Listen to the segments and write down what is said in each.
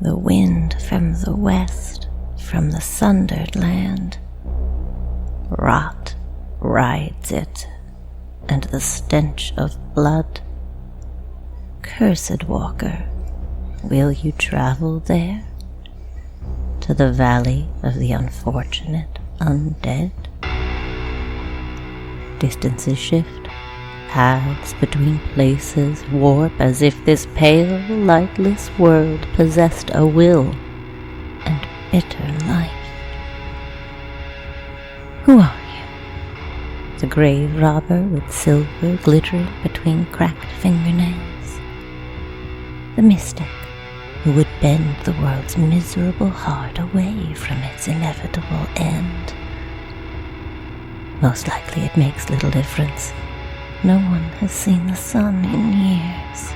The wind from the west, from the sundered land. Rot rides it, and the stench of blood. Cursed walker, will you travel there? To the valley of the unfortunate undead? Distances shift, paths between places warp as if this pale, lightless world possessed a will and bitter life. Who are you? The grave robber with silver glittering between cracked fingernails? The mystic who would bend the world's miserable heart away from its inevitable end? Most likely it makes little difference. No one has seen the sun in years.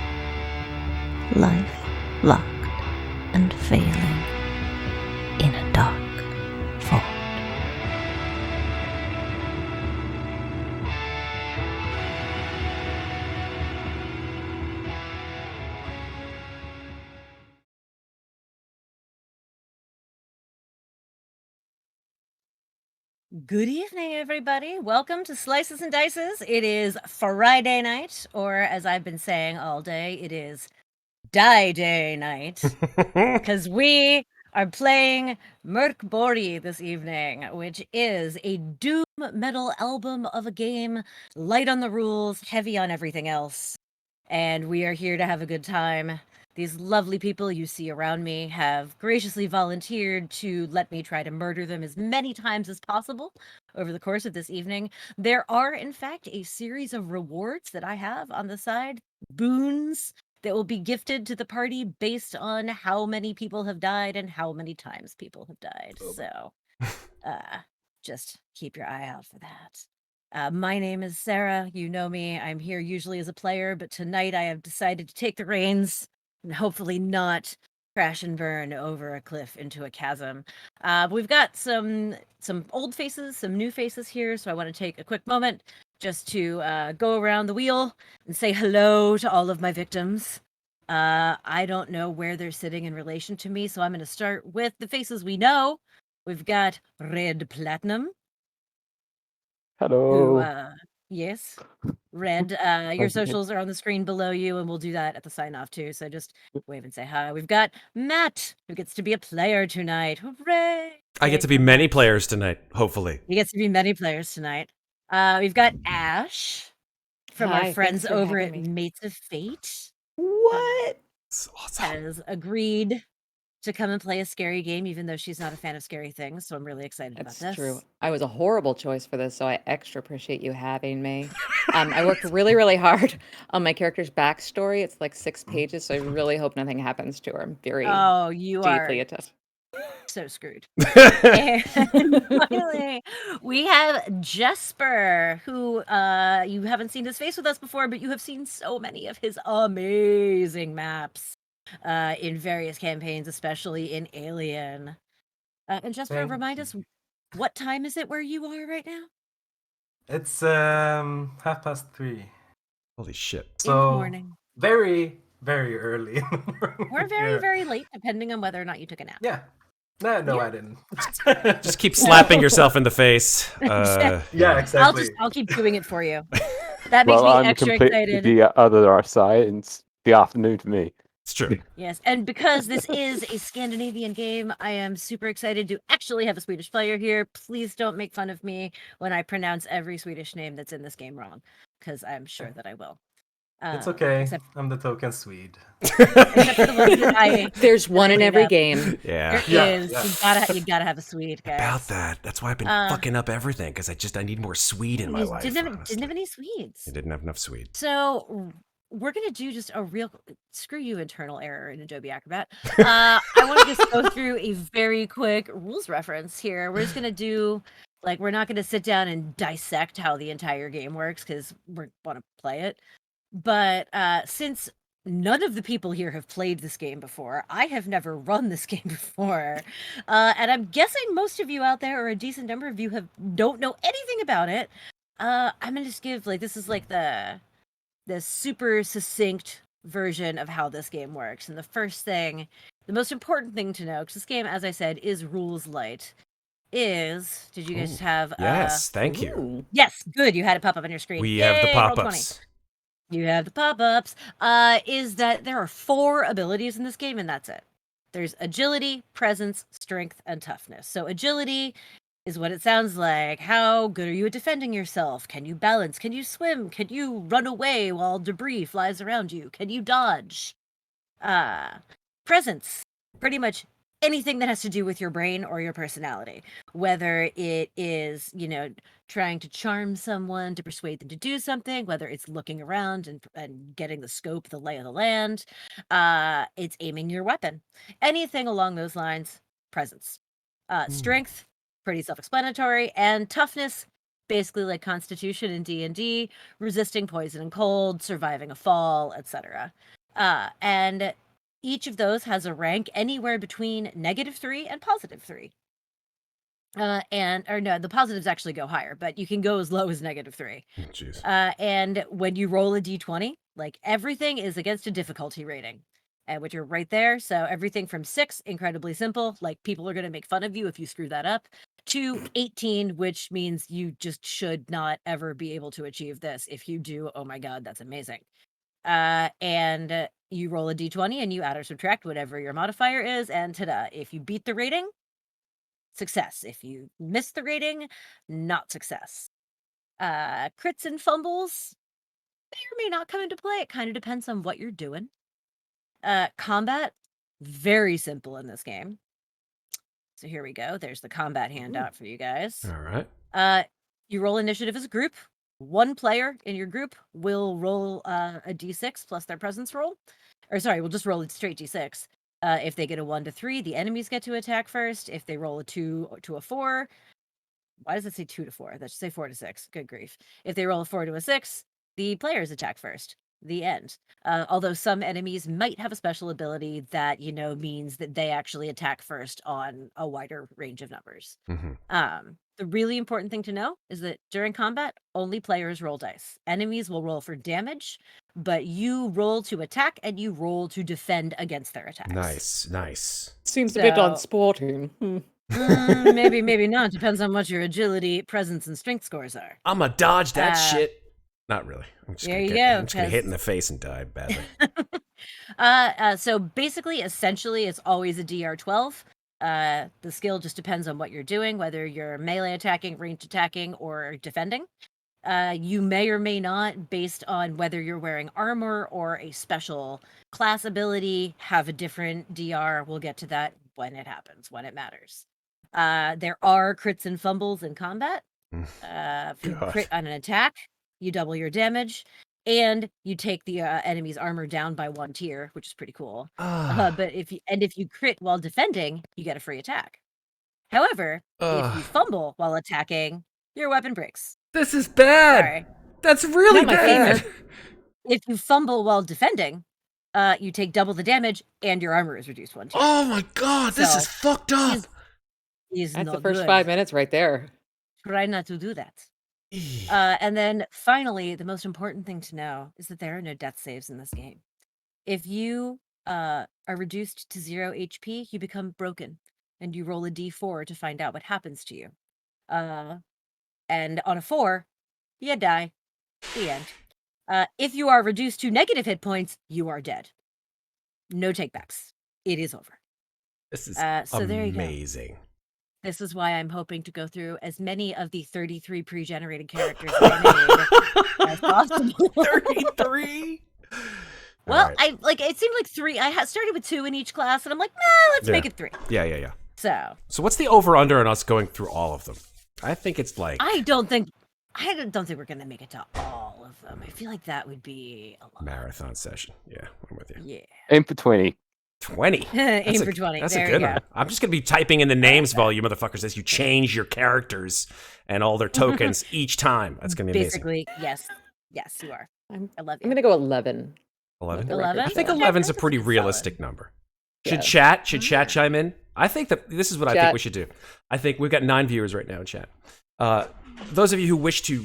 Life locked and failing in a dark fort. Good evening, everybody. Welcome to Slices and Dices. It is Friday night, or as I've been saying all day, it is Die Day night. Because we are playing MÖRK BORG this evening, which is a doom metal album of a game, light on the rules, heavy on everything else. And we are here to have a good time. These lovely people you see around me have graciously volunteered to let me try to murder them as many times as possible over the course of this evening. There are, in fact, a series of rewards that I have on the side, boons that will be gifted to the party based on how many people have died and how many times people have died. So, just keep your eye out for that. My name is Sarah. You know me. I'm here usually as a player, but tonight I have decided to take the reins and hopefully not crash and burn over a cliff into a chasm. We've got some old faces, some new faces here, so I want to take a quick moment just to go around the wheel and say hello to all of my victims. I don't know where they're sitting in relation to me, so I'm going to start with the faces we know. We've got Red Platinum. Hello. Who, yes, Red, your socials are on the screen below you, and we'll do that at the sign-off too, so just wave and say hi. We've got Matt, who gets to be a player tonight. Hooray! I get to be many players tonight, hopefully. He gets to be many players tonight. We've got Ash from Hi, our friends thanks for over having at me. Mates of Fate. What? It's awesome. Has agreed to come and play a scary game, even though she's not a fan of scary things. So I'm really excited about That's this. true. I was a horrible choice for this, so I extra appreciate you having me. I worked really, really hard on my character's backstory. It's like 6 pages, so I really hope nothing happens to her. I'm very You deeply are attached. so screwed. And finally, we have Jesper, who you haven't seen his face with us before, but you have seen so many of his amazing maps in various campaigns, especially in Alien. And Jesper, remind us, what time is it where you are right now? It's 3:30. Holy shit. So in the morning. Very, very early in the morning. Or very, very late, depending on whether or not you took a nap. Yeah. No, Yeah. I didn't. Just keep slapping yourself in the face. Yeah, exactly. I'll keep doing it for you. That makes Well, me I'm extra completely excited. the other side, and it's the afternoon for me. It's true. Yes, and because this is a Scandinavian game, I am super excited to actually have a Swedish player here. Please don't make fun of me when I pronounce every Swedish name that's in this game wrong, because I'm sure that I will. It's okay. Except, I'm the token Swede. except for the ones that There's one in made every up. game. Yeah. There is. You gotta have a Swede, guys. About that. That's why I've been fucking up everything, because I need more Swede in my life. Didn't have any Swedes. I didn't have enough Swede. So we're gonna do just a real screw you internal error in Adobe Acrobat. I want to just go through a very quick rules reference here. We're just gonna do we're not gonna sit down and dissect how the entire game works because we want to play it. But since none of the people here have played this game before, I have never run this game before, and I'm guessing most of you out there, or a decent number of you, don't know anything about it. I'm gonna just give this is the super succinct version of how this game works. And the first thing, the most important thing to know, because this game, as I said, is rules light, is, did you guys have... Yes, thank you. Yes, good. You had it pop up on your screen. We Yay, have the roll 20. pop-ups. You have the pop-ups. Is that there are 4 abilities in this game, and that's it. There's agility, presence, strength, and toughness. So agility is what it sounds like. How good are you at defending yourself? Can you balance? Can you swim? Can you run away while debris flies around you? Can you dodge? Presence. Pretty much anything that has to do with your brain or your personality. Whether it is, trying to charm someone to persuade them to do something, whether it's looking around and getting the scope, the lay of the land, it's aiming your weapon. Anything along those lines, presence. Strength, pretty self-explanatory, and toughness, basically like Constitution in D&D, resisting poison and cold, surviving a fall, etc. And each of those has a rank anywhere between -3 and +3. The positives actually go higher, but you can go as low as -3. Jeez. And when you roll a d20, like everything is against a difficulty rating, which are right there. So everything from 6, incredibly simple, like people are going to make fun of you if you screw that up, to 18, which means you just should not ever be able to achieve this. If you do, oh my God, that's amazing. And you roll a d20 and you add or subtract whatever your modifier is, and ta-da, if you beat the rating, success. If you miss the rating, not success. Crits and fumbles may or may not come into play. It kind of depends on what you're doing. Combat, very simple in this game. So here we go. There's the combat handout for you guys. All right. You roll initiative as a group. One player in your group will roll a d6 plus their presence roll. Or sorry, we'll just roll a straight d6. If they get a 1 to 3, the enemies get to attack first. If they roll a 2 to a 4, why does it say 2 to 4? That should say 4 to 6. Good grief. If they roll a 4 to a 6, the players attack first. The end. Although some enemies might have a special ability that, means that they actually attack first on a wider range of numbers. The really important thing to know is that during combat, only players roll dice. Enemies will roll for damage, but you roll to attack and you roll to defend against their attacks. Nice. Seems a bit unsporting. Maybe not. Depends on what your agility, presence, and strength scores are. I'ma dodge that shit. Not really. I'm just I'm just gonna hit in the face and die badly. So basically, essentially, it's always a DR12. The skill just depends on what you're doing, whether you're melee attacking, ranged attacking, or defending. You may or may not, based on whether you're wearing armor or a special class ability, have a different DR. We'll get to that when it happens, when it matters. There are crits and fumbles in combat. If you crit on an attack, you double your damage, and you take the enemy's armor down by 1 tier, which is pretty cool. But if you crit while defending, you get a free attack. However, if you fumble while attacking, your weapon breaks. This is bad. Sorry. That's really bad. If you fumble while defending, you take double the damage, and your armor is reduced 1 tier. Oh my God, this is fucked up. That's the first 5 minutes right there. Try not to do that. And then finally, the most important thing to know is that there are no death saves in this game. If you are reduced to 0 HP, you become broken, and you roll a d4 to find out what happens to you. And on a 4, you die. The end. If you are reduced to negative hit points, you are dead. No takebacks. It is over. This is so there you go. amazing. This is why I'm hoping to go through as many of the 33 pre-generated characters I made as possible. 33? Well, right. It seemed like 3. I started with 2 in each class, and I'm like, let's make it 3. Yeah. So what's the over/under on us going through all of them? I think it's like... I don't think we're going to make it to all of them. I feel like that would be a lot. Marathon session. Yeah, I'm with you. Yeah. Aim for 20. 20. Aim for 20. That's there a good you one. go. I'm just going to be typing in the names of all you motherfuckers as you change your characters and all their tokens each time. That's going to be amazing. Basically, yes. Yes, you are. I love you. I'm going to go 11. 11? 11? I think Okay, 11's a that's pretty solid. realistic number. Should Yeah. chat chime in? I think that this is what I think we should do. I think we've got 9 viewers right now in chat. Those of you who wish to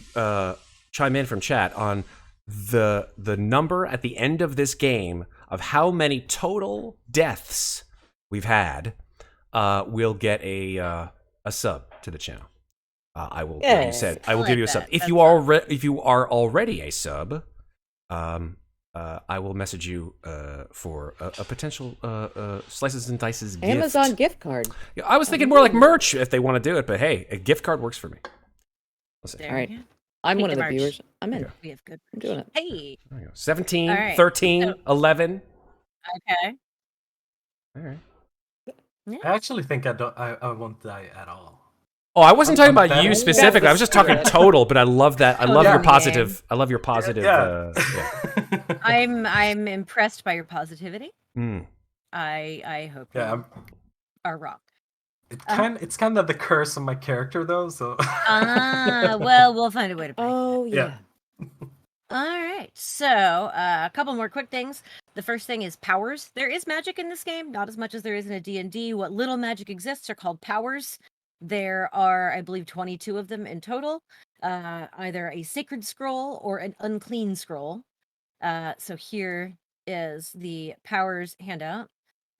chime in from chat on the number at the end of this game of how many total deaths we've had, we'll get a sub to the channel. I will, like you said, I will give you a sub. If you are already a sub, I will message you for a potential Slices and Dices gift. Amazon gift card. Yeah, I was thinking more like merch if they want to do it, but hey, a gift card works for me. All right. I'm one of the viewers. I'm in. We have good. I'm doing it. Hey. 17, Right. 13, 11. Okay. All right. I actually think I won't die at all. Oh, I wasn't talking about I'm you better. specifically. I was just talking total, but I love that. I love Yeah. your positive. I love your positive. Yeah. I'm impressed by your positivity. Mm. I hope you Yeah, are wrong. it's kind of the curse of my character though. So. Well, we'll find a way to break. Oh, yeah. All right. So, a couple more quick things. The first thing is powers. There is magic in this game, not as much as there is in a D&D. What little magic exists are called powers. There are, I believe, 22 of them in total. Either a sacred scroll or an unclean scroll. So here is the powers handout.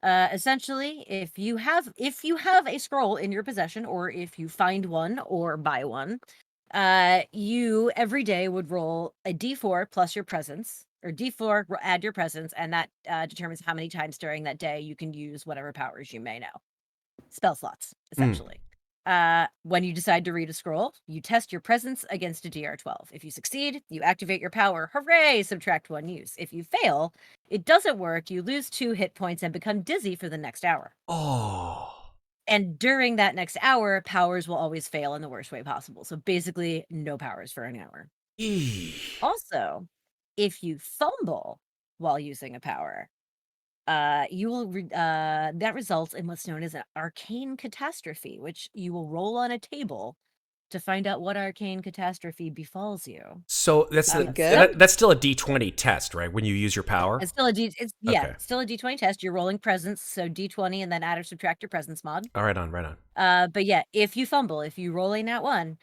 Essentially, if you have a scroll in your possession, or if you find one or buy one, you every day would roll a d4 plus your presence, or d4 add your presence, and that determines how many times during that day you can use whatever powers you may know. Spell slots, essentially. When you decide to read a scroll, you test your presence against a DR12. If you succeed, you activate your power. Hooray! Subtract 1 use. If you fail, it doesn't work. You lose 2 hit points and become dizzy for the next hour. Oh. And during that next hour, powers will always fail in the worst way possible. So basically, no powers for an hour. Also, if you fumble while using a power, you will that results in what's known as an arcane catastrophe, which you will roll on a table to find out what arcane catastrophe befalls you. So that's that's still a D20 test, right? When you use your power. It's still it's still a D20 test. You're rolling presence, so D20 and then add or subtract your presence mod. Oh, right on. But yeah, if you fumble, if you roll a nat 1,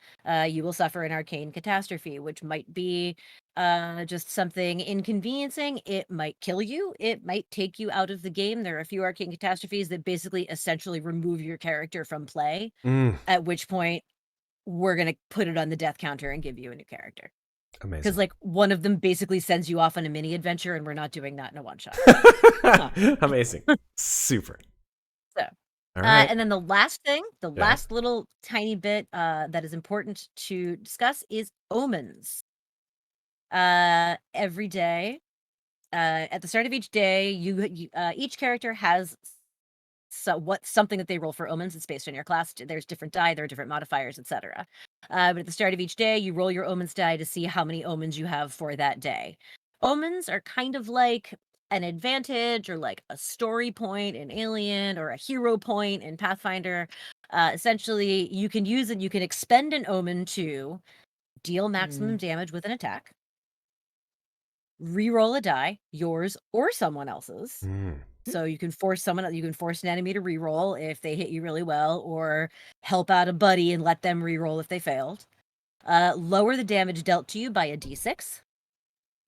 you will suffer an arcane catastrophe, which might be just something inconveniencing. It might kill you. It might take you out of the game. There are a few arcane catastrophes that basically essentially remove your character from play, at which point we're going to put it on the death counter and give you a new character. Amazing. Because like one of them basically sends you off on a mini adventure, and we're not doing that in a one shot. Amazing. Super. So, all right. and then the last thing, last little tiny bit that is important to discuss is omens. Every day, at the start of each day, you each character has something that they roll for omens. It's based on your class. There's different die, there are different modifiers, etc. But at the start of each day, you roll your omens die to see how many omens you have for that day. Omens are kind of like an advantage or like a story point in Alien or a hero point in Pathfinder. Essentially, you can use it. You can expend an omen to deal maximum damage with an attack, re-roll a die, yours or someone else's. So you can force an enemy to re-roll if they hit you really well, or help out a buddy and let them re-roll if they failed. Lower the damage dealt to you by a d6.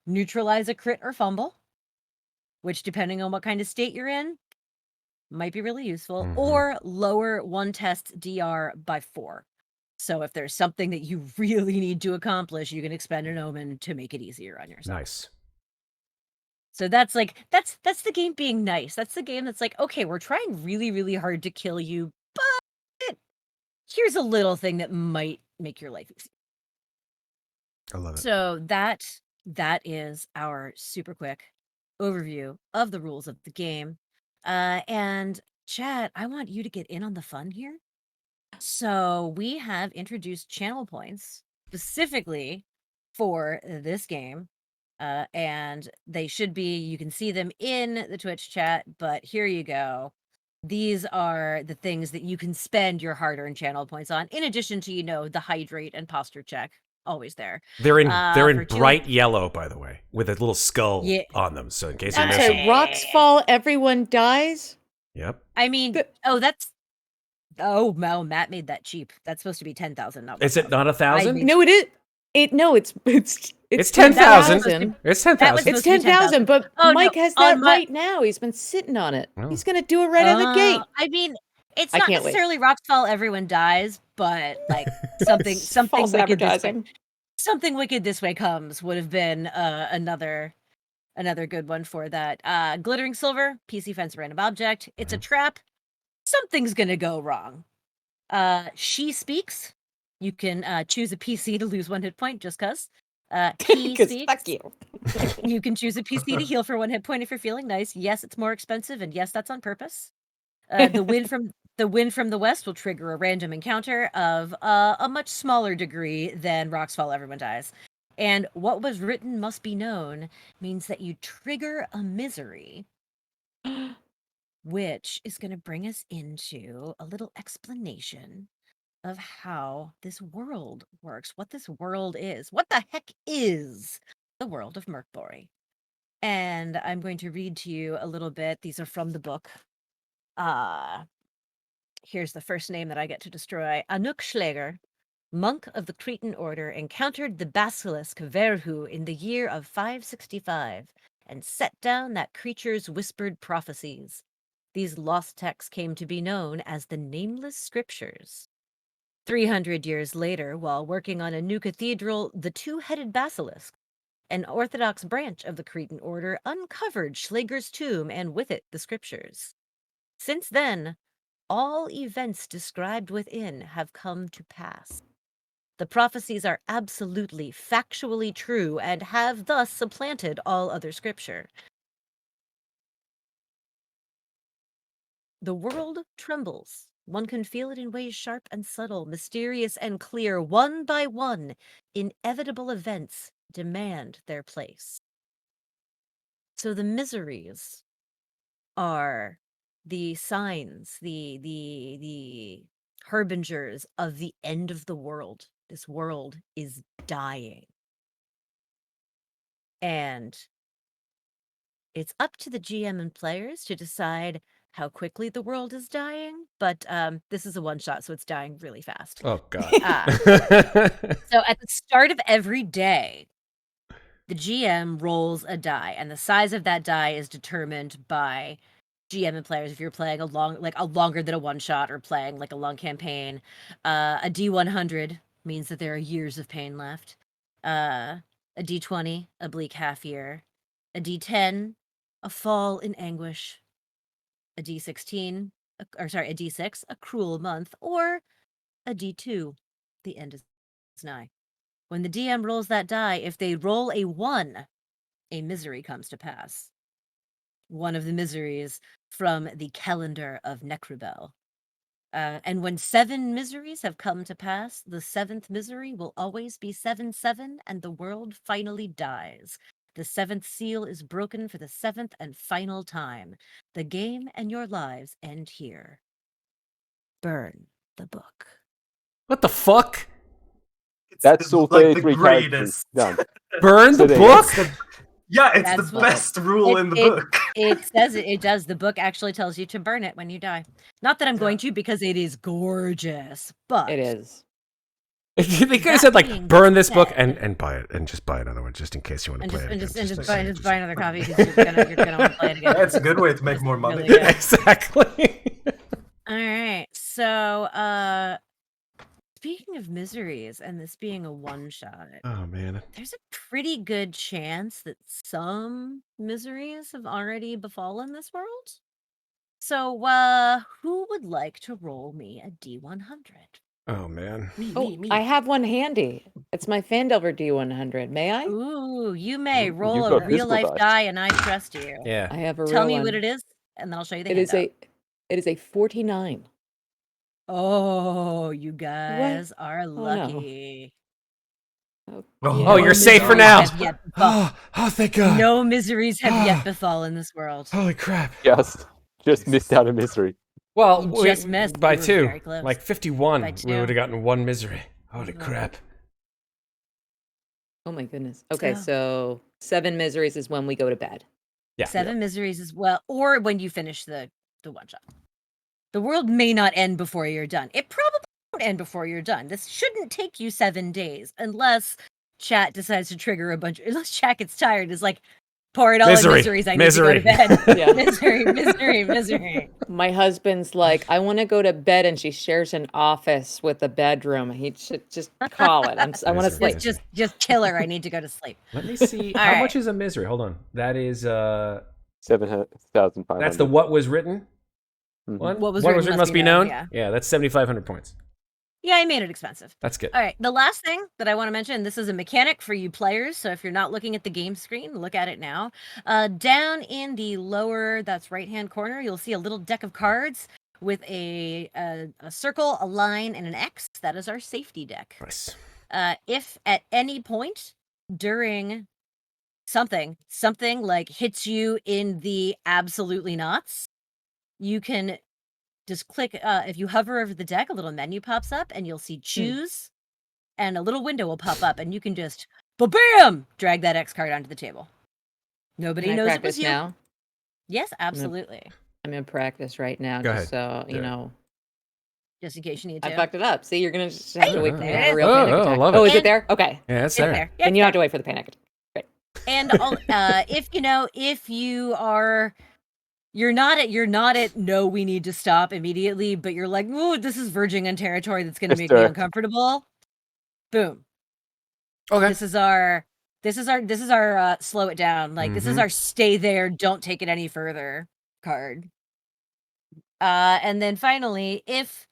Neutralize a crit or fumble, which depending on what kind of state you're in, might be really useful. Or lower one test DR by 4. So if there's something that you really need to accomplish, you can expend an omen to make it easier on yourself. Nice. So that's the game being nice. That's the game that's like, okay, we're trying really, really hard to kill you, but here's a little thing that might make your life easier. I love it. So that is our super quick overview of the rules of the game. And Chad, I want you to get in on the fun here. So we have introduced channel points specifically for this game. And they should be, you can see them in the Twitch chat, but here you go. These are the things that you can spend your hard-earned channel points on, in addition to, the hydrate and posture check, always there. They're in bright yellow, by the way, with a little skull on them. So in case you miss them. So rocks fall, everyone dies? Yep. I mean, Matt made that cheap. That's supposed to be 10,000. Is it not 1,000? No, it is. It's 10,000. It's That was 10,000. It's supposed to be 10,000, but Oh, no, Mike has on that my- right now. He's been sitting on it. Oh. He's gonna do it right out of the gate. I mean, it's I not can't wait. necessarily Rocks Fall, everyone dies, but like something False wicked this way. advertising. Something wicked this way comes would have been another good one for that. Glittering silver, PC fence random object. It's a trap. Something's gonna go wrong. She speaks. You can choose a PC to lose 1 hit point just cause. He 'Cause speaks. fuck you. You can choose a PC to heal for 1 hit point if you're feeling nice. Yes, it's more expensive, and yes, that's on purpose. The wind from the west will trigger a random encounter of a much smaller degree than Rocks Fall, everyone dies. And what was written must be known means that you trigger a misery, which is going to bring us into a little explanation of how this world works, what this world is. What the heck is the world of MÖRK BORG? And I'm going to read to you a little bit. These are from the book. Here's the first name that I get to destroy. Anuk Schläger, monk of the Cretan order, encountered the basilisk Verhu in the year of 565 and set down that creature's whispered prophecies. These lost texts came to be known as the Nameless Scriptures. 300 years later, while working on a new cathedral, the two-headed basilisk, an Orthodox branch of the Cretan order, uncovered Schläger's tomb and with it the scriptures. Since then, all events described within have come to pass. The prophecies are absolutely, factually true and have thus supplanted all other scripture. The world trembles. One can feel it in ways sharp and subtle, mysterious and clear. One by one, inevitable events demand their place. So the miseries are the signs, the harbingers of the end of the world. This world is dying. And it's up to the GM and players to decide how quickly the world is dying, but this is a one-shot, so it's dying really fast. Oh, God. So at the start of every day, the GM rolls a die, and the size of that die is determined by GM and players. If you're playing a longer than a one-shot or playing like a long campaign, a D100 means that there are years of pain left. A D20, a bleak half year. A D10, a fall in anguish. A D16, a D6, a cruel month, or a D2, the end is nigh. When the DM rolls that die, if they roll a 1, a misery comes to pass. One of the miseries from the calendar of Necrobel. And when 7 miseries have come to pass, the 7th misery will always be 7-7, and the world finally dies. The 7th seal is broken for the 7th and final time. The game and your lives end here. Burn the book. What the fuck? That's all like the 33 characters greatest. done. Burn So the they- book? Yeah, it's That's the what- best rule in the book. It says it does. The book actually tells you to burn it when you die. Not that I'm going to, because it is gorgeous, but It is. They could have That said, like, being burn this book said- and buy it, and just buy another one, just in case you want to And play just, it and again. just, and just, to buy, say, just buy another copy because you're gonna want to play it again. Yeah, it's a good way to make more It's money. really good. Exactly. All right. So, speaking of miseries and this being a one shot, Oh, man. there's a pretty good chance that some miseries have already befallen this world. So, who would like to roll me a D100? Oh, man. Oh, I have one handy. It's my Fandelver D100. May I? Ooh, you may Ooh, roll you've a got real physical life dice. die, and I trust you. Yeah. I have a Tell real me one. what it is, and then I'll show you the It is handout. a 49. Oh, you guys are no. lucky. Oh, you're safe for miseries now. have yet befall- Oh, thank God. No miseries have yet befallen this world. Holy crap. Just missed out a misery. Well, You we, just missed. by You were 2. very close. Like 51, By we 2. would have gotten 1 misery. Holy Mhm. crap. Oh my goodness. Okay, So- so 7 miseries is when we go to bed. Yeah. 7 miseries as well, or when you finish the one shot. The world may not end before you're done. It probably won't end before you're done. This shouldn't take you 7 days, unless chat decides to trigger a bunch, unless chat gets tired, is like, pour it all Misery. in miseries. I Misery. need to go to bed. Yeah. Misery. My husband's like, I want to go to bed, and she shares an office with a bedroom. He should just call it. I want to Misery. sleep. Just kill her. I need to go to sleep. Let me see. All How right. much is a misery? Hold on. That is 7,500. that's the what was written one. What was written must be known. Yeah. That's 7,500 points. Yeah, I made it expensive. That's good. All right. The last thing that I want to mention, this is a mechanic for you players. So if you're not looking at the game screen, look at it now. Down in the lower, that's right-hand corner, you'll see a little deck of cards with a circle, a line, and an X. That is our safety deck. Nice. If at any point during something like hits you in the absolutely nots, you can just click, if you hover over the deck, a little menu pops up and you'll see choose, and a little window will pop up and you can just, bam, drag that X card onto the table. Nobody Can I knows it practice was you. now? Yes, absolutely. I'm in practice right now, Go just so Do you it. know. Just in case you need to. I fucked it up. See, you're gonna just have to Hey, wait for me to there have it a real is. panic Oh, I attack. love it. Oh, is And- it there? Okay. Yeah, it's It's there. there. Yeah, Then you don't have it's to wait for the panic attack. And if you're not at no, we need to stop immediately, but you're like, ooh, this is verging on territory that's going to Yes, make me sir. uncomfortable. Boom. Okay. This is our slow it down. Like this is Mhm. our stay there, don't take it any further card. And then finally, if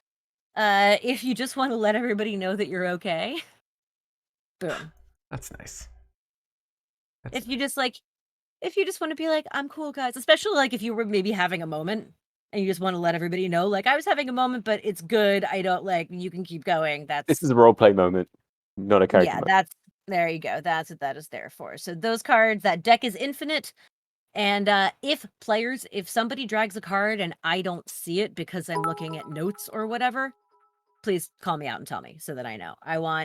you just want to let everybody know that you're okay, boom. That's nice. If you just want to be like, I'm cool, guys, especially like if you were maybe having a moment and you just want to let everybody know, like, I was having a moment, but it's good. I don't like, you can keep going. This is a roleplay moment, not a character yeah, moment. there you go. That's what that is there for. So those cards, that deck is infinite. And if somebody drags a card and I don't see it because I'm looking at notes or whatever, please call me out and tell me so that I know.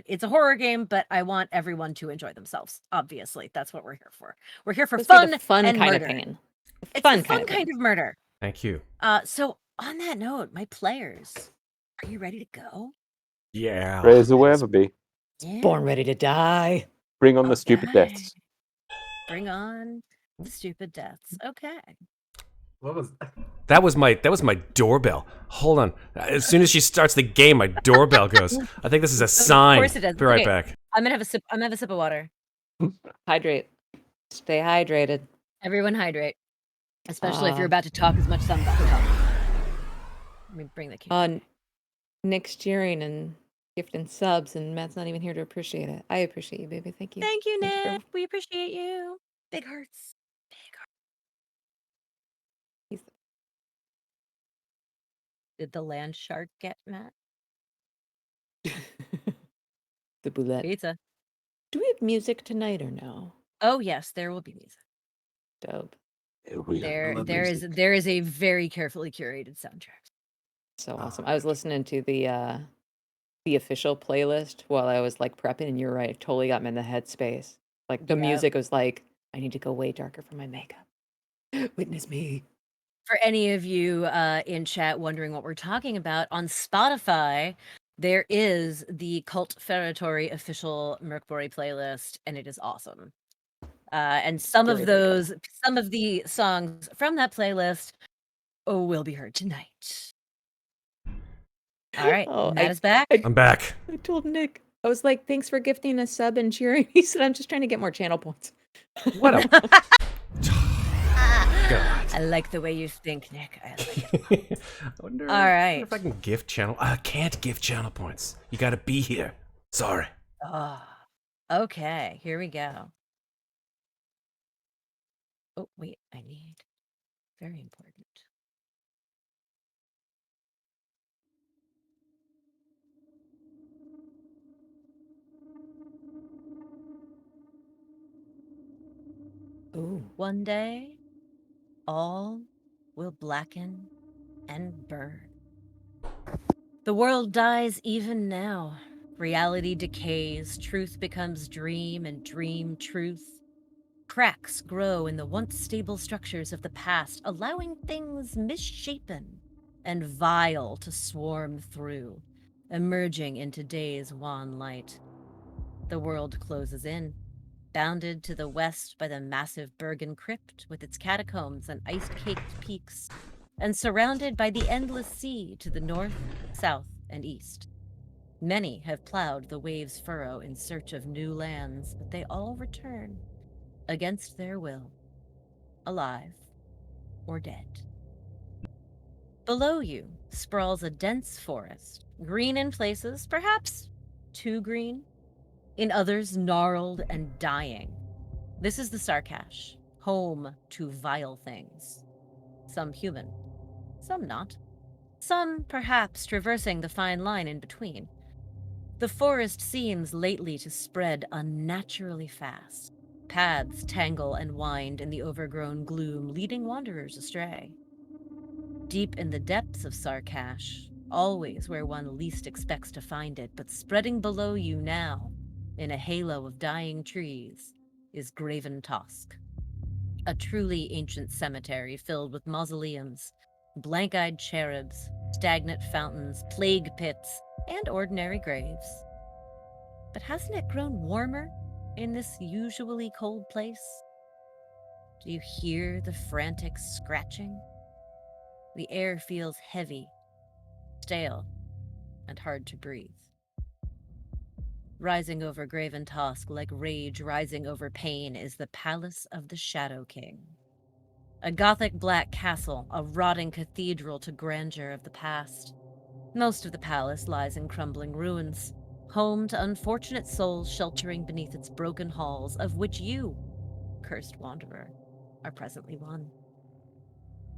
It's a horror game, but I want everyone to enjoy themselves. Obviously, that's what we're here for. We're here for Let's say fun, the fun and kind murder. of pain. It's Fun the fun kind of kind pain. of murder. Thank you. So on that note, my players, are you ready to go? Yeah. Ready as it will ever be. Yeah. Born ready to die. Bring on the stupid Okay. deaths. Bring on the stupid deaths. Okay. What was That was my doorbell. Hold on. As soon as she starts the game, my doorbell goes. I think this is a sign. course it does. Be right Okay. back. I'm gonna have a sip of water. Hydrate. Stay hydrated. Everyone hydrate. Especially if you're about to talk as much as I'm about to talk. Let me bring the camera. Nick's cheering and gifting subs, and Matt's not even here to appreciate it. I appreciate you, baby. Thank you. Thank you, Thank you very Nick. We appreciate you. Big hearts. Big hearts. He's- Did the land shark get Matt? The boulette. Pizza. Do we have music tonight or no? Oh yes, there will be music. Dope. There love is music. there is a very carefully curated soundtrack. So Oh, awesome. I was listening to the official playlist while I was like prepping, and you're right, it totally got me in the headspace. Like the Yep. music was like, I need to go way darker for my makeup. Witness me. For any of you in chat wondering what we're talking about, on Spotify, there is the Cult Ferratory official MÖRK BORG playlist, and it is awesome. And some Very, of very good. the songs from that playlist will be heard tonight. All right, Oh, Matt is back. I'm back. I told Nick, I was like, thanks for gifting a sub and cheering. He said, I'm just trying to get more channel points. What a God. I like the way you think, Nick. I like it. I wonder, All right. wonder if I can gift channel. I can't give channel points. You got to be here. Sorry. Oh, okay, here we go. Oh, wait, I need very important. Ooh. One day, all will blacken and burn. The world dies even now. Reality decays, truth becomes dream, and dream truth. Cracks grow in the once stable structures of the past, allowing things misshapen and vile to swarm through, emerging into day's wan light. The world closes in, bounded to the west by the massive Bergen Crypt with its catacombs and ice-caked peaks, and surrounded by the endless sea to the north, south, and east. Many have plowed the waves' furrow in search of new lands, but they all return, against their will, alive or dead. Below you sprawls a dense forest, green in places, perhaps too green, in others gnarled and dying. This is the Sarkash, home to vile things. Some human, some not. Some perhaps traversing the fine line in between. The forest seems lately to spread unnaturally fast. Paths tangle and wind in the overgrown gloom, leading wanderers astray. Deep in the depths of Sarkash, always where one least expects to find it, but spreading below you now, in a halo of dying trees, is Graven Tosk. A truly ancient cemetery filled with mausoleums, blank-eyed cherubs, stagnant fountains, plague pits, and ordinary graves. But hasn't it grown warmer in this usually cold place? Do you hear the frantic scratching? The air feels heavy, stale, and hard to breathe. Rising over Graven Tosk like rage rising over pain is the Palace of the Shadow King. A Gothic black castle, a rotting cathedral to grandeur of the past. Most of the palace lies in crumbling ruins, home to unfortunate souls sheltering beneath its broken halls, of which you, cursed wanderer, are presently one.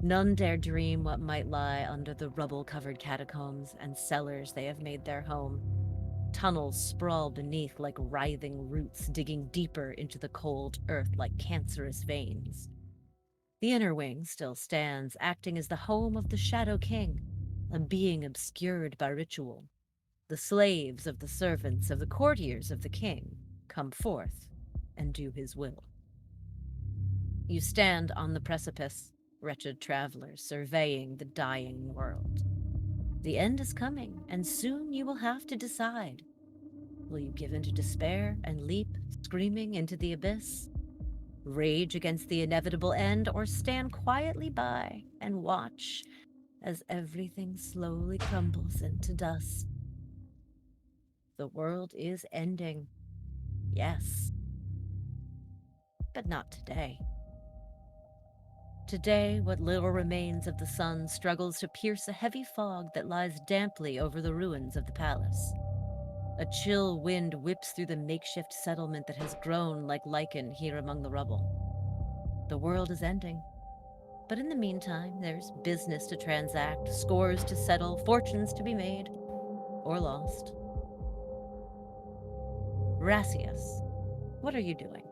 None dare dream what might lie under the rubble-covered catacombs and cellars they have made their home. Tunnels sprawl beneath like writhing roots, digging deeper into the cold earth like cancerous veins. The inner wing still stands, acting as the home of the Shadow King, a being obscured by ritual. The slaves of the servants of the courtiers of the king come forth and do his will. You stand on the precipice, wretched travelers, surveying the dying world. The end is coming, and soon you will have to decide. Will you give in to despair and leap, screaming, into the abyss? Rage against the inevitable end, or stand quietly by and watch as everything slowly crumbles into dust? The world is ending. Yes. But not today. Today, what little remains of the sun struggles to pierce a heavy fog that lies damply over the ruins of the palace. A chill wind whips through the makeshift settlement that has grown like lichen here among the rubble. The world is ending. But in the meantime, there's business to transact, scores to settle, fortunes to be made or lost. Rassius, what are you doing?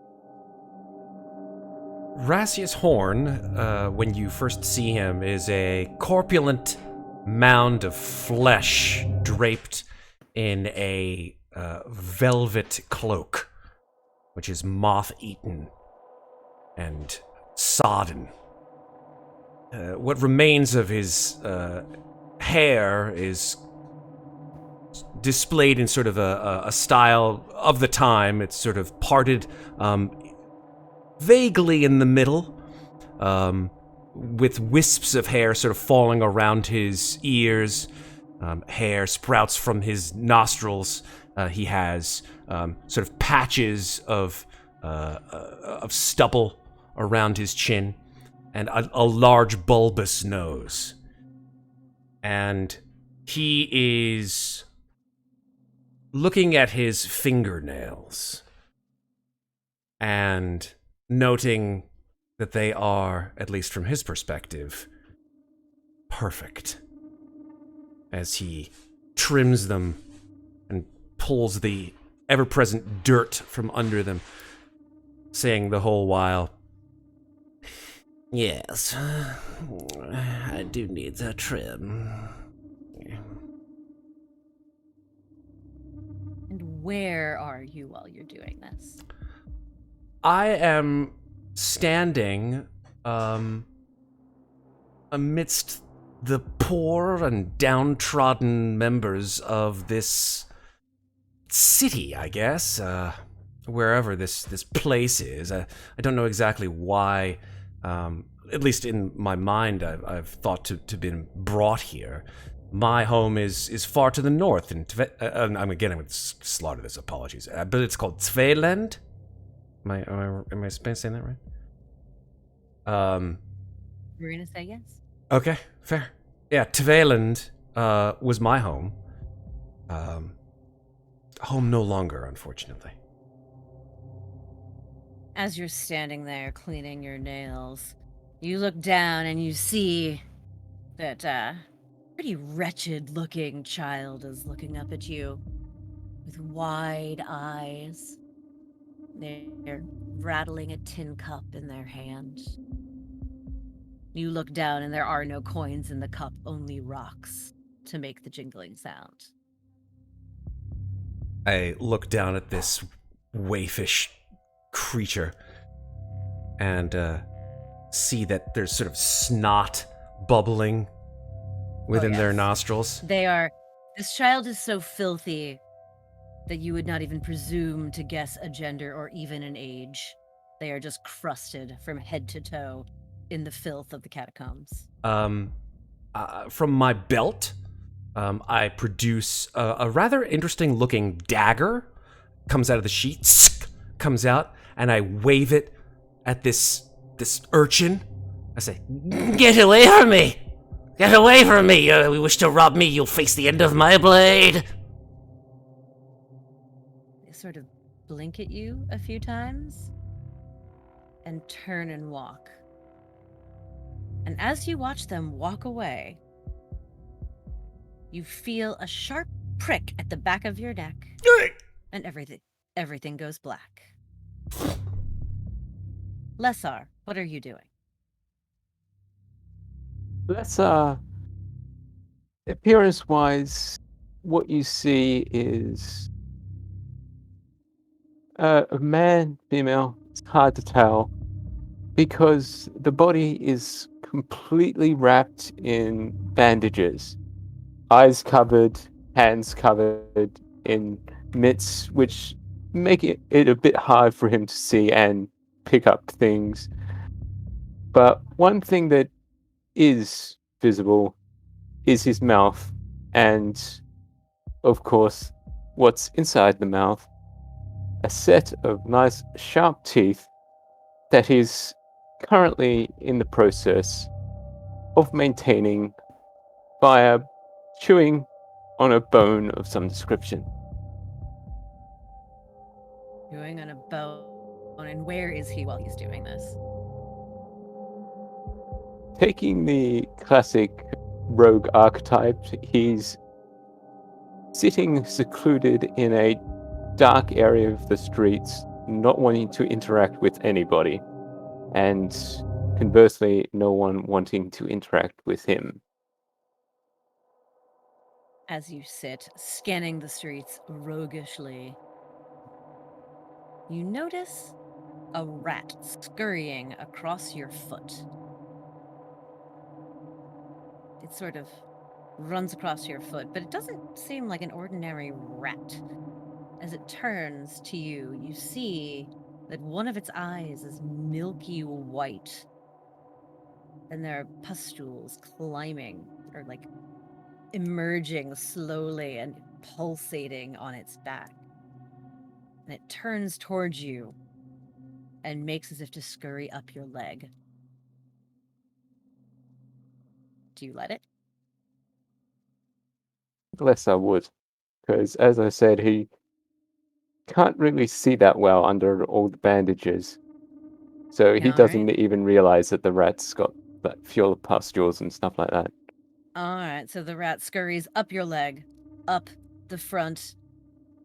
Rassius Horn, when you first see him, is a corpulent mound of flesh draped in a velvet cloak, which is moth-eaten and sodden. What remains of his hair is displayed in sort of a style of the time. It's sort of parted vaguely in the middle, with wisps of hair sort of falling around his ears. Hair sprouts from his nostrils. He has sort of patches of stubble around his chin, and a large bulbous nose. And he is looking at his fingernails and noting that they are, at least from his perspective, perfect, as he trims them and pulls the ever-present dirt from under them, saying the whole while, "Yes, I do need a trim." And where are you while you're doing this? I am standing amidst the poor and downtrodden members of this city, I guess. Wherever this place is. I don't know exactly why. At least in my mind, I've thought to been brought here. My home is far to the north, in I'm going to slaughter this. Apologies, but it's called Tveland. Am I saying that right? We're gonna say yes. Okay, fair. Yeah, Tveland was my home. Home no longer, unfortunately. As you're standing there cleaning your nails, you look down and you see that pretty wretched-looking child is looking up at you with wide eyes. They're rattling a tin cup in their hand. You look down and there are no coins in the cup, only rocks to make the jingling sound. I look down at this waifish creature and see that there's sort of snot bubbling within their nostrils. This child is so filthy that you would not even presume to guess a gender or even an age. They are just crusted from head to toe in the filth of the catacombs. From my belt, I produce a rather interesting looking dagger. Comes out of the sheet, comes out, and I wave it at this urchin. I say, "Get away from me! Get away from me! You wish to rob me, you'll face the end of my blade!" They sort of blink at you a few times and turn and walk. And as you watch them walk away, you feel a sharp prick at the back of your neck, and everything goes black. Lessar, what are you doing? Appearance-wise, what you see is a man, female. It's hard to tell because the body is completely wrapped in bandages, eyes covered, hands covered in mitts, which make it a bit hard for him to see and pick up things. But one thing that is visible is his mouth, and of course, what's inside the mouth, a set of nice sharp teeth that he's currently in the process of maintaining via chewing on a bone of some description. Chewing on a bone. And where is he while he's doing this? Taking the classic rogue archetype, he's sitting secluded in a dark area of the streets, not wanting to interact with anybody, and conversely, no one wanting to interact with him. As you sit, scanning the streets roguishly, you notice a rat scurrying across your foot. It sort of runs across your foot, but it doesn't seem like an ordinary rat. As it turns to you, you see that one of its eyes is milky white, and there are pustules climbing, or like emerging slowly and pulsating on its back. And it turns towards you and makes as if to scurry up your leg. Do you let it? Less I would, because as I said, he can't really see that well under all the bandages. So he doesn't even realize that the rat's got that fuel pustules and stuff like that. Alright, so the rat scurries up your leg, up the front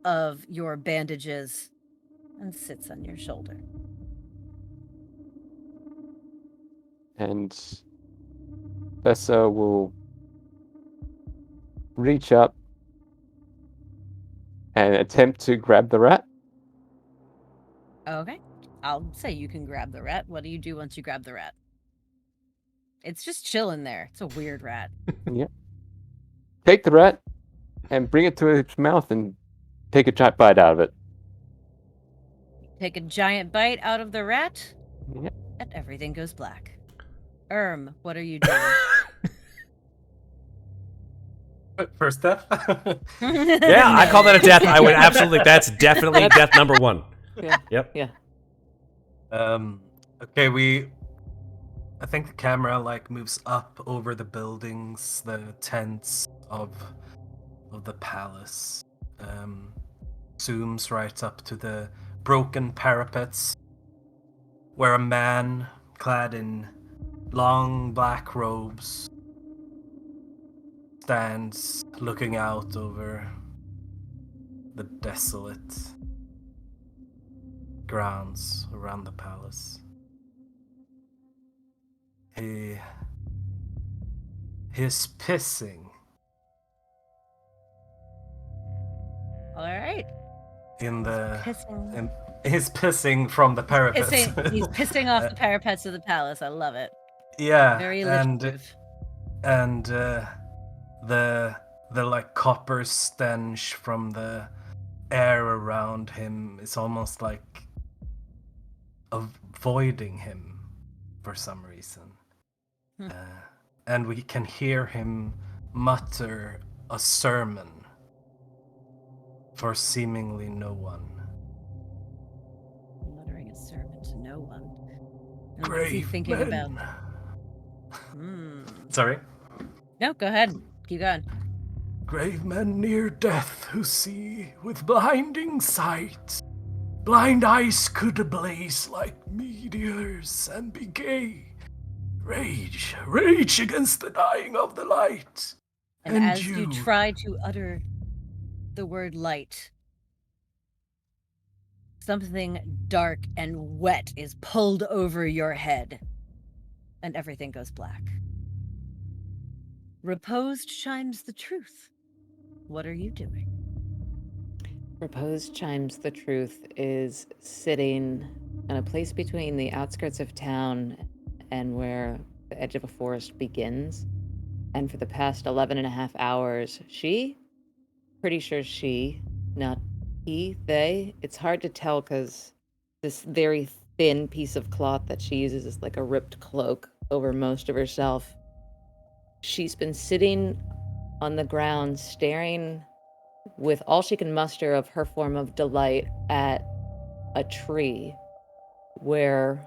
of your bandages, and sits on your shoulder. And Bessa will reach up and attempt to grab the rat. Okay, I'll say you can grab the rat. What do you do once you grab the rat? It's just chilling there. It's a weird rat. Yep. Take the rat and bring it to its mouth and take a giant bite out of it. Take a giant bite out of the rat, Yep. and everything goes black. What are you doing? First death. Yeah, I call that a death. I would absolutely. That's definitely death number 1. Yeah. Yep. Yeah. Okay, I think the camera like moves up over the buildings, the tents of the palace. Zooms right up to the broken parapets, where a man clad in long black robes stands looking out over the desolate grounds around the palace. He is pissing All right. in the Pissing. he's pissing from the parapets. He's pissing off the parapets of the palace. I love it. Yeah, Very and alliterative. the like copper stench from the air around him is almost like avoiding him for some reason. And we can hear him mutter a sermon for seemingly no one. Muttering a sermon to no one. And what's he Grave thinking men. about? Sorry? No, go ahead. Keep going. Grave men near death who see with blinding sight. Blind eyes could blaze like meteors and be gay. Rage against the dying of the light. And as you try to utter the word light, something dark and wet is pulled over your head, and everything goes black. Reposed chimes the truth. What are you doing? Reposed chimes the truth is sitting in a place between the outskirts of town and where the edge of a forest begins. And for the past 11 and a half hours, pretty sure she, not he, they, it's hard to tell because this very thin piece of cloth that she uses is like a ripped cloak over most of herself. She's been sitting on the ground staring with all she can muster of her form of delight at a tree where,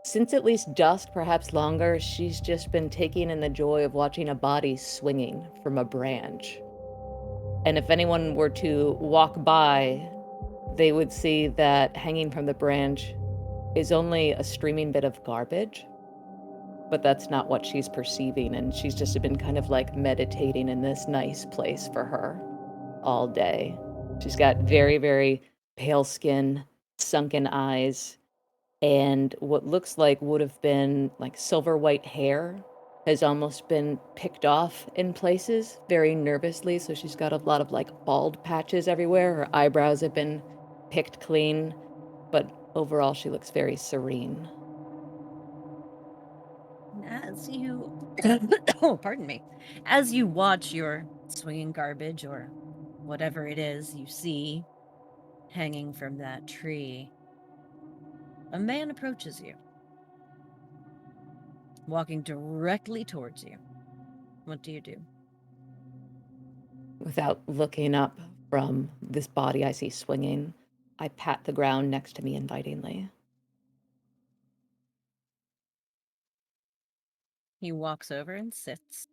since at least dusk, perhaps longer, she's just been taking in the joy of watching a body swinging from a branch. And if anyone were to walk by, they would see that hanging from the branch is only a streaming bit of garbage, but that's not what she's perceiving, and she's just been kind of like meditating in this nice place for her all day. She's got very, very pale skin, sunken eyes, and what looks like would have been like silver white hair has almost been picked off in places very nervously. So she's got a lot of like bald patches everywhere. Her eyebrows have been picked clean, but overall she looks very serene. As you, oh, pardon me, as you watch your swinging garbage or whatever it is you see hanging from that tree, a man approaches you, walking directly towards you. What do you do? Without looking up from this body I see swinging, I pat the ground next to me invitingly. He walks over and sits.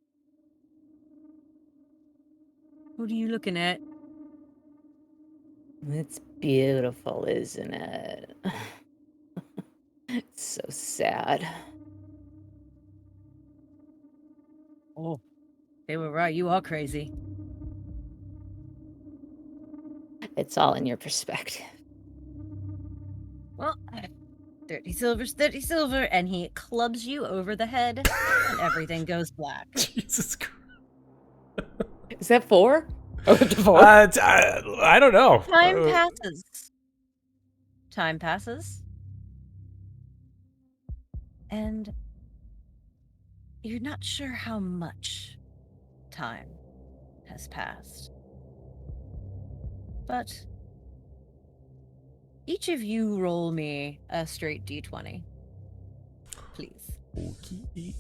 What are you looking at? It's beautiful, isn't it? It's so sad. Oh, they were right. You are crazy. It's all in your perspective. Well, 30 silver's 30 silver, and he clubs you over the head, and everything goes black. Jesus Christ. Is that 4? Oh, the 4? I don't know. Time passes. Time passes. And you're not sure how much time has passed. But each of you roll me a straight d20, please. Okay.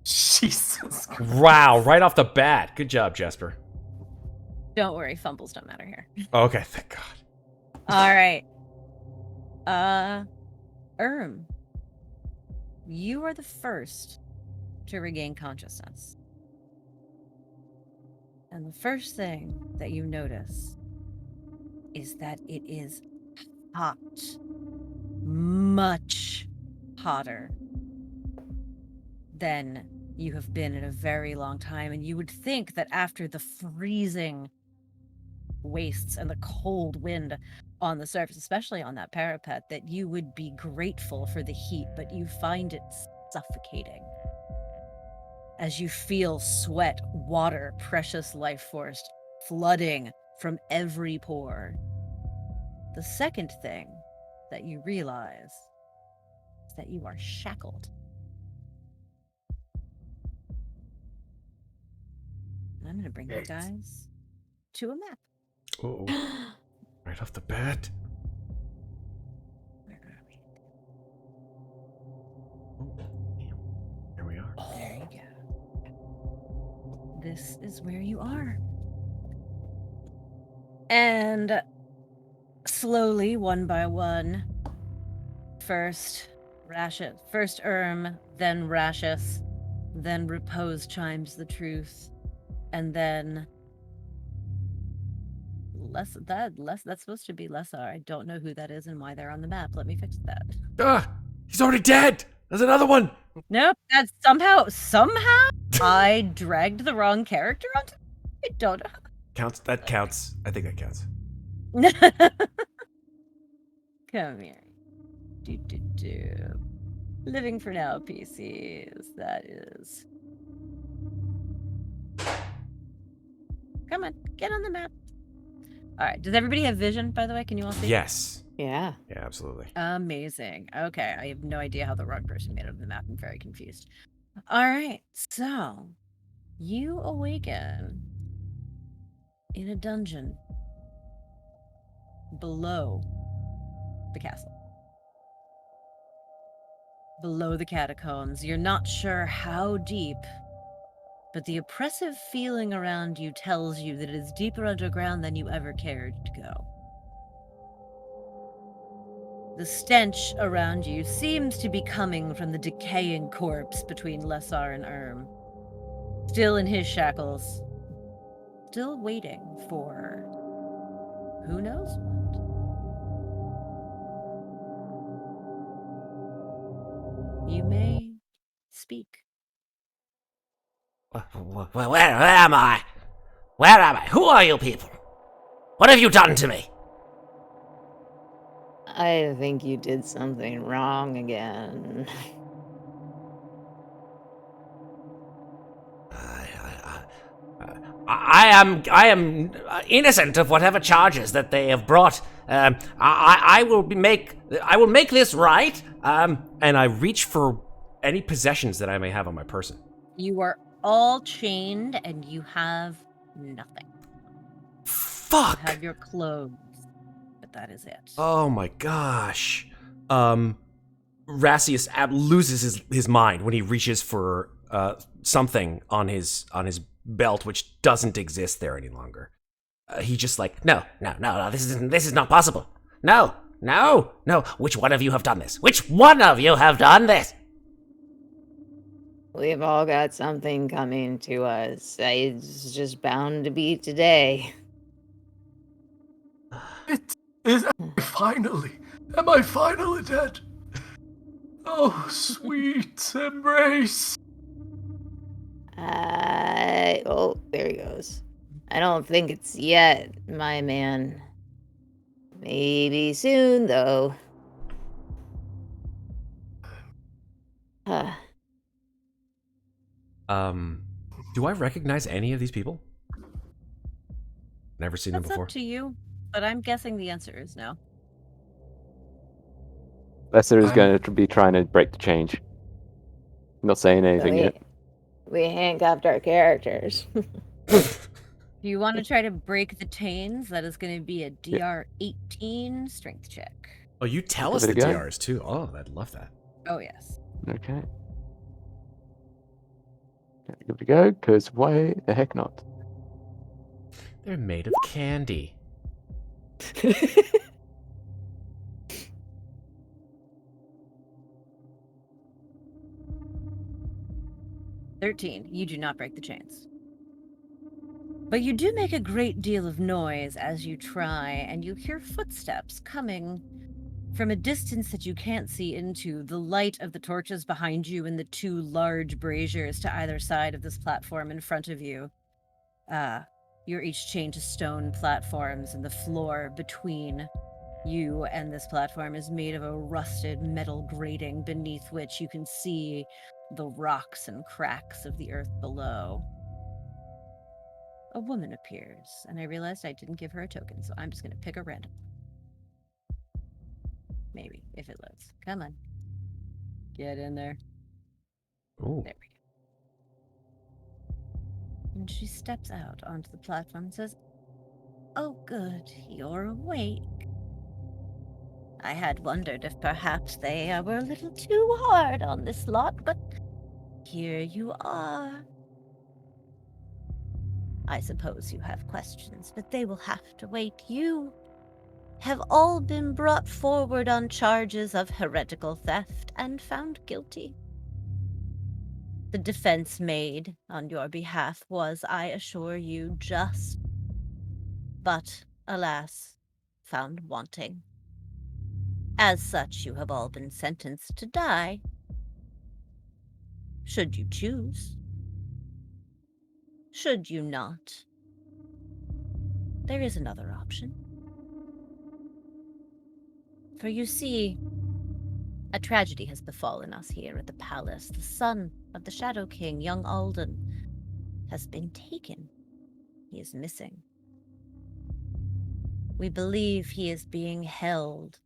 Jesus Christ. Wow, right off the bat. Good job, Jesper. Don't worry, fumbles don't matter here. Okay, thank God. All right. You are the first to regain consciousness. And the first thing that you notice is that it is hot. Much hotter than you have been in a very long time. And you would think that after the freezing wastes and the cold wind on the surface, especially on that parapet, that you would be grateful for the heat, but you find it suffocating as you feel sweat, water, precious life force flooding from every pore. The second thing that you realize is that you are shackled. And I'm going to bring you guys to a map. Oh, right off the bat. Where are we? Oh, damn. Here we are. There you go. This is where you are. And slowly, one by one, first then Rashus, then Repose chimes the truth, and then that's supposed to be Lessar. I don't know who that is and why they're on the map. Let me fix that. Ah, he's already dead. There's another one. Nope, that's somehow I dragged the wrong character onto. I don't know. Counts. That counts. I think that counts. Come here. Do. Living for now, PCs. That is. Come on, get on the map. All right. Does everybody have vision, by the way? Can you all see? Yes. Yeah. Yeah, absolutely. Amazing. Okay. I have no idea how the wrong person made it on the map. I'm very confused. All right. So, you awaken in a dungeon below the castle. Below the catacombs. You're not sure how deep, but the oppressive feeling around you tells you that it is deeper underground than you ever cared to go. The stench around you seems to be coming from the decaying corpse between Lessar and still in his shackles, still waiting for who knows what. You may speak. Where am I? Where am I? Who are you people? What have you done to me? I think you did something wrong again. I am innocent of whatever charges that they have brought. I will make this right. And I reach for any possessions that I may have on my person. You are all chained and you have nothing. Fuck. You have your clothes, but that is it. Oh my gosh. Rassius loses his mind when he reaches for something on his belt which doesn't exist there any longer. He just like, No, this is not possible. No. Which one of you have done this? Which one of you have done this? We've all got something coming to us. It's just bound to be today. Am I finally dead? Oh, sweet embrace. Oh, there he goes. I don't think it's yet, my man. Maybe soon, though. Do I recognize any of these people? Never seen them That's before. up to you, but I'm guessing the answer is no. Lesser is going to be trying to break the change. Not saying anything yet. We handcuffed our characters. If you want to try to break the chains, that is going to be a DR 18 strength check. Oh, you tell us Give the it a go. DRs too. Oh, I'd love that. Oh, yes. Okay. Give it a go, because why the heck not? They're made of candy. "13. You do not break the chains. But you do make a great deal of noise as you try, and you hear footsteps coming from a distance that you can't see into. The light of the torches behind you and the two large braziers to either side of this platform in front of you. You're each chained to stone platforms, and the floor between you and this platform is made of a rusted metal grating beneath which you can see the rocks and cracks of the earth below. A woman appears, and I realized I didn't give her a token, so I'm just going to pick a random. Maybe, if it loads. Come on. Get in there. Ooh. There we go. And she steps out onto the platform and says, "Oh, good, you're awake. I had wondered if perhaps they were a little too hard on this lot, but here you are. I suppose you have questions, but they will have to wait. You have all been brought forward on charges of heretical theft and found guilty. The defense made on your behalf was, I assure you, just, but, alas, found wanting. As such, you have all been sentenced to die, should you choose. Should you not, there is another option. For you see, a tragedy has befallen us here at the palace. The son of the Shadow King, young Alden, has been taken. He is missing. We believe he is being held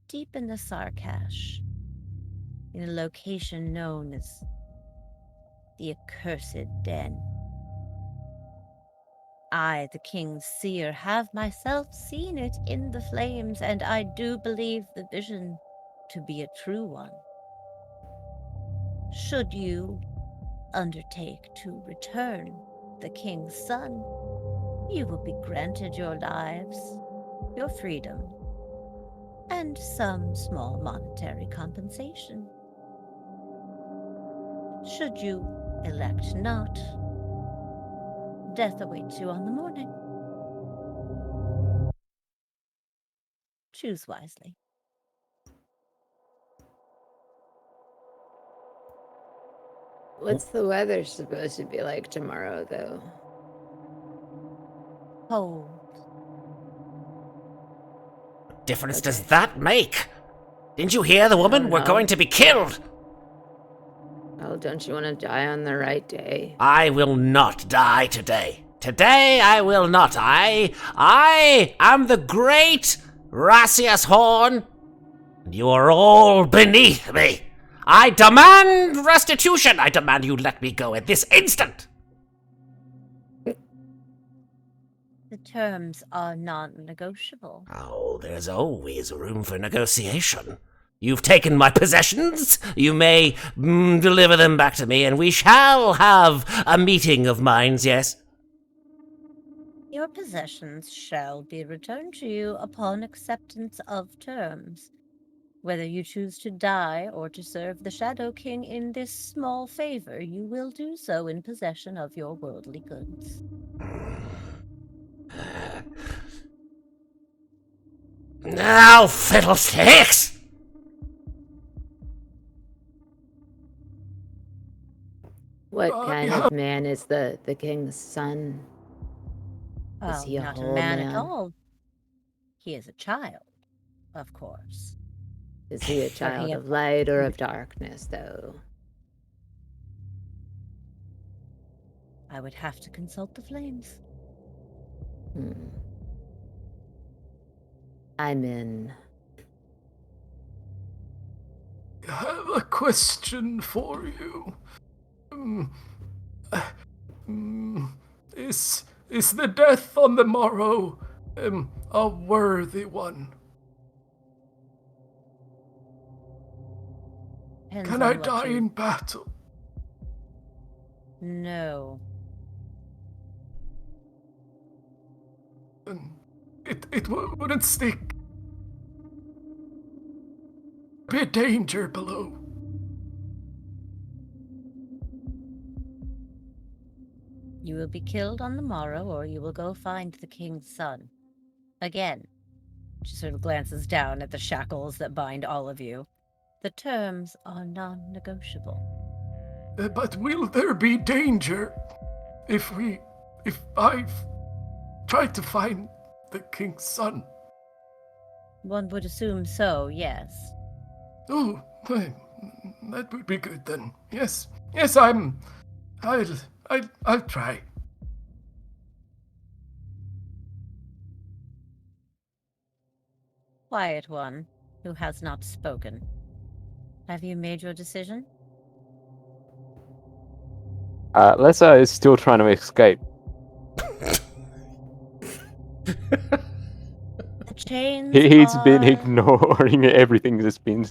deep in the Sarkash, in a location known as the Accursed Den. I, the King's Seer, have myself seen it in the flames, and I do believe the vision to be a true one. Should you undertake to return the King's son, you will be granted your lives, your freedom, and some small monetary compensation. Should you elect not, death awaits you on the morning. Choose wisely. What's the weather supposed to be like tomorrow, though? Cold. What difference does that make? Didn't you hear the woman? don't We're know. going to be killed. Oh, don't you want to die on the right day? I will not die today. Today I will not. I am the great Rassius Horn, and you are all beneath me. I demand restitution. I demand you let me go at this instant. The terms are non-negotiable. Oh, there's always room for negotiation. You've taken my possessions. You may deliver them back to me, and we shall have a meeting of minds, yes? Your possessions shall be returned to you upon acceptance of terms. Whether you choose to die or to serve the Shadow King in this small favor, you will do so in possession of your worldly goods. Now, fiddlesticks! What kind of man is the king's son? Is he a not whole a man man? at all. He is a child, of course. Is he a child of light or of darkness, though? I would have to consult the flames. I'm in. I have a question for you. Is the death on the morrow a worthy one? Depends Can on I what die you- in battle? No. It wouldn't stick. Be a danger below. You will be killed on the morrow, or you will go find the king's son. Again, she sort of glances down at the shackles that bind all of you. The terms are non-negotiable. But will there be danger if I try to find the king's son? One would assume so, yes. Oh, well, that would be good then. Yes, I'll try. Quiet one, who has not spoken. Have you made your decision? Lessa is still trying to escape. The chains He's been are... ignoring everything that's been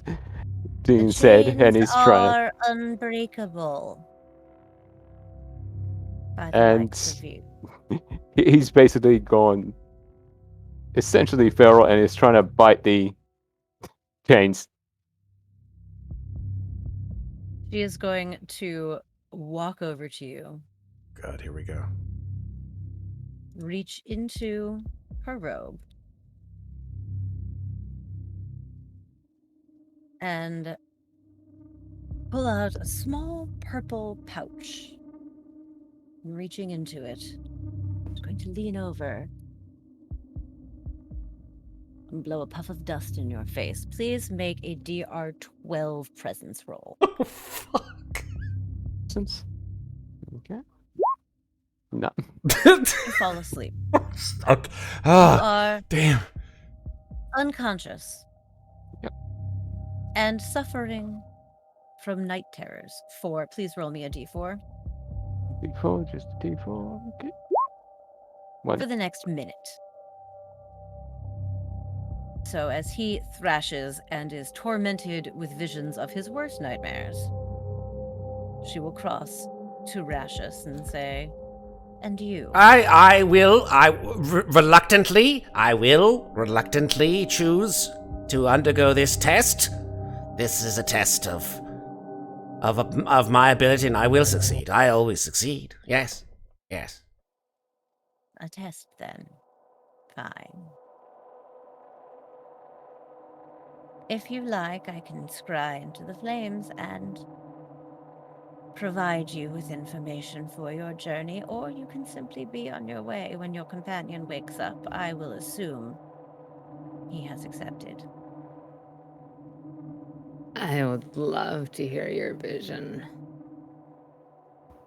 The said, and chains he's trying. are unbreakable. By the And likes of you. he's basically gone essentially feral and is trying to bite the chains. She is going to walk over to you, God, here we go. reach into her robe, and pull out a small purple pouch. And reaching into it, she's going to lean over and blow a puff of dust in your face. Please make a DR12 presence roll. Oh, fuck. Since okay, no. You fall asleep. Okay. You Ah, are damn. unconscious. Yep. And suffering from night terrors. Please roll me a d4. D4, just a D4. Okay. One. For the next minute. So as he thrashes and is tormented with visions of his worst nightmares, she will cross to Rashus and say, "And you?" I will reluctantly choose to undergo this test. This is a test of my ability, and I will succeed. I always succeed. Yes. A test, then. Fine. If you like, I can scry into the flames and provide you with information for your journey, or you can simply be on your way when your companion wakes up. I will assume he has accepted. I would love to hear your vision.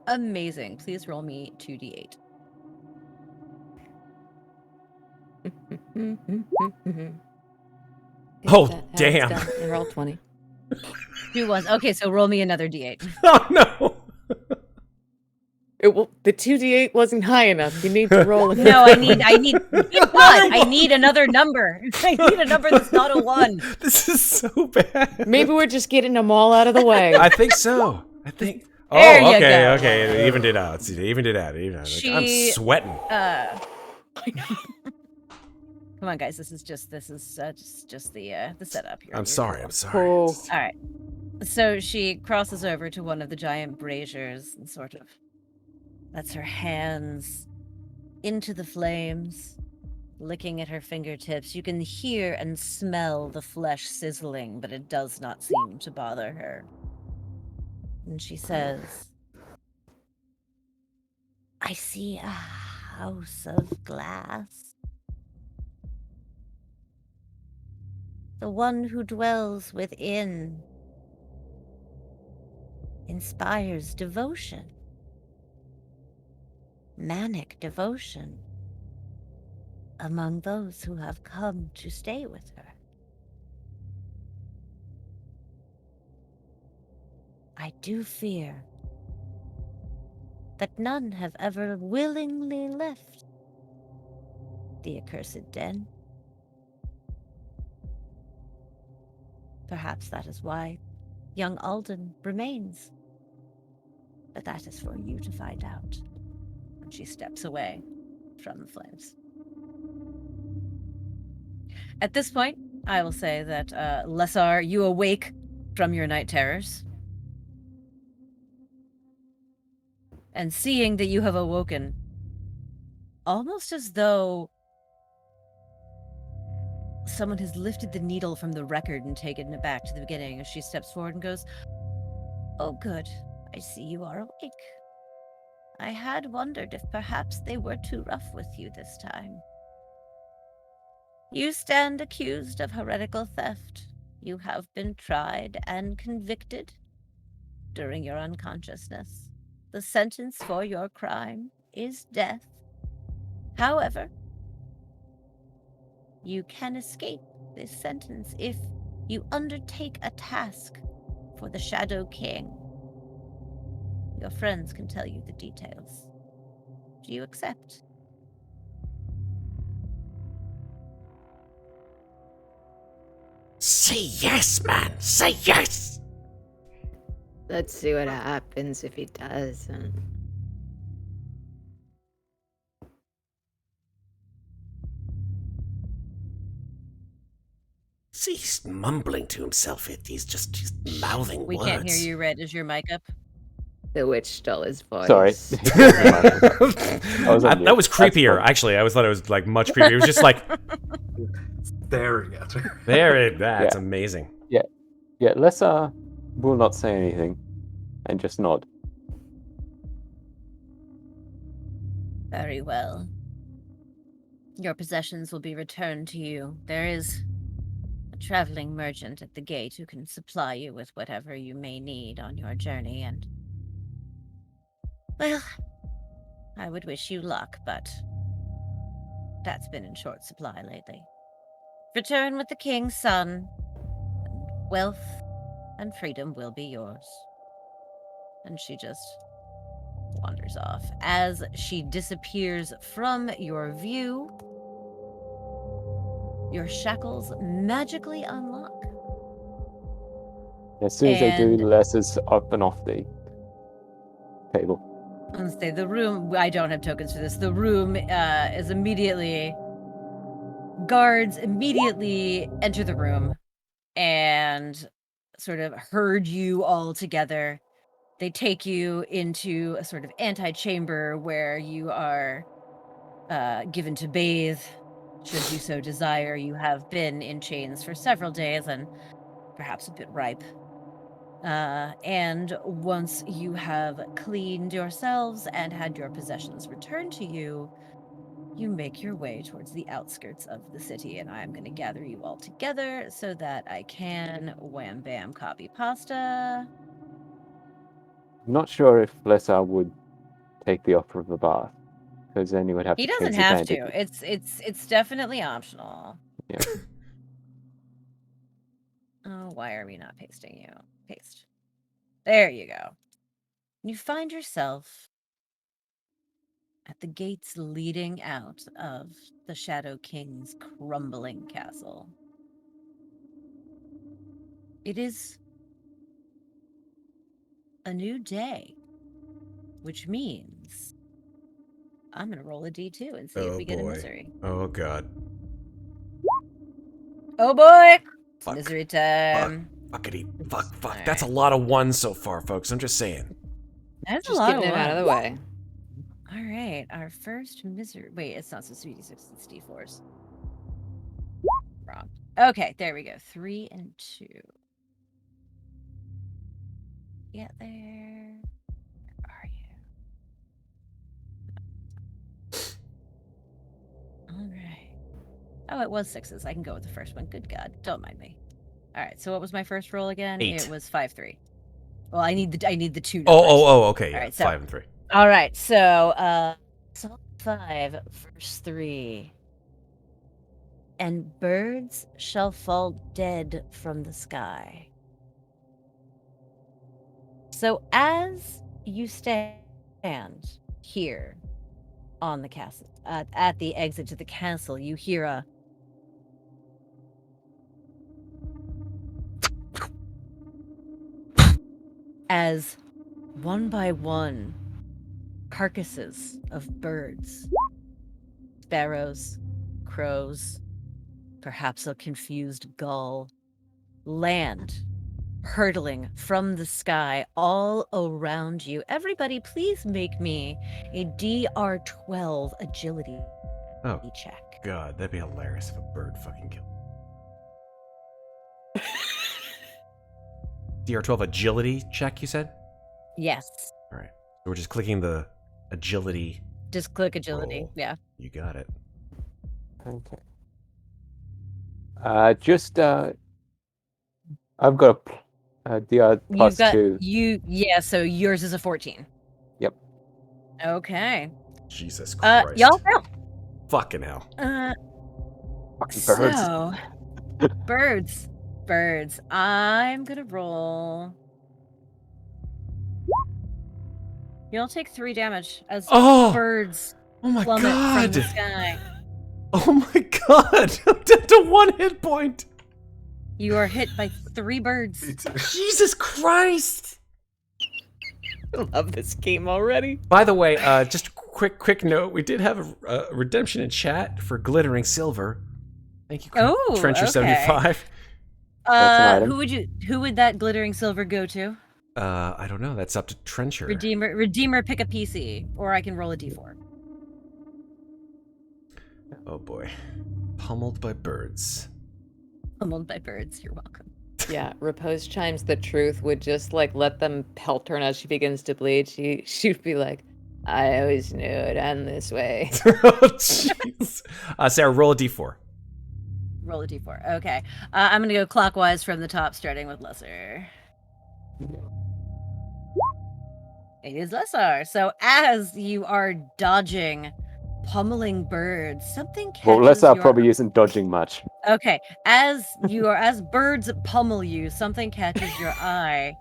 Amazing. Please roll me 2d8. Oh, Is that how it's damn. done? I rolled 20. 2 ones. Okay, so roll me another d8. Oh, no. The 2d8 wasn't high enough. You need to roll it. No, I need good God, I need another number. I need a number that's not a 1. This is so bad. Maybe we're just getting them all out of the way. I think so. I think. There Oh, you okay, go. okay. It evened it out. See, it evened it out. I'm sweating. Come on, guys. This is just the setup here. I'm sorry. I'm sorry. Oh. All right. So she crosses over to one of the giant braziers and sort of lets her hands into the flames, licking at her fingertips. You can hear and smell the flesh sizzling, but it does not seem to bother her. And she says, "I see a house of glass. The one who dwells within inspires devotion, manic devotion, among those who have come to stay with her. I do fear that none have ever willingly left the accursed den. Perhaps that is why young Alden remains. But that is for you to find out. And she steps away from the flames. At this point, I will say that, Lessar, you awake from your night terrors. And seeing that you have awoken, almost as though someone has lifted the needle from the record and taken it back to the beginning, as she steps forward and goes, "Oh, good. I see you are awake. I had wondered if perhaps they were too rough with you this time. You stand accused of heretical theft. You have been tried and convicted during your unconsciousness. The sentence for your crime is death. However, you can escape this sentence if you undertake a task for the Shadow King. Your friends can tell you the details. Do you accept?" Say yes, man. Say yes. Let's see what happens if he doesn't. See, he's mumbling to himself. He's mouthing We words. can't hear you, Red. Is your mic up? The witch stole his voice. Sorry. That was creepier. Actually, I thought it was like much creepier. It was just like Staring at her. That's amazing. Yeah, Lessa will not say anything and just nod. Very well. Your possessions will be returned to you. There is a traveling merchant at the gate who can supply you with whatever you may need on your journey, and, well, I would wish you luck, but that's been in short supply lately. Return with the king's son, and wealth and freedom will be yours. And she just wanders off. As she disappears from your view, your shackles magically unlock. As soon as they do, And- Lessa's up and off the table. I'm gonna say the room, I don't have tokens for this. The room is immediately, guards immediately enter the room and sort of herd you all together. They take you into a sort of antechamber where you are given to bathe, should you so desire. You have been in chains for several days and perhaps a bit ripe. And once you have cleaned yourselves and had your possessions returned to you, you make your way towards the outskirts of the city, and I'm going to gather you all together so that I can wham bam copy pasta. I'm not sure if Lessa would take the offer of the bath, because then he would have He to doesn't change the have to. bandages. It's definitely optional. Yeah. Oh, why are we not pasting you? Paste. There you go. You find yourself at the gates leading out of the Shadow King's crumbling castle. It is a new day, which means I'm going to roll a d2 and see if we get a misery. Oh god. Oh boy! It's Fuck. misery time. Fuckity. Fuck. Alright. That's a lot of ones so far, folks. I'm just saying. That's Just a lot getting of him out of the way. All right, our first misery. Wait, it's not supposed to be d6, it's d4s. Wrong. Okay, there we go. 3 and 2. Get there. Where are you? All right. Oh, it was 6s. I can go with the first one. Good God, don't mind me. All right. So what was my first roll again? 8. It was 5-3. Well, I need the 2 numbers. Okay. Yeah. All right, so- 5 and 3. All right, so Psalm 5, verse 3. And birds shall fall dead from the sky. So as you stand And here on the castle, at the exit to the castle, you hear a as one by one carcasses of birds, sparrows, crows, perhaps a confused gull, land hurtling from the sky all around you. Everybody, please make me a DR12 agility Oh, check. God, that'd be hilarious if a bird fucking killed. DR12 agility check, you said? Yes. All right. So we're just clicking the agility. Just click agility. roll. Yeah. You got it. Okay. I've got a DR plus You've got 2. yeah, so yours is a 14. Yep. Okay. Jesus Christ. Y'all fail. Fucking hell. Fucking birds. So, birds. I'm gonna roll. You'll take 3 damage as birds Oh my plummet God. from the sky. Oh my God. I'm down to 1 hit point. You are hit by 3 birds. Jesus Christ. I love this game already. By the way, just a quick note. We did have a redemption in chat for glittering silver. Thank you, Oh, Trencher75. That's an item. Who would that glittering silver go to? I don't know. That's up to Trencher. Redeemer, pick a PC, or I can roll a d4. Oh boy. Pummeled by birds. Pummeled by birds. You're welcome. Yeah, Repose Chimes the Truth would just like let them pelt her, and as she begins to bleed, she'd be like, I always knew it'd end this way. Oh jeez. Sarah, roll a d4. Roll a d4. Okay. I'm gonna go clockwise from the top, starting with lesser. It is lesser. So as you are dodging, pummeling birds, something catches Well, Lesser your... probably isn't dodging much. Okay. As birds pummel you, something catches your eye,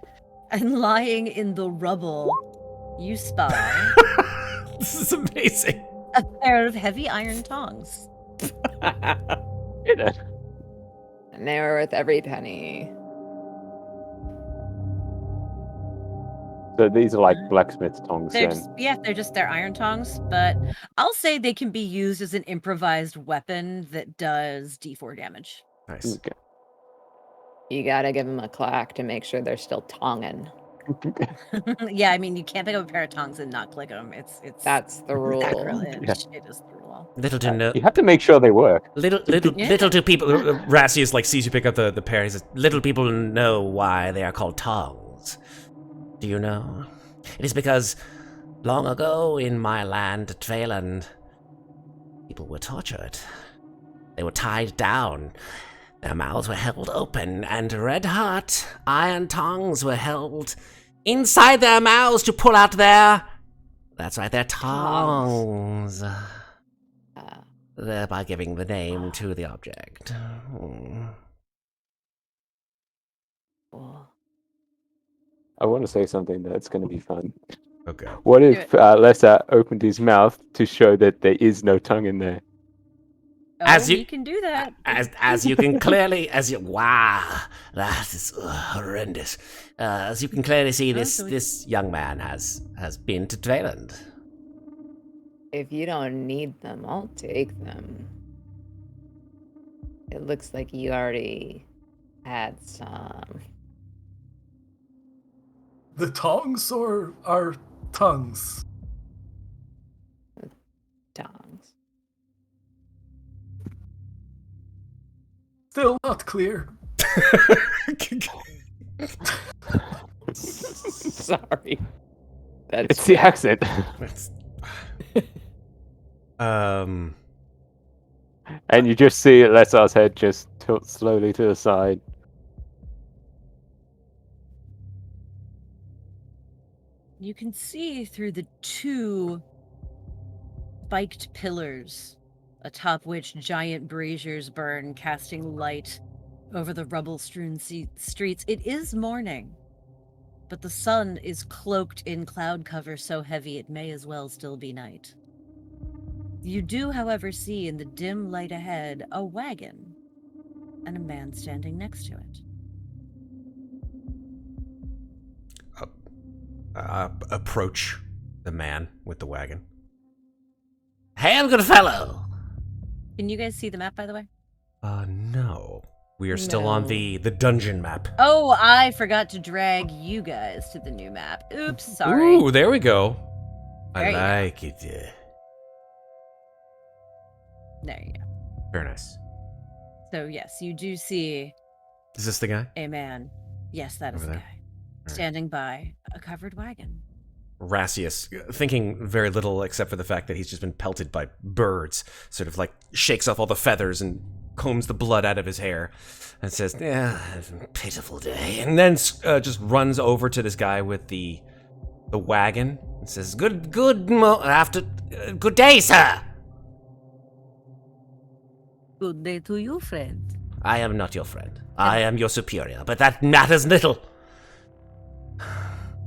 and lying in the rubble, you spy This is amazing. a pair of heavy iron tongs. And they were worth every penny. So these are like blacksmith tongs They're then. they're iron tongs, but I'll say they can be used as an improvised weapon that does d4 damage. Nice. Okay. You gotta give them a clack to make sure they're still tonging. Yeah, I mean, you can't pick up a pair of tongs and not click them. It's That's the rule. sacrilege. Yeah. It is the rule. Little to no. You have to make sure they work. Little to people. Rassius like sees you pick up the pair. He says, Little people know why they are called tongs. Do you know? It is because long ago in my land, Tveland, people were tortured. They were tied down. Their mouths were held open, and red-hot iron tongs were held inside their mouths to pull out their... That's right, their tongues. Thereby giving the name to the object. I want to say something that's going to be fun. okay. What if Lesser opened his mouth to show that there is no tongue in there? As you- you can do that. As you can clearly, wow, that is horrendous. As you can clearly see, this young man has been to Tveland. If you don't need them, I'll take them. It looks like you already had some. The tongs or our tongues? Tongs. Still not clear. Sorry. It's the accent. Um. And you just see Lesser's head just tilt slowly to the side. You can see through the 2 spiked pillars, atop which giant braziers burn, casting light over the rubble-strewn streets. It is morning. but the sun is cloaked in cloud cover so heavy it may as well still be night. You do, however, see in the dim light ahead a wagon and a man standing next to it. Approach the man with the wagon. Hail, good fellow! Can you guys see the map, by the way? No. We are still on No. the dungeon map. Oh, I forgot to drag you guys to the new map. Oops, sorry. Ooh, there we go. There I you go. like it. There you go. Very nice. So yes, you do see Is this the guy? a man. Yes, that is Over the there? guy. Alright. Standing by a covered wagon. Rassius, thinking very little except for the fact that he's just been pelted by birds, sort of like shakes off all the feathers and combs the blood out of his hair and says, "Yeah, pitiful day," and then just runs over to this guy with the wagon and says, good day, sir." Good day to you, friend. I am not your friend. I am your superior, but that matters little.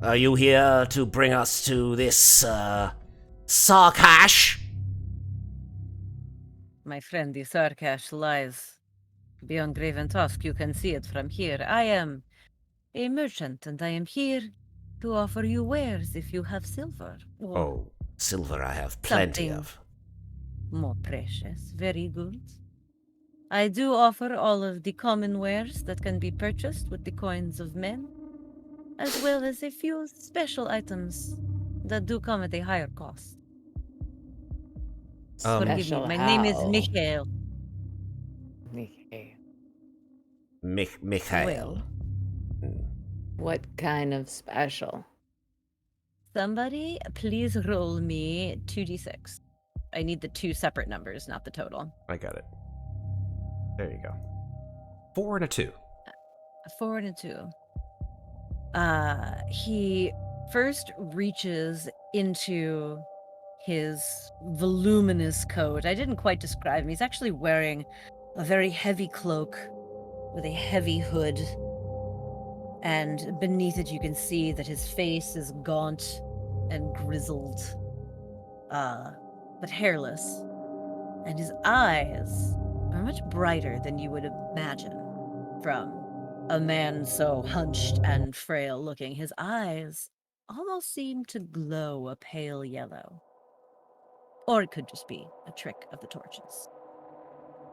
Are you here to bring us to this, Sarkash? My friend, the Sarkash lies beyond Graven Tusk. You can see it from here. I am a merchant, and I am here to offer you wares if you have silver. Or Oh, silver I have plenty Something. of. more precious. Very good. I do offer all of the common wares that can be purchased with the coins of men, as well as a few special items that do come at a higher cost. Forgive me, Special my name is how? Michael. Okay. Mikhail. Well. What kind of special? Somebody, please roll me 2d6. I need the two separate numbers, not the total. I got it. There you go. 4 and a 2. A 4 and a 2. He first reaches into his voluminous coat. I didn't quite describe him. He's actually wearing a very heavy cloak with a heavy hood. And beneath it, you can see that his face is gaunt and grizzled, but hairless. And his eyes are much brighter than you would imagine from a man so hunched and frail looking. His eyes almost seem to glow a pale yellow. Or it could just be a trick of the torches.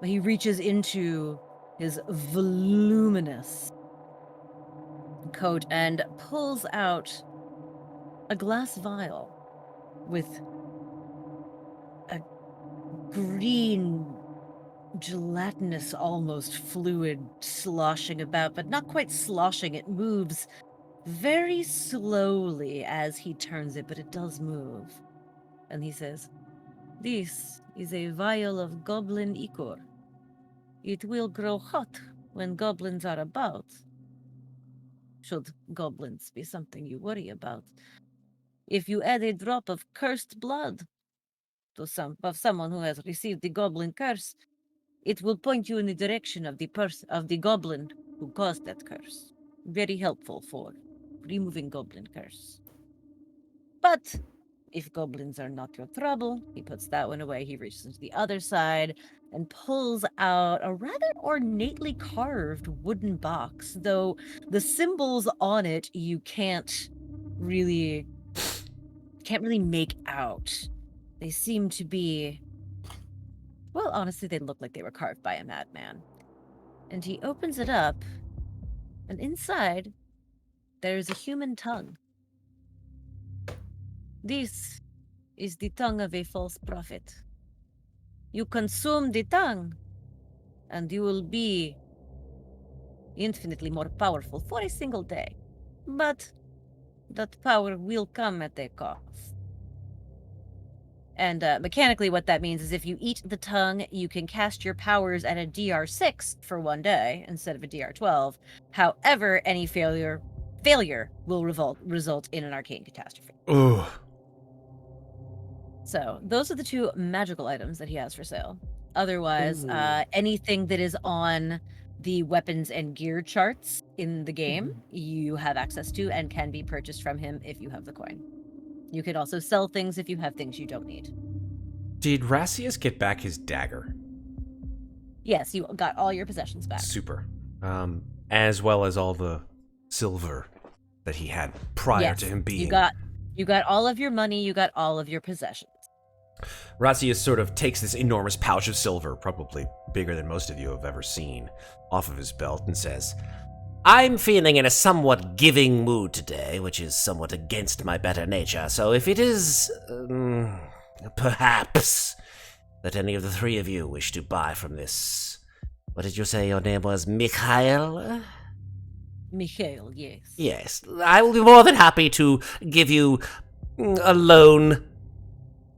But he reaches into his voluminous coat and pulls out a glass vial with a green, gelatinous, almost fluid sloshing about, but not quite sloshing. It moves very slowly as he turns it, but it does move. And he says, "This is a vial of goblin ichor. It will grow hot when goblins are about. Should goblins be something you worry about. If you add a drop of cursed blood to someone who has received the goblin curse, it will point you in the direction of the goblin who caused that curse. Very helpful for removing goblin curse. But if goblins are not your trouble," he puts that one away. He reaches into the other side and pulls out a rather ornately carved wooden box, though the symbols on it you can't really make out. They seem to be, well, honestly, they look like they were carved by a madman. And he opens it up, and inside there's a human tongue. This is the tongue of a false prophet. You consume the tongue, and you will be infinitely more powerful for a single day. But that power will come at a cost. And mechanically what that means is if you eat the tongue, you can cast your powers at a DR6 for one day instead of a DR12. However, any failure will result in an arcane catastrophe. Ooh. So those are the two magical items that he has for sale. Otherwise, Ooh. anything that is on the weapons and gear charts in the game Mm-hmm. you have access to and can be purchased from him if you have the coin. You could also sell things if you have things you don't need. Did Rassius get back his dagger? Yes, you got all your possessions back. Super. As well as all the silver that he had prior to him being. You got all of your money, you got all of your possessions. Ratsius sort of takes this enormous pouch of silver, probably bigger than most of you have ever seen, off of his belt and says, I'm feeling in a somewhat giving mood today, which is somewhat against my better nature, so if it is, perhaps, that any of the three of you wish to buy from this, what did you say your name was, Mikhail? Mikhail, yes. Yes, I will be more than happy to give you a loan,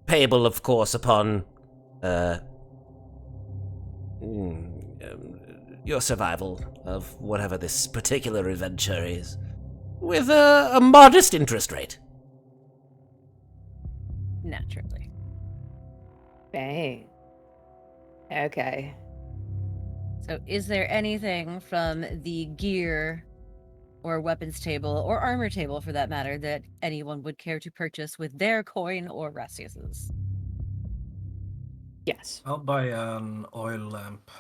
payable, of course, upon your survival of whatever this particular adventure is, with a modest interest rate. Naturally. Bang. Okay. So is there anything from the gear or weapons table, or armor table for that matter, that anyone would care to purchase with their coin or Rassius's? Yes. I'll buy an oil lamp.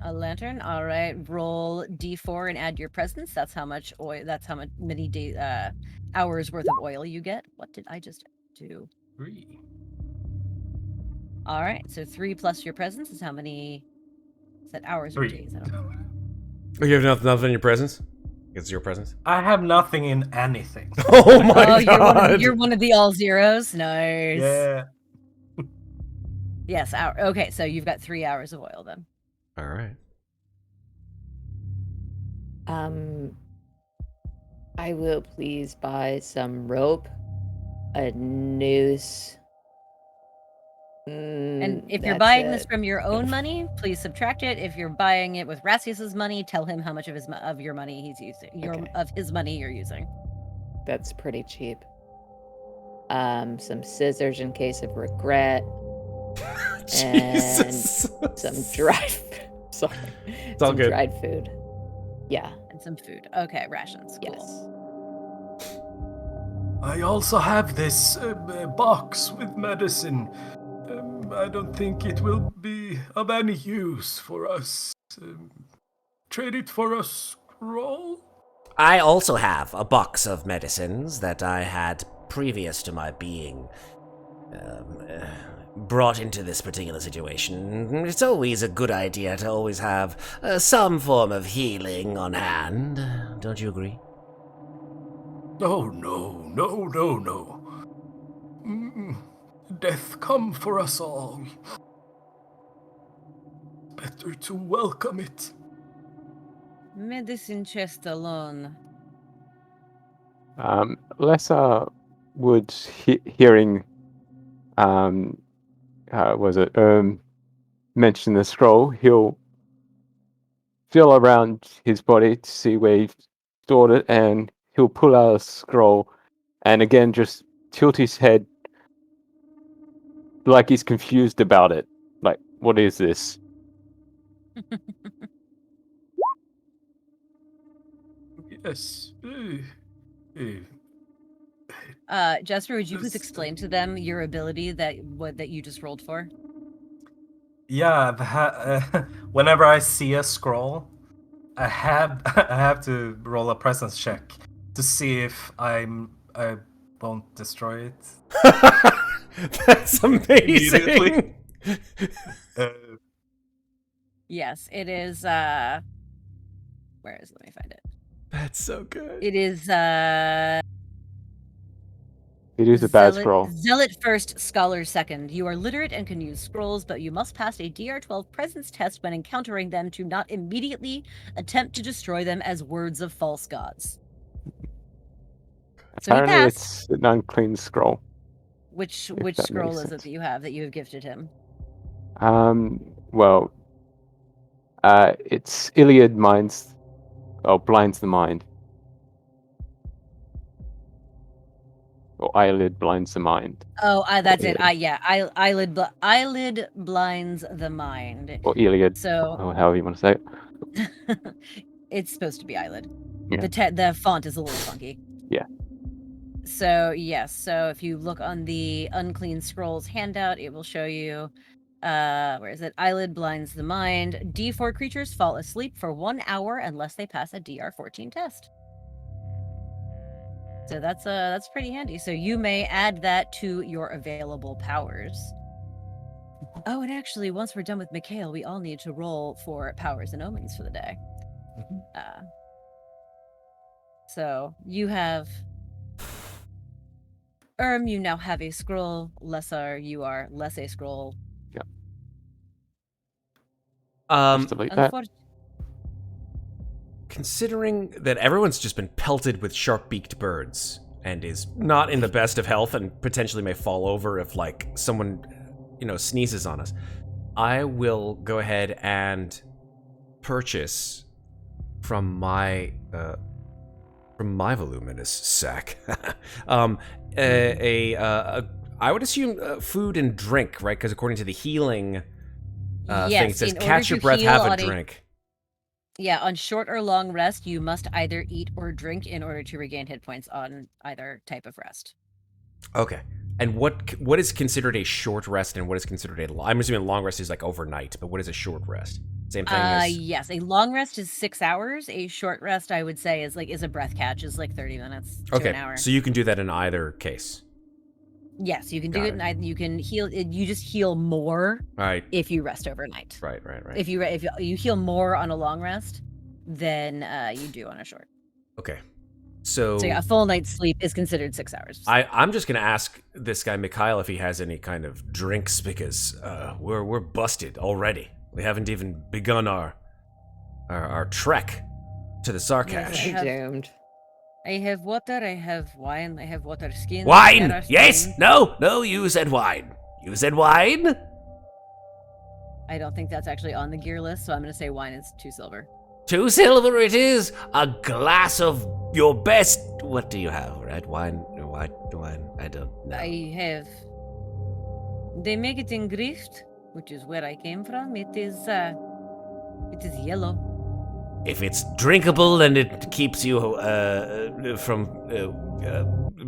A lantern? All right. Roll D4 and add your presence. That's how much oil. That's how many hours worth of oil you get. What did I just do? 3. All right. So 3 plus your presence is how many? Is that hours or 3. days? I don't know. oh, you have nothing in your presence? It's your presence? I have nothing in anything. Oh my Oh, god! you're one of the all zeros. Nice. Yeah. Yes. Okay. So you've got 3 hours of oil then. All right. I will please buy some rope, a noose. And if you're That's buying this it. from your own money, please subtract it. If you're buying it with Rassius's money, tell him how much of your money he's using. Okay. Of his money you're using. That's pretty cheap. Some scissors in case of regret. Jesus. And some dried sorry. It's all some good. dried food. Yeah. And some food. Okay, rations. Cool. Yes. I also have this box with medicine. I don't think it will be of any use for us. Trade it for a scroll? I also have a box of medicines that I had previous to my being brought into this particular situation. It's always a good idea to always have some form of healing on hand. Don't you agree? Oh, no. Death come for us all. Better to welcome it. Medicine chest alone. Lesser would hearing mention the scroll, he'll feel around his body to see where he stored it, and he'll pull out a scroll and again just tilt his head like he's confused about it. Like, what is this? Yes. Jasper, would you please explain to them your ability that you just rolled for? Yeah, whenever I see a scroll, I have to roll a presence check to see if I won't destroy it. That's amazing. Yes, it is. Where is? Let me find it. That's so good. It is. It is a bad scroll. Zealot first, scholar second. You are literate and can use scrolls, but you must pass a DR12 presence test when encountering them to not immediately attempt to destroy them as words of false gods. So Apparently, he passed. it's an unclean scroll. Which that scroll makes is it sense. that you have gifted him? Well, it's Iliad blinds the mind. Or eyelid blinds the mind. Oh, that's it. Iliad. Eyelid blinds the mind. Or Iliad, So or however you want to say it. it's supposed to be eyelid. Yeah. The font is a little funky. Yeah. So yes, so if you look on the Unclean Scrolls handout, it will show you where is it? Eyelid blinds the mind. D4 creatures fall asleep for 1 hour unless they pass a DR14 test. So that's pretty handy. So you may add that to your available powers. Oh, and actually, once we're done with Mikhail, we all need to roll for powers and omens for the day. So you have you now have a scroll. Lesser, you are less a scroll. Yeah. Um, Just delete that. Considering that everyone's just been pelted with sharp-beaked birds and is not in the best of health and potentially may fall over if, like, someone, sneezes on us, I will go ahead and purchase from my voluminous sack I would assume food and drink, right? Because according to the healing thing, it says catch your breath, have a drink. Yeah, on short or long rest, you must either eat or drink in order to regain hit points on either type of rest. Okay. And what is considered a short rest and what is considered I'm assuming long rest is like overnight, but what is a short rest? Same thing as... Yes, a long rest is 6 hours. A short rest, I would say, is a breath catch, is like 30 minutes to an hour. So you can do that in either case. Yes, you can do it. And you can heal. You just heal more, right? If you rest overnight. Right. If you heal more on a long rest than you do on a short. Okay. So yeah, a full night's sleep is considered 6 hours. I'm just gonna ask this guy Mikhail if he has any kind of drinks because we're busted already. We haven't even begun our trek to the Sarkash. Yes, Doomed. I have water, I have wine, I have water skin. Wine! Yes! No, you said wine. You said wine? I don't think that's actually on the gear list, so I'm going to say wine is 2 silver. 2 silver it is. A glass of your best. What do you have? Red wine? White wine? I don't know. I have... They make it in Grift, which is where I came from. It is yellow. If it's drinkable and it keeps you from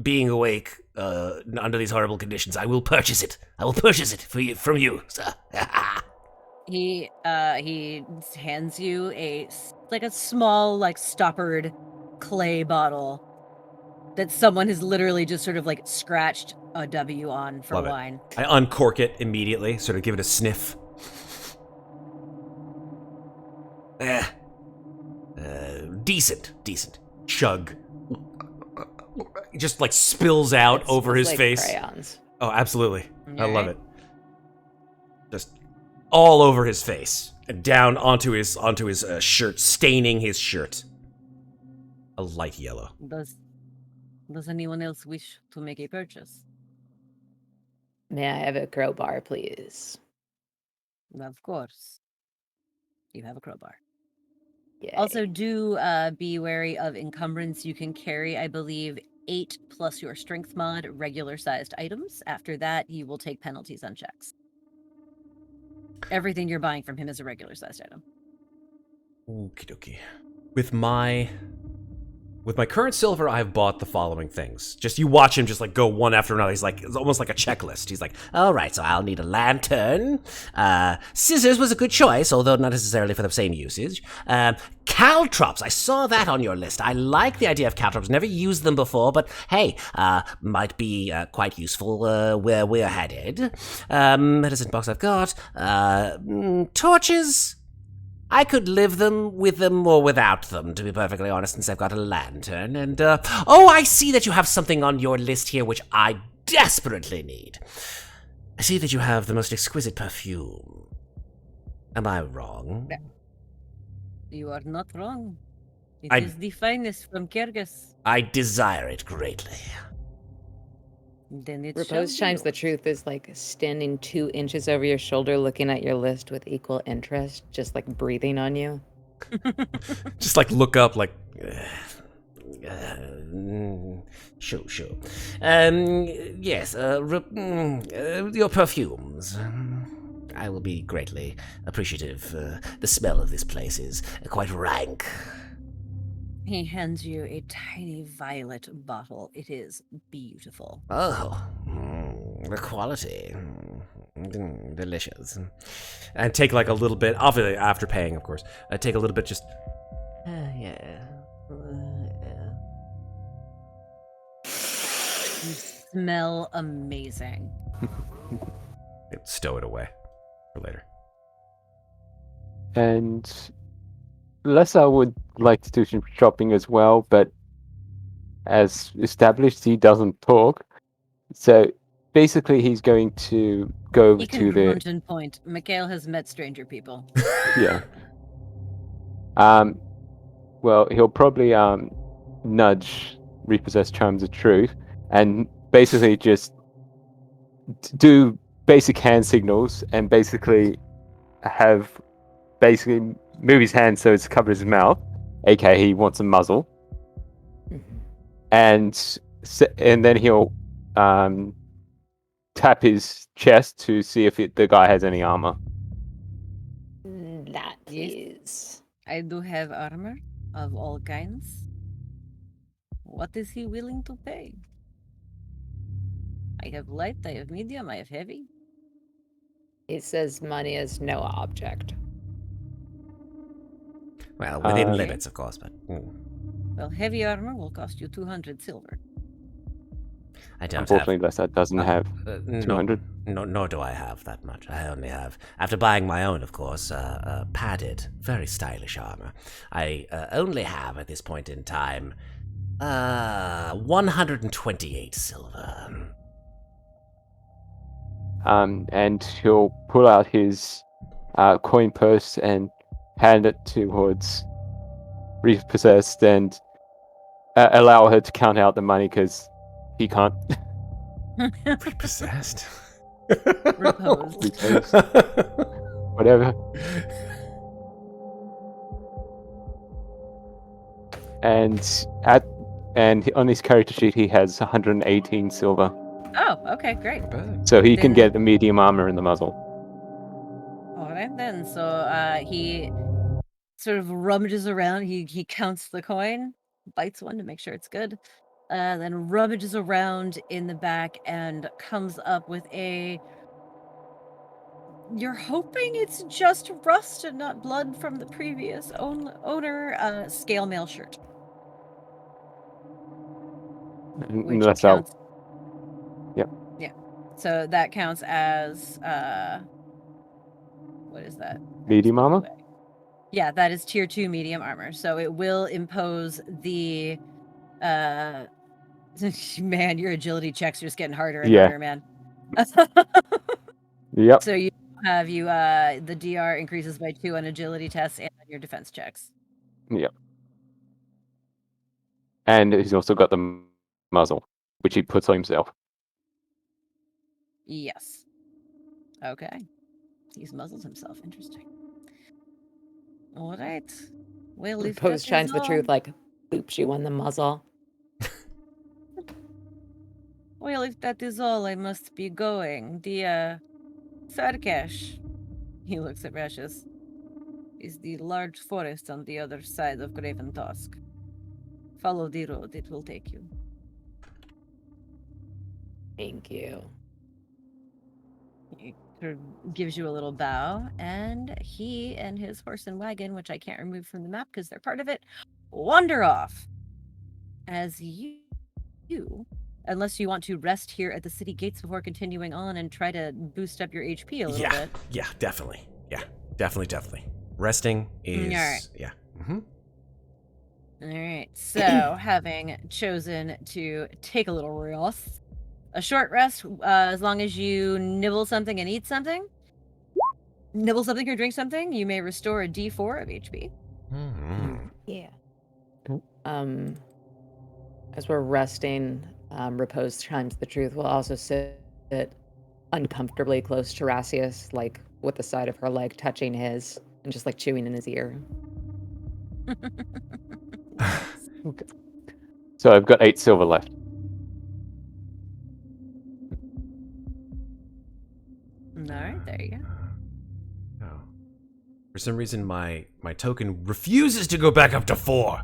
being awake under these horrible conditions, I will purchase it. I will purchase it from you, sir. He hands you a small stoppered clay bottle that someone has literally just sort of scratched a W on for wine. I uncork it immediately, sort of give it a sniff. Decent. Chug. It just spills out over his face. Crayons. Oh, absolutely. Okay. I love it. Just all over his face and down onto his shirt, staining his shirt. A light yellow. Does anyone else wish to make a purchase? May I have a crowbar, please? Of course. You have a crowbar. Yay. Also, do be wary of encumbrance. You can carry, I believe, 8 plus your strength mod regular-sized items. After that, you will take penalties on checks. Everything you're buying from him is a regular-sized item. Okie dokie. With my current silver, I have bought the following things. Just you watch him just go one after another. He's it's almost like a checklist. He's like, all right, so I'll need a lantern. Scissors was a good choice, although not necessarily for the same usage. Caltrops, I saw that on your list. I like the idea of caltrops. Never used them before, but hey, might be quite useful where we're headed. Medicine box I've got. Torches. I could live with them or without them, to be perfectly honest, since I've got a lantern. And, I see that you have something on your list here which I desperately need. I see that you have the most exquisite perfume. Am I wrong? You are not wrong. It is the finest from Kyrgyz. I desire it greatly. Then it Repose Chimes the Truth is standing 2 inches over your shoulder, looking at your list with equal interest, just breathing on you. just look up Sure. Yes, your perfumes. I will be greatly appreciative. The smell of this place is quite rank. He hands you a tiny violet bottle. It is beautiful. Oh, the quality. Delicious. And take like a little bit, obviously after paying, of course. Take a little bit, just Yeah. You smell amazing. stow it away for later. And Lessa would like to do some shopping as well, but as established, he doesn't talk. So basically, he's going to go over He to can the grunt and point. Mikhail has met stranger people. yeah. Well, he'll probably nudge repossessed charms of truth, and basically just do basic hand signals, and basically move his hand so it's covers his mouth, aka he wants a muzzle, and then he'll tap his chest to see if the guy has any armor. That Yes. is. I do have armor of all kinds. What is he willing to pay? I have light, I have medium, I have heavy. He says money is no object. Well, within Okay. limits, of course, but Well, heavy armor will cost you 200 silver. I don't Unfortunately, Lessa doesn't have have 200. Nor do I have that much. I only have, after buying my own, of course, padded, very stylish armor. I only have at this point in time 128 silver. And he'll pull out his coin purse and hand it towards repossessed and allow her to count out the money because he can't. Repossessed. Reposed. Reposed. Whatever. And on his character sheet he has 118 silver, Oh, okay, great. Not bad. so he can Then- get the medium armor and the muzzle. All right then. So he sort of rummages around. He counts the coin, bites one to make sure it's good, then rummages around in the back and comes up with a. You're hoping it's just rust and not blood from the previous owner. Scale mail shirt, which Unless I'll counts. Yeah. So that counts as what is that? medium armor. Yeah, that is tier 2 medium armor. So it will impose the man, your agility checks are just getting harder and Yeah. harder, man. Yep. So you have the DR increases by 2 on agility tests and on your defense checks. And he's also got the muzzle, which he puts on himself. Yes. Okay. He's muzzled himself. Interesting. All right. Well, if that Repose shines is the all- truth, like boops you on the muzzle. Well, if that is all, I must be going. The Sarkash, he looks at Rashes, is the large forest on the other side of Graven Tusk. Follow the road, it will take you. Thank you. He sort of gives you a little bow, and he and his horse and wagon, which I can't remove from the map because they're part of it, wander off. As you, unless you want to rest here at the city gates before continuing on and try to boost up your HP a little bit. Yeah, definitely. Yeah, definitely. Resting is Alright. yeah. All right. So, having chosen to take a little rest, a short rest, as long as you nibble something and eat something, nibble something or drink something, you may restore a D4 of HP. Yeah. Cool. As we're resting, Repose chimes the truth. We'll also sit uncomfortably close to Rassius, like with the side of her leg touching his, and just like chewing in his ear. So I've got 8 silver left. For some reason, my token refuses to go back up to 4.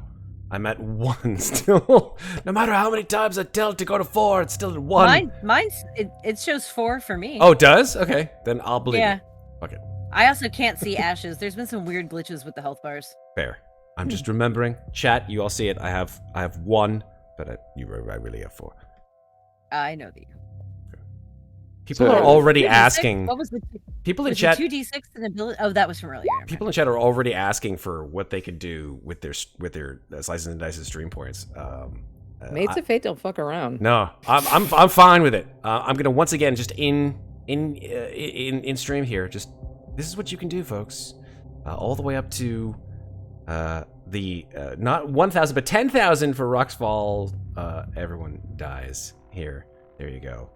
I'm at 1 still. No matter how many times I tell it to go to 4, it's still at 1. Mine's it shows 4 for me. Oh, it does? Okay, then I'll believe Yeah. it. Fuck it. I also can't see ashes. There's been some weird glitches with the health bars. Fair. I'm just remembering. Chat, you all see it. I have 1, but I really have 4. I know that you. People So- are already 2d6? asking. What was the People in was chat. the 2d6 and ability? Oh, that was from earlier. People in chat are already asking for what they could do with their Slices and Dice's stream points. Mates of Fate don't fuck around. No, I'm fine with it. I'm gonna once again just in stream here. Just this is what you can do, folks. All the way up to the not 1,000 but 10,000 for Rocks Fall. Everyone dies here. There you go.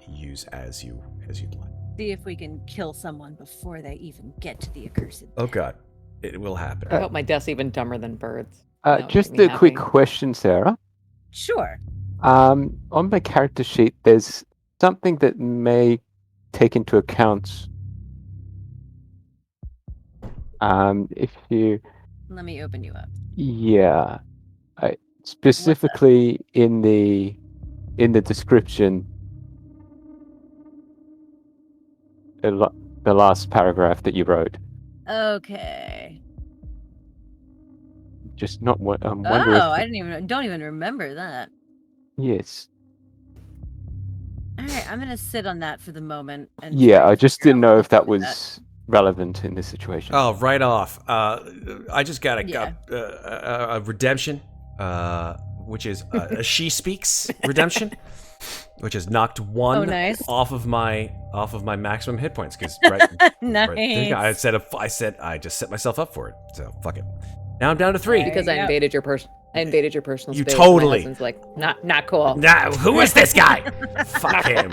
Use as you'd like. See if we can kill someone before they even get to the accursed. Oh God, it will happen. I hope my death's even dumber than birds. That would Just make me a quick happy. question, Sarah. Sure. On my character sheet, there's something that may take into account. If you, Let me open you up. yeah, specifically in the description, the last paragraph that you wrote. Okay. Just not what I'm Oh, wondering. I don't even remember that. Yes. All right, I'm gonna sit on that for the moment. And Yeah, try I to just figure out didn't know what if to do that with was relevant in this situation. Oh, right off. I just got Yeah. a redemption, which is a she speaks redemption, which has knocked 1 Oh, nice. off of my maximum hit points. Because right, Nice. right there you go. I just set myself up for it. So fuck it. Now I'm down to 3. There Because you I go. invaded your personal You space. totally- My husband's like, not cool. Now who is this guy? Fuck him.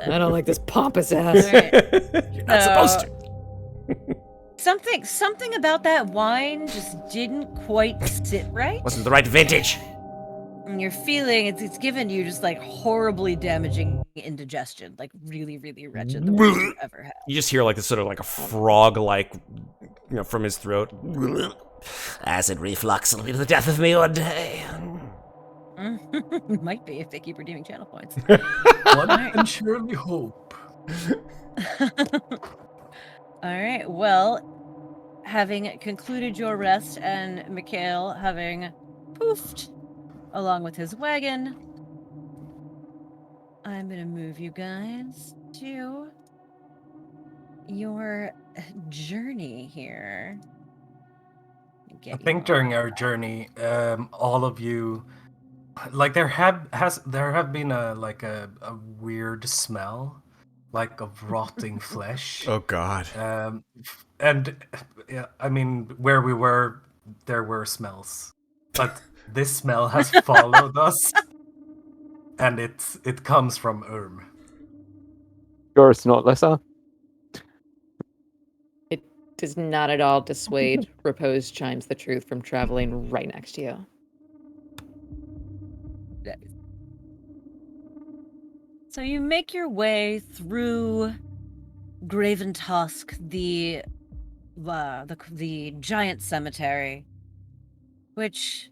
I don't like this pompous ass. All right. You're not supposed to. Something about that wine just didn't quite sit right. Wasn't the right vintage. And you're feeling it's given you just like horribly damaging indigestion, like really, really wretched, the worst you ever had. You just hear like this sort of like a frog like, from his throat. Acid reflux will be the death of me one day. Might be if they keep redeeming channel points. One can surely hope. All right. Well, having concluded your rest and Mikhail having poofed along with his wagon, I'm going to move you guys to your journey here. I think during our journey, all of you, like there have been a weird smell, like of rotting flesh. Oh God. And yeah, I mean, where we were, there were smells, but this smell has followed us, and it comes from Sure, it's not lesser. It does not at all dissuade Repose Chimes the Truth from traveling right next to you. So you make your way through Graven Tusk, the giant cemetery, which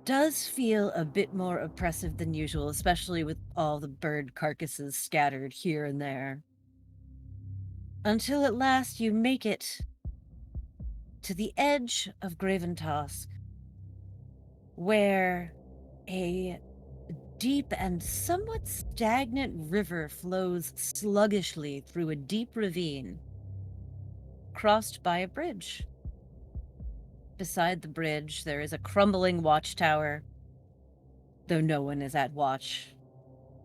does feel a bit more oppressive than usual, especially with all the bird carcasses scattered here and there. Until at last you make it to the edge of Graven Tusk, where a deep and somewhat stagnant river flows sluggishly through a deep ravine, crossed by a bridge. Beside the bridge, there is a crumbling watchtower, though no one is at watch.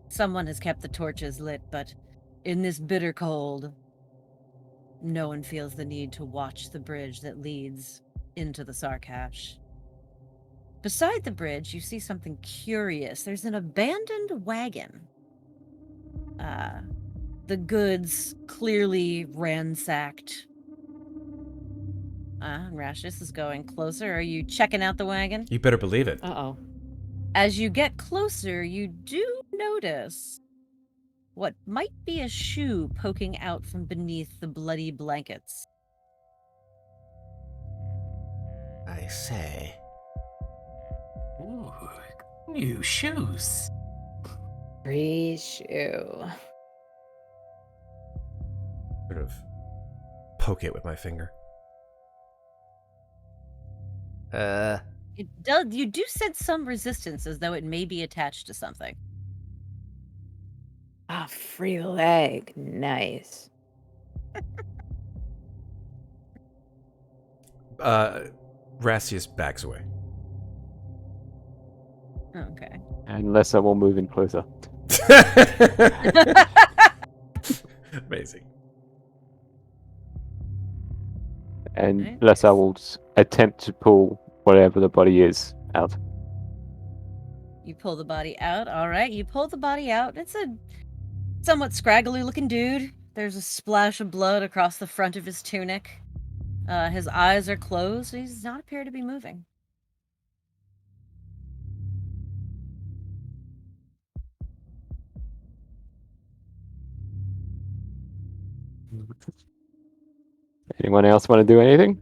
Someone has kept the torches lit, but in this bitter cold, no one feels the need to watch the bridge that leads into the Sarkash. Beside the bridge, you see something curious. There's an abandoned wagon. The goods clearly ransacked. Rashis is going closer. Are you checking out the wagon? You better believe it. Uh-oh. As you get closer, you do notice what might be a shoe poking out from beneath the bloody blankets. I say. Ooh, new shoes. Free shoe. Sort of poke it with my finger. It does. You do sense some resistance, as though it may be attached to something. Ah, free leg. Nice. Rassius backs away. Okay. Unless I will move in closer. Amazing. And Right. unless I will attempt to pull whatever the body is out. You pull the body out. All right. You pull the body out. It's a somewhat scraggly looking dude. There's a splash of blood across the front of his tunic. His eyes are closed. He does not appear to be moving. Anyone else want to do anything?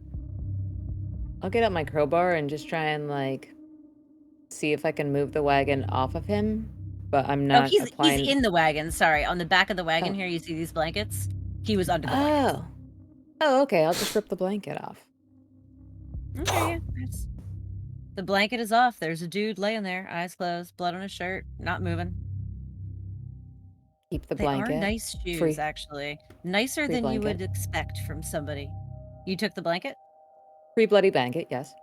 I'll get out my crowbar and just try and like see if I can move the wagon off of him. But I'm Oh, not he's applying. in the wagon. Sorry, on the back of the wagon Oh. here, you see these blankets. He was under the blankets. Oh. Oh, okay. I'll just rip the blanket off. Okay, yeah. The blanket is off. There's a dude laying there, eyes closed, blood on his shirt, not moving. Keep the They are blanket. nice shoes, Free. actually. Nicer Free than you blanket. would expect from somebody. You took the blanket? Free bloody blanket, yes.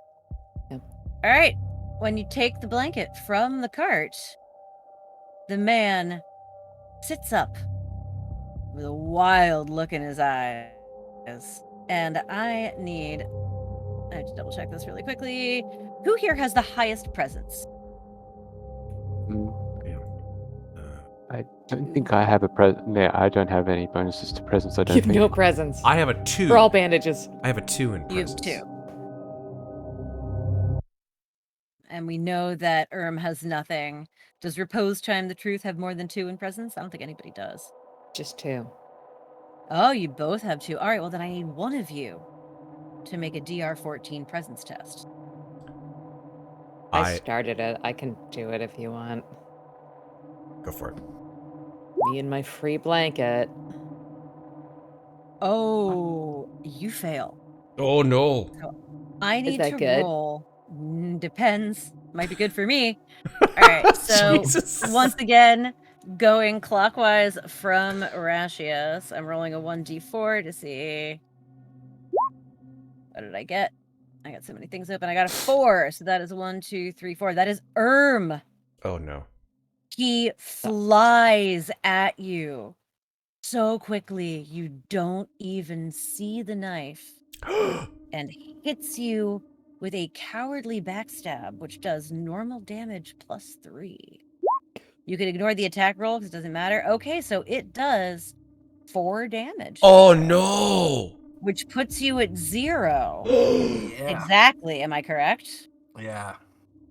All right. When you take the blanket from the cart, the man sits up with a wild look in his eyes. And I have to double check this really quickly. Who here has the highest presence? I don't think I have a present. Yeah, I don't have any bonuses to presence. I don't Give think. no presents. I have a 2. For all bandages. I have a 2 in You have presence. 2. And we know that has nothing. Does Repose Chime the Truth have more than 2 in presence? I don't think anybody does. Just 2. Oh, you both have 2. All right, well, then I need one of you to make a DR14 presence test. I started it. I can do it if you want. Go for it. Me and my free blanket. Oh, you fail. Oh no. I need that to good? roll. Depends. Might be good for me. All right, so Jesus. once again, going clockwise from Rashius, I'm rolling a 1d4 to see. What did I get? I got so many things open. I got a 4, so that is 1, 2, 3, 4. That is Oh no. He flies at you so quickly you don't even see the knife and hits you with a cowardly backstab, which does normal damage +3. You can ignore the attack roll because it doesn't matter. Okay, so it does 4 damage. Oh no. Which puts you at 0. Yeah. Exactly. Am I correct? Yeah.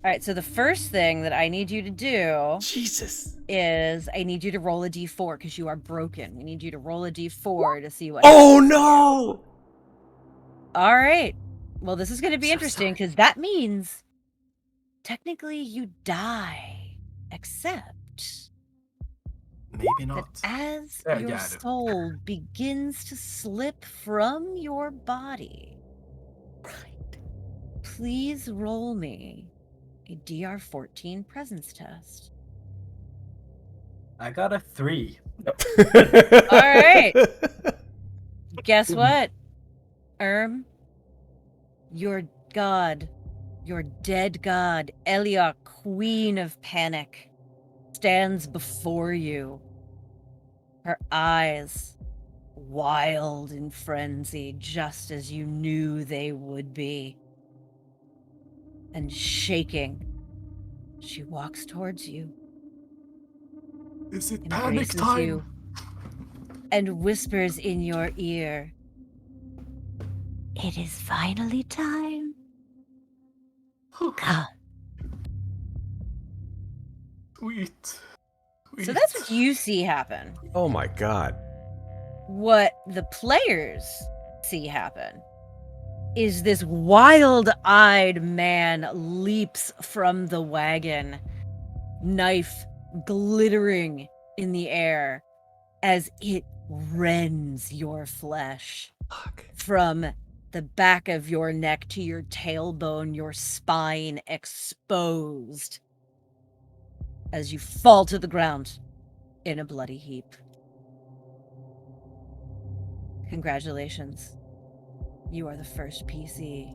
All right, so the first thing that I need you to do Jesus. is I need you to roll a d4 because you are broken. We need you to roll a d4 to see what Oh no. All right. Well, this is going to be So interesting because that means technically you die, except Maybe that not. as Yeah, your yeah, I do. soul begins to slip from your body, please roll me a DR14 presence test. I got a 3. All right. Guess what, your god, your dead god, Elia, Queen of Panic, stands before you. Her eyes wild in frenzy, just as you knew they would be. And shaking, she walks towards you. Is it Embraces panic time? you and whispers in your ear, "It is finally time. Come." Sweet. So that's what you see happen. Oh my god. What the players see happen is this wild-eyed man leaps from the wagon, knife glittering in the air as it rends your flesh. Fuck. From the back of your neck to your tailbone, your spine exposed as you fall to the ground in a bloody heap. Congratulations. You are the first PC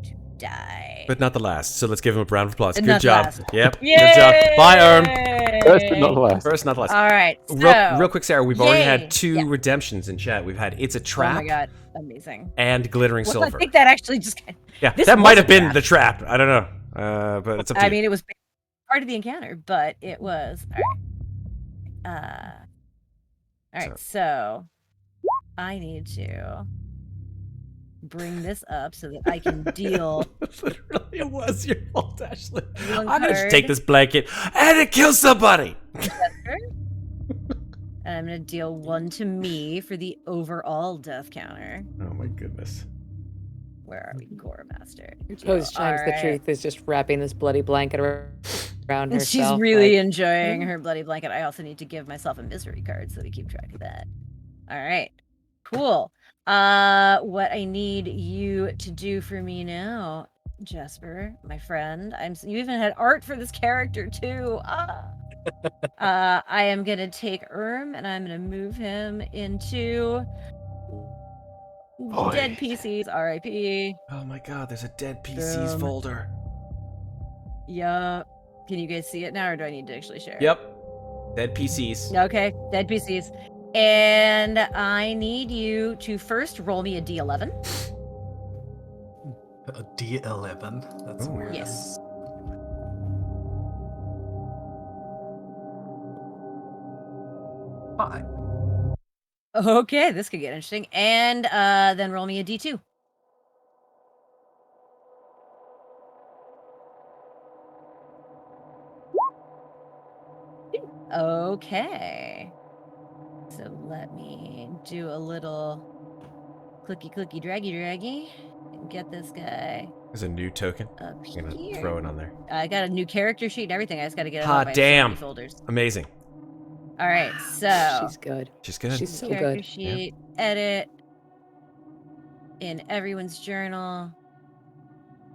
to die. But not the last. So let's give him a round of applause. And Good not the job. last. Yep. Yay! Good job. Bye, Erm. First but not the last. First, not the last. All right. So, Real quick, Sarah. We've already yay. had 2 Yeah. redemptions in chat. We've had It's a Trap Oh my god, amazing. and Glittering Well, Silver. I think that actually just. Yeah, this that was might a have been trap. the trap. I don't know. But it's up to I you. mean, it was part of the encounter, but it was. All right. So I need to bring this up so that I can deal. Literally, it was your fault, Ashley. One I'm gonna just card. take this blanket and it kills somebody. And I'm gonna deal 1 to me for the overall death counter. Oh my goodness. Where are we, Gore Master? Post chimes the Alright. truth is just wrapping this bloody blanket around And herself. she's really like, enjoying her bloody blanket. I also need to give myself a misery card so we keep track of that. All right, cool. What I need you to do for me now, Jasper, my friend. You even had art for this character too. I am gonna take and I'm gonna move him into dead PCs. R.I.P. Oh my god, there's a dead PCs Boom. folder. Yup. Can you guys see it now, or do I need to actually share? Yep. Dead PCs. Okay, dead PCs. And I need you to first roll me a D11. A D11. That's Oh, weird. Yes. Five. Okay, this could get interesting. And then roll me a D2. Okay. So let me do a little clicky draggy and get this guy There's a new token. up I'm gonna here. throw it on there. I got a new character sheet and everything. I just got to get it Hot out by damn. folders. Amazing. All right, so She's good. She's good. She's so character good. sheet, edit in everyone's journal,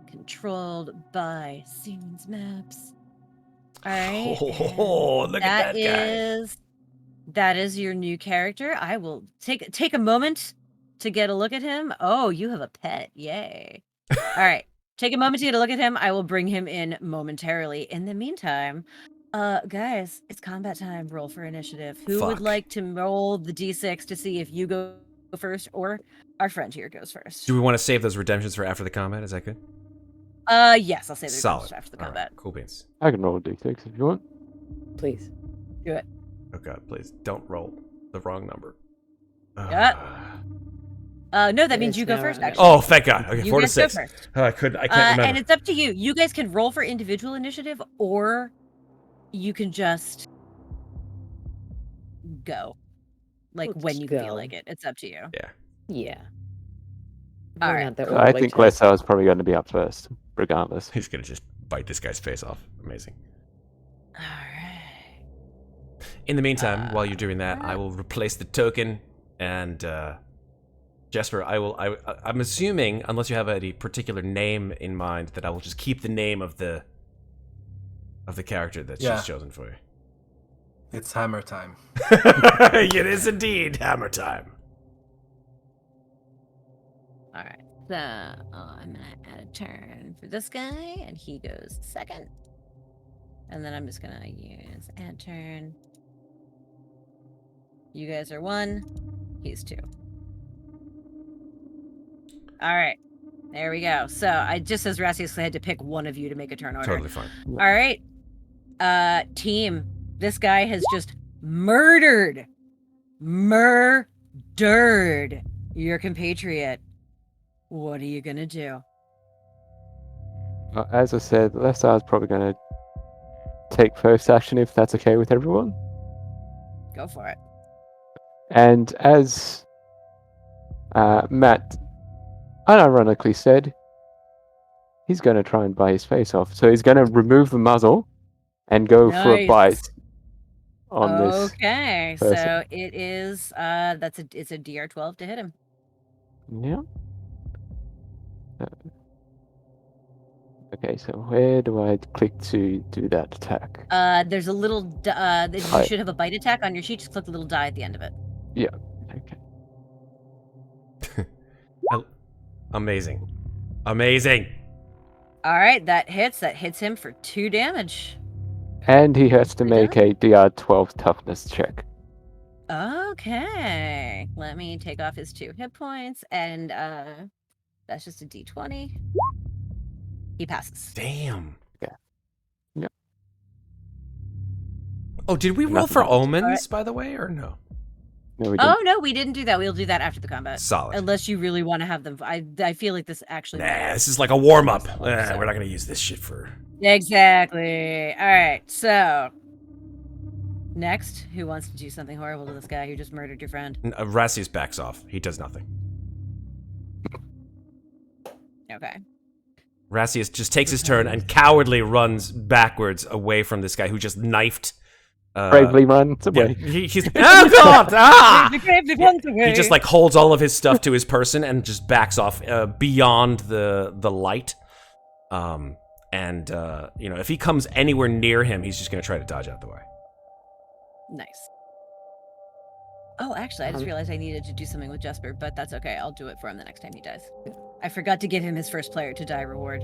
controlled by Siemens Maps. All right, Oh, look at that guy. That is your new character. I will take a moment to get a look at him. Oh, you have a pet! Yay! All right, take a moment to get a look at him. I will bring him in momentarily. In the meantime, guys, it's combat time. Roll for initiative. Who would Fuck. like to roll the d6 to see if you go first or our friend here goes first? Do we want to save those redemptions for after the combat? Is that good? Yes, I'll say the Solid. after the All right, combat. cool beans. I can roll a d6 if you want. Please. Do it. Oh god, please don't roll the wrong number. Yeah. No, that means Yes, you go no, first. no. Actually, Oh, thank god. Okay, you 4 to guys go 6. first. Oh, I can't remember. And it's up to you. You guys can roll for individual initiative, or you can just go, like Let's when you go. feel like it. It's up to you. Yeah. All We're right. not that I overweight think chest. Lesar is probably going to be up first, regardless. He's gonna just bite this guy's face off. Amazing. All right. In the meantime, while you're doing that, I will replace the token and Jesper, I'm assuming, unless you have a particular name in mind, that I will just keep the name of the character that Yeah. she's chosen for you. It's hammer time. It is indeed hammer time. All right. So I'm gonna add a turn for this guy, and he goes second. And then I'm just gonna use add turn. You guys are 1. He's 2. All right. There we go. So I just as Rassius had to pick one of you to make a turn order. Totally fine. All right. Team, this guy has just murdered your compatriot. What are you gonna do? As I said, Lesar is probably going to take first action if that's okay with everyone. Go for it. And as Matt unironically said he's going to try and bite his face off. So he's going to remove the muzzle and go for a Nice. bite on this. Okay, person. so it is it's a DR12 to hit him. Yeah. Okay, so where do I click to do that attack? There's a little you should have a bite attack on your sheet. Just click the little die at the end of it. Yeah. Okay. Amazing. Amazing. All right, that hits him for 2 damage. And he has to Pretty make a DR12 toughness check. Okay, let me take off his 2 hit points, and that's just a D20. He passes. Damn. Yeah. Yep. Oh, did we roll Nothing for happens. omens, by the way, or no? No, we didn't. Oh no, we didn't do that. We'll do that after the combat. Solid. Unless you really want to have them. I feel like this actually. Nah, this is like a warm-up. So- We're not going to use this shit for... Exactly. All right. So next, who wants to do something horrible to this guy who just murdered your friend? Rassius backs off. He does nothing. Okay. Rassius just takes his turn and cowardly runs backwards away from this guy who just knifed... Bravely runs yeah, away. he's... Oh, God! Ah! He He just like holds all of his stuff to his person and just backs off beyond the light. If he comes anywhere near him, he's just gonna try to dodge out the way. Nice. Oh, actually, I just realized I needed to do something with Jesper, but that's okay. I'll do it for him the next time he dies. I forgot to give him his first player to die reward.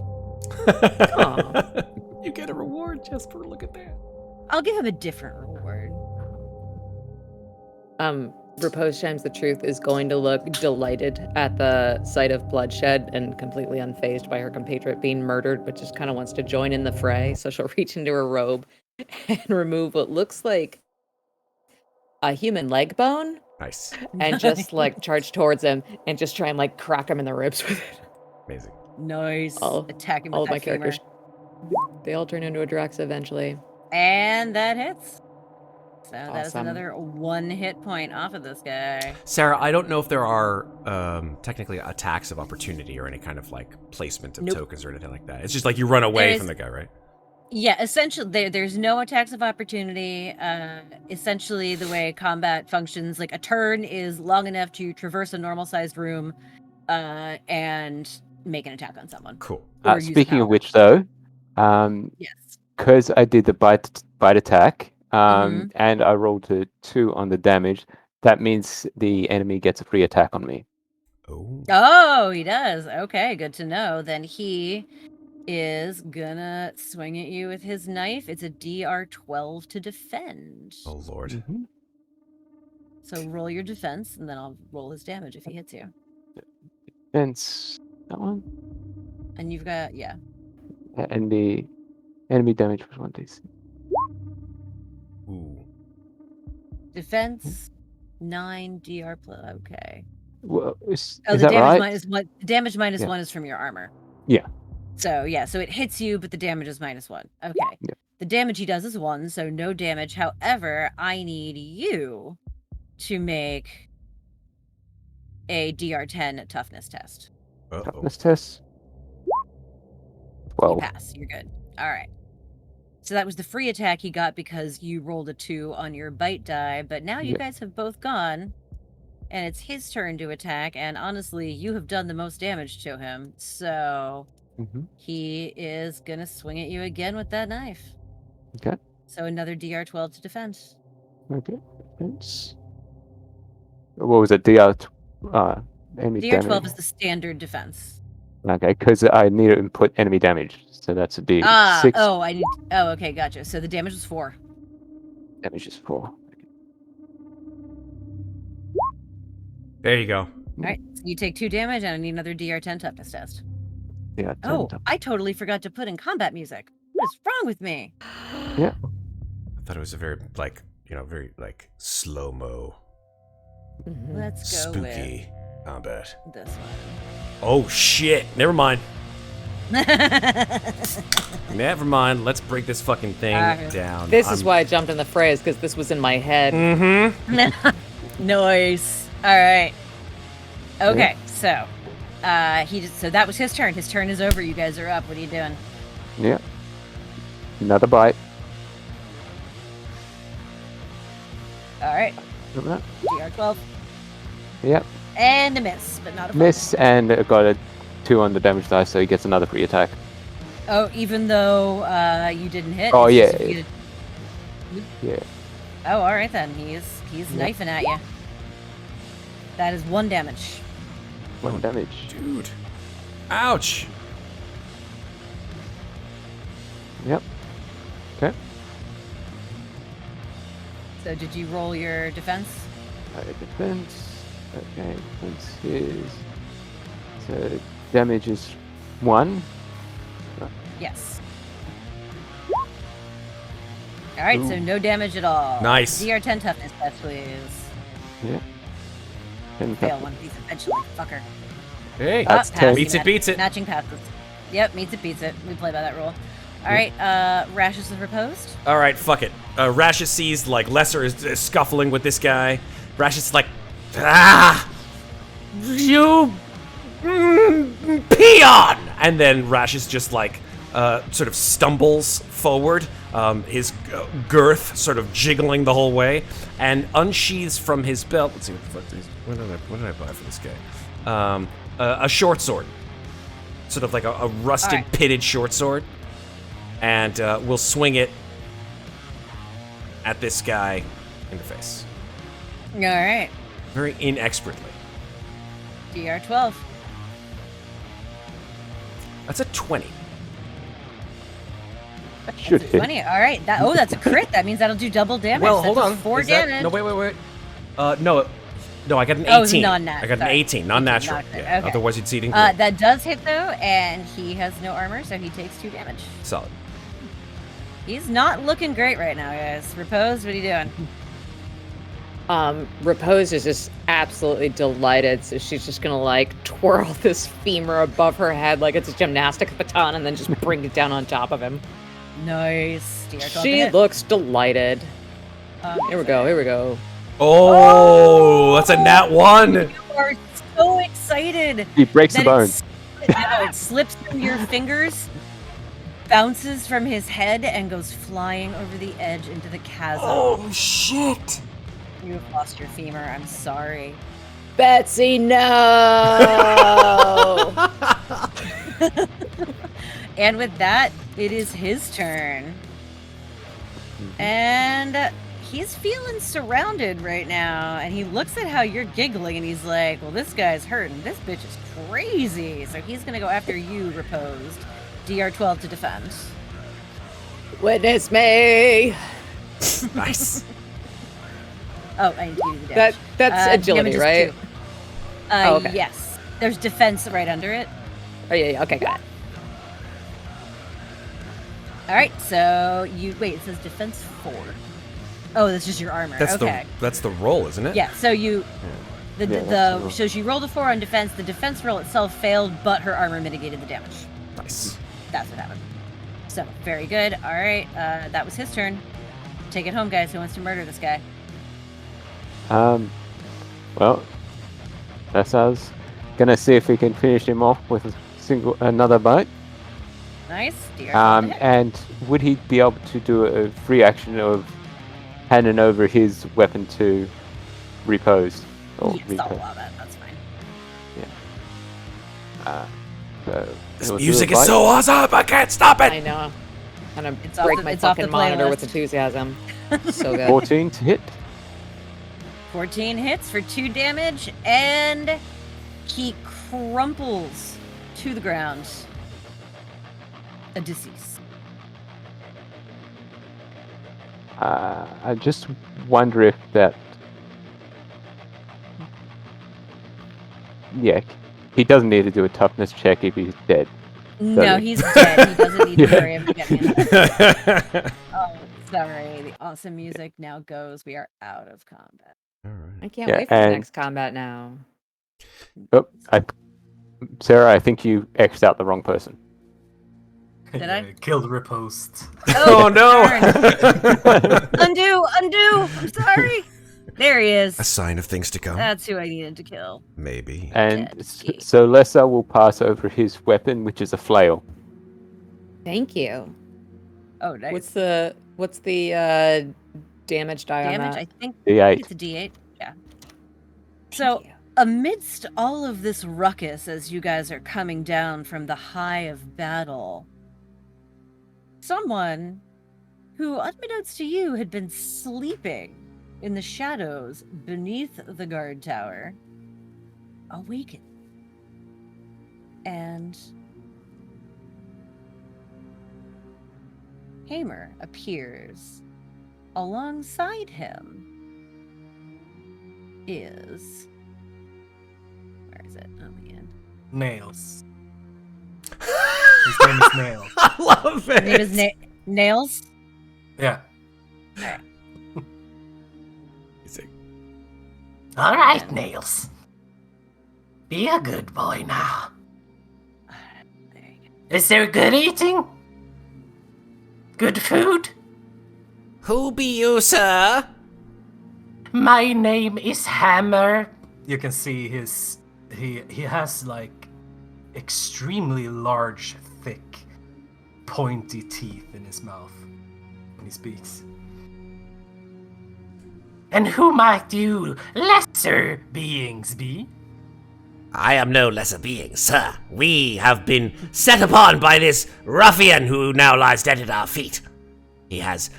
You get a reward, Jesper. Look at that. I'll give him a different reward. Repose Chimes the Truth is going to look delighted at the sight of bloodshed and completely unfazed by her compatriot being murdered, but just kind of wants to join in the fray. So she'll reach into her robe and remove what looks like a human leg bone Nice. and just like charge towards him and just try and like crack him in the ribs with it. Amazing. Nice. All- Attack him All with of my that femur. characters, they all turn into a Drax eventually. And that hits. So that is Awesome. another 1 hit point off of this guy. Sarah, I don't know if there are technically attacks of opportunity or any kind of like placement of Nope. tokens or anything like that. It's just like you run away There's- from the guy, right? Yeah, essentially, there's no attacks of opportunity. Essentially, the way combat functions, like a turn is long enough to traverse a normal-sized room and make an attack on someone. Cool. Or use Speaking of power. which, though, Yes. because I did the bite attack, Mhm. and I rolled a 2 on the damage, that means the enemy gets a free attack on me. Oh. Oh, he does. Okay, good to know. Then he is gonna swing at you with his knife. It's a DR12 to defend. Oh, Lord. Mhm. So roll your defense, and then I'll roll his damage if he hits you. Fence that one, And you've got, yeah. and the enemy damage was 1d6. Ooh. Defense 9 DR plus. Okay. Well, is Oh, the that damage right? minus one. The damage minus Yeah. 1 is from your armor. Yeah. So yeah, so it hits you, but the damage is -1. Okay. Yeah. The damage he does is 1, so no damage. However, I need you to make a DR10 toughness test. Uh-oh. Toughness test. You 12. pass. You're good. All right. So that was the free attack he got because you rolled a 2 on your bite die, but now you Yeah. guys have both gone, and it's his turn to attack, and honestly, you have done the most damage to him, so Mhm. he is gonna swing at you again with that knife. Okay. So another DR12 to defend. Okay. Fence. What was it? Enemy DR12 damage. is the standard defense. Okay, because I need to input enemy damage, so that's a D6. Okay, gotcha. So the damage was 4. Damage is 4. There you go. All right, so you take 2 damage, and I need another DR10 toughness test. Yeah. Oh, I totally forgot to put in combat music. What is wrong with me? I thought it was a very, very, slow-mo, Mhm. Let's go spooky combat. with this Oh, shit. Never mind. one. Never mind. Let's break this fucking thing Alright. down. This is why I jumped in the phrase, because this was in my head. Mm-hmm. Nice. All right. Okay, so So that was his turn. His turn is over. You guys are up. What are you doing? Yeah. Another bite. All right. Remember DR12. that? Yep. And a miss, but not a Miss, and it got a 2 on the damage dice, so he gets another free attack. Oh, even though you didn't hit. Oh, it's yeah. just if you Yeah. Oh, all right then. He's knifing at you. That is 1 damage. 1 damage. Dude. Ouch. Yep. Okay. So did you roll your defense? Defense. Okay. Defense is. So damage is 1. Yes. All right, so no damage at all. Nice. DR10 toughness test, please. Yeah. And Fail one of these eventually, fucker. Hey, That's pass, 10. Beats it, beats it. Matching passes. Yep, meets it, beats it. We play by that rule. All right, Rashes is proposed. All right, fuck it. Rashus sees like Lesser is scuffling with this guy. Rashus is like, you peon! And then Rashus just like sort of stumbles forward, his girth sort of jiggling the whole way, and unsheathes from his belt. Let's see what the fuck these. What did I buy for this guy? A short sword, sort of like a rusted, right. pitted short sword, and we'll swing it at this guy in the face. All right, Very inexpertly. DR12. That's a 20. Should That's a hit. 20. All right, that's a crit. That means that'll do double damage. Well, That hold does on. 4 Is that- damage. No, wait. No, I got an 18. Oh, it was non-nat, I got an sorry. 18, non-natural. Not crit, Yeah. okay. Otherwise, you'd see it in That does hit though, and he has no armor, so he takes 2 damage. Solid. He's not looking great right now, guys. Repose, what are you doing? Repose is just absolutely delighted, so she's just gonna like twirl this femur above her head like it's a gymnastics baton and then just bring it down on top of him. Nice. DR12 She hit. looks delighted. Here we go. Oh, that's a nat 1. You are so excited. He breaks the that bone. it slips from your fingers, bounces from his head, and goes flying over the edge into the chasm. Oh, shit. You have lost your femur. I'm sorry. Betsy, no! And with that, it is his turn. And he's feeling surrounded right now. And he looks at how you're giggling and he's like, well, this guy's hurting. This bitch is crazy. So he's going to go after you, Reposed. DR12 to defend. Witness me! Nice. Oh, I need to do the damage. That's agility, damage is right? 2. Oh, okay. Yes. There's defense right under it. Oh yeah, okay, got it. All right, so wait. It says defense 4. Oh, that's just your armor. Okay. That's the roll, isn't it? Yeah. So you, Yeah, that's the roll. so she rolled a 4 on defense. The defense roll itself failed, but her armor mitigated the damage. Nice. That's what happened. So very good. All right, that was his turn. Take it home, guys. Who wants to murder this guy? Well, that's us. Gonna see if we can finish him off with another bite. Nice. DR12 to hit. And would he be able to do a free action of handing over his weapon to Repose? Or Yes, I'll allow that. That's fine. So This he'll do music a is bite. so awesome. I can't stop it. I know. I'm gonna It's off break the- my it's off the fucking monitor with playlist. enthusiasm. So good. 14 to hit. 14 hits for 2 damage, and he crumples to the ground. A decease. I just wonder if that. Yeah, he doesn't need to do a toughness check if he's dead. No, Sorry. he's dead. He doesn't need to Yeah. worry about getting it. Oh, sorry. The awesome music now goes. We are out of combat. All right. I can't Yeah, wait for the and- next combat now. Oh, Sarah, I think you X'd out the wrong person. Did I? Killed Repost. Oh no! Undo! I'm sorry. There he is. A sign of things to come. That's who I needed to kill. Maybe. And Dead. so Lessa will pass over his weapon, which is a flail. Thank you. Oh, nice. What's the damage die on damage? that? I think D8. it's a D8. Yeah. Thank So, you. amidst all of this ruckus, as you guys are coming down from the high of battle, someone who, unbeknownst to you, had been sleeping in the shadows beneath the guard tower, awakened. And Hamer appears. Alongside him is... Where is it? Oh, man. Nails. His name is Nails. I love it. His name is Nails? Yeah. Alright. All right, Nails. Be a good boy now. There you go. Is there good eating? Good food? Who be you, sir? My name is Hammer. You can see he has like extremely large, thick, pointy teeth in his mouth when he speaks. And who might you lesser beings be? I am no lesser being, sir. We have been set upon by this ruffian who now lies dead at our feet. He has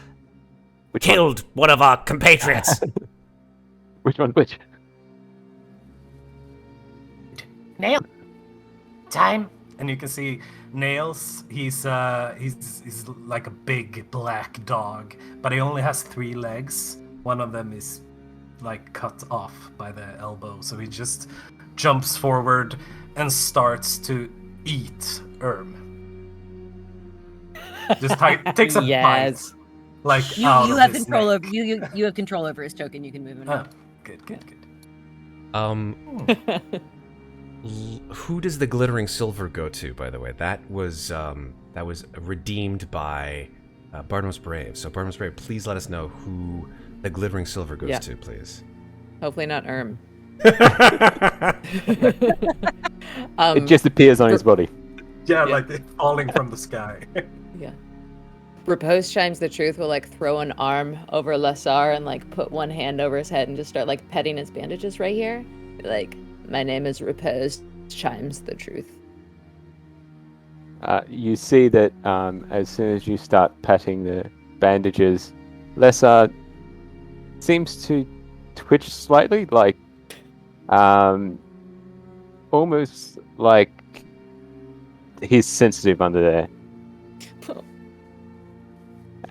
killed one of our compatriots. Which one? Which? Nail. Time. And you can see Nails. He's like a big black dog, but he only has 3 legs. One of them is like cut off by the elbow, so he just jumps forward and starts to eat Just takes a bite, like You out of have his control neck. over you have control over his token. You can move him. Oh, Up. good. Who does the glittering silver go to, by the way? That was redeemed by Barnum's Brave. So Barnum's Brave, please let us know who the glittering silver goes to, please. Hopefully not Erm. It just appears on his body. Yeah, like it's falling from the sky. Yeah. Repose Chimes the Truth will like throw an arm over Lessar and like put one hand over his head and just start like petting his bandages right here. Like, my name is Repose Chimes the Truth. You see that as soon as you start patting the bandages, Lessa seems to twitch slightly, like almost like he's sensitive under there.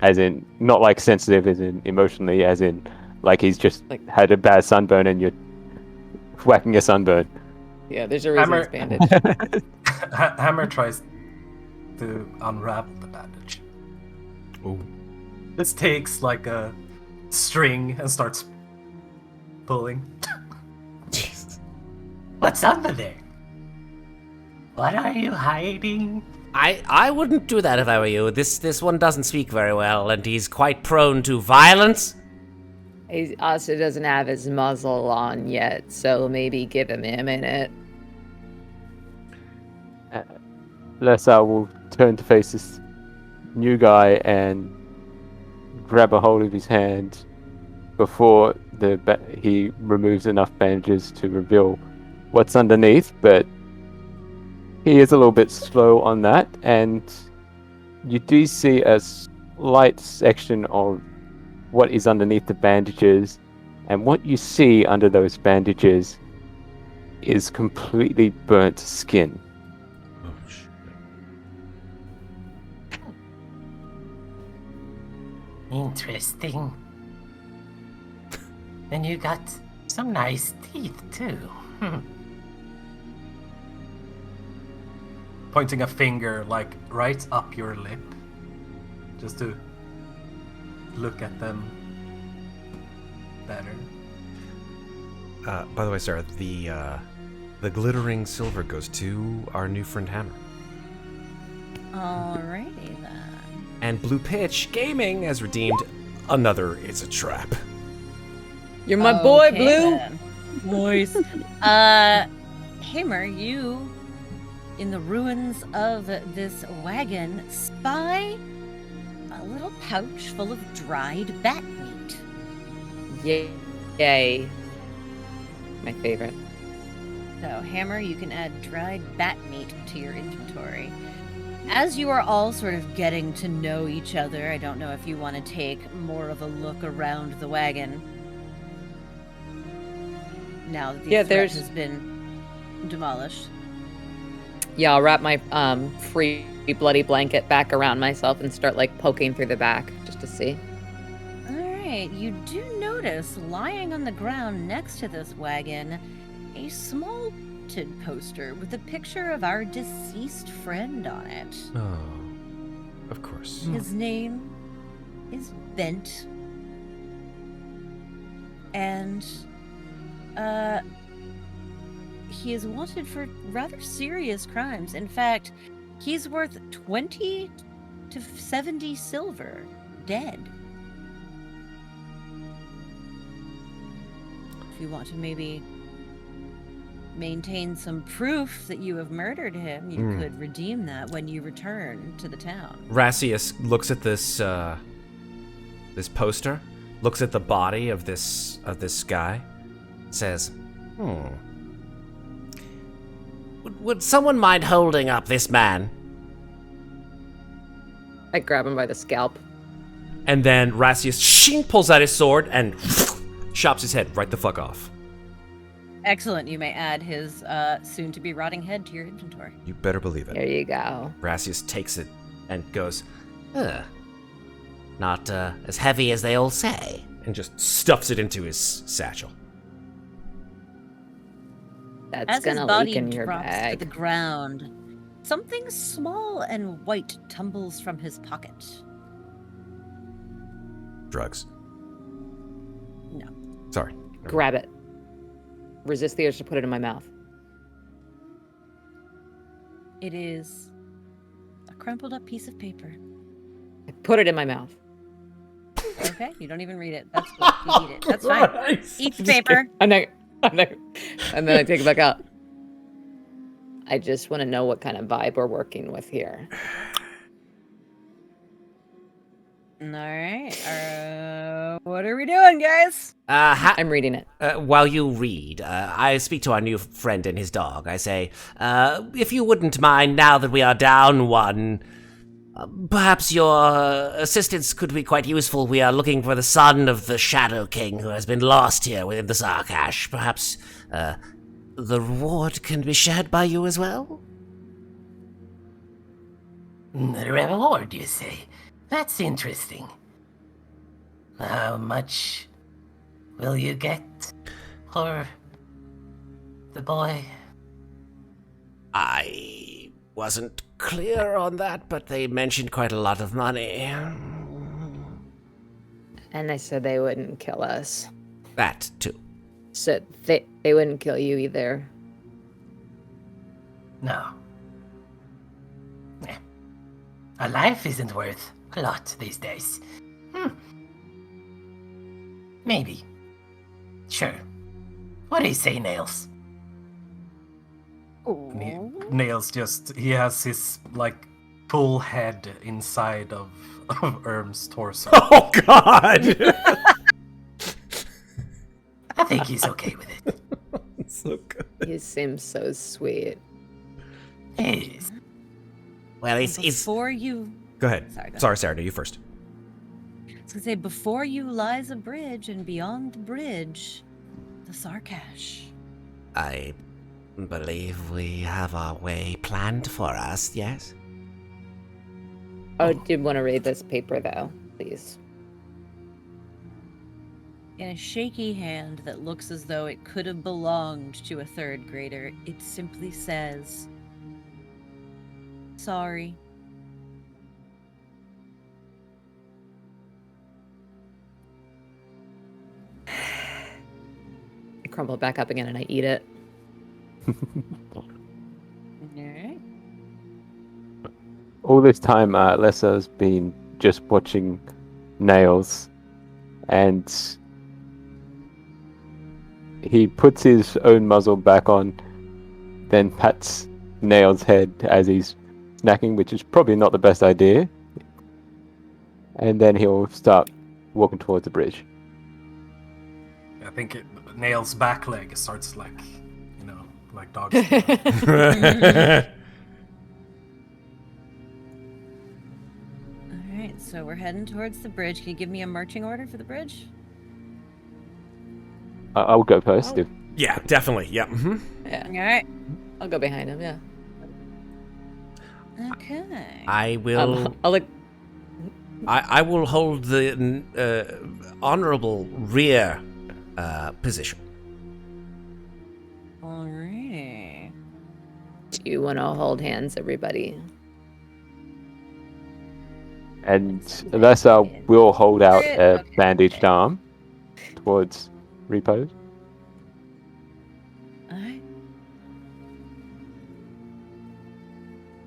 As in, not like sensitive as in emotionally, as in like he's just Like- had a bad sunburn and you're whacking a sunburn. Yeah, there's a reason Hammer- it's bandaged. Hammer tries to unravel the bandage. Ooh. This takes like a string and starts pulling. Jesus. What's under there? What are you hiding? I wouldn't do that if I were you. This one doesn't speak very well, and he's quite prone to violence. He also doesn't have his muzzle on yet, so maybe give him a minute. Lessa will turn to face this new guy and grab a hold of his hand before he removes enough bandages to reveal what's underneath, but he is a little bit slow on that, and you do see a slight section of what is underneath the bandages, and what you see under those bandages is completely burnt skin. Oh, shit. Interesting. And you got some nice teeth, too. Pointing a finger like right up your lip, just to look at them better. By the way, Sarah, the glittering silver goes to our new friend Hammer. Alrighty then. And Blue Pitch Gaming has redeemed another It's a Trap. You're my boy, Okay, Blue. then. Nice. Hammer, you, in the ruins of this wagon, spy a little pouch full of dried bat meat. Yay. My favorite. So, Hammer, you can add dried bat meat to your inventory. As you are all sort of getting to know each other, I don't know if you want to take more of a look around the wagon. Now that the threat has been demolished. Yeah, I'll wrap my free bloody blanket back around myself and start like poking through the back just to see. All right, you do notice lying on the ground next to this wagon a small poster with a picture of our deceased friend on it. Oh, of course. His name is Bent. And he is wanted for rather serious crimes. In fact, he's worth 20 to 70 silver dead. If you want to maybe maintain some proof that you have murdered him, you could redeem that when you return to the town. Rassius looks at this this poster, looks at the body of this guy, says, Would someone mind holding up this man? I grab him by the scalp. and then Rassius pulls out his sword and chops his head right the fuck off. Excellent. You may add his soon-to-be rotting head to your inventory. You better believe it. There you go. Rassius takes it and goes, Not as heavy as they all say. and just stuffs it into his satchel. That's As his gonna body leak in your drops to bag. the ground, something small and white tumbles from his pocket. Drugs. No. Sorry. Grab it. Resist the urge to put it in my mouth. It is a crumpled up piece of paper. I put it in my mouth. Okay, you don't even read it. That's good. You eat it. That's fine. Eat the paper. I know. And then I take it back out. I just want to know what kind of vibe we're working with here. All right. What are we doing, guys? I'm reading it. While you read, I speak to our new friend and his dog. I say, if you wouldn't mind, now that we are down one, perhaps your assistance could be quite useful. We are looking for the son of the Shadow King who has been lost here within the Zarkash. Perhaps the reward can be shared by you as well? The reward, you say? That's interesting. How much will you get for the boy? I wasn't clear on that, but they mentioned quite a lot of money. And they said they wouldn't kill us. That, too. So they wouldn't kill you either. No. A life isn't worth a lot these days. Maybe. Sure. What do you say, Nails? Nails he has his, like, full head inside of Erm's torso. Oh, God! I think he's okay with it. So good. He seems so sweet. Yes. Well, it's Before you... Go ahead. Sorry, go Sorry, Sarah, no, you first. I was going to say, before you lies a bridge, and beyond the bridge, the Zarkash. I believe we have our way planned for us, yes? Oh, I did want to read this paper, though, please. In a shaky hand that looks as though it could have belonged to a third grader, it simply says, "Sorry." I crumble it back up again and I eat it. Alright. All this time, Lessa's been just watching Nails, and he puts his own muzzle back on, then pats Nail's head as he's snacking, which is probably not the best idea. And then he'll start walking towards the bridge. I think Nail's back leg starts like dogs. Alright, so we're heading towards the bridge. Can you give me a marching order for the bridge? I'll go first. If Yeah, definitely. Yeah. Mm-hmm. Yeah, Alright. I'll go behind him. Yeah. Okay. I will. I'll look. I will hold the honorable rear position. Alrighty. Do you want to hold hands, everybody? and Alessa will hold out a Okay. bandaged arm towards Repose. Alright.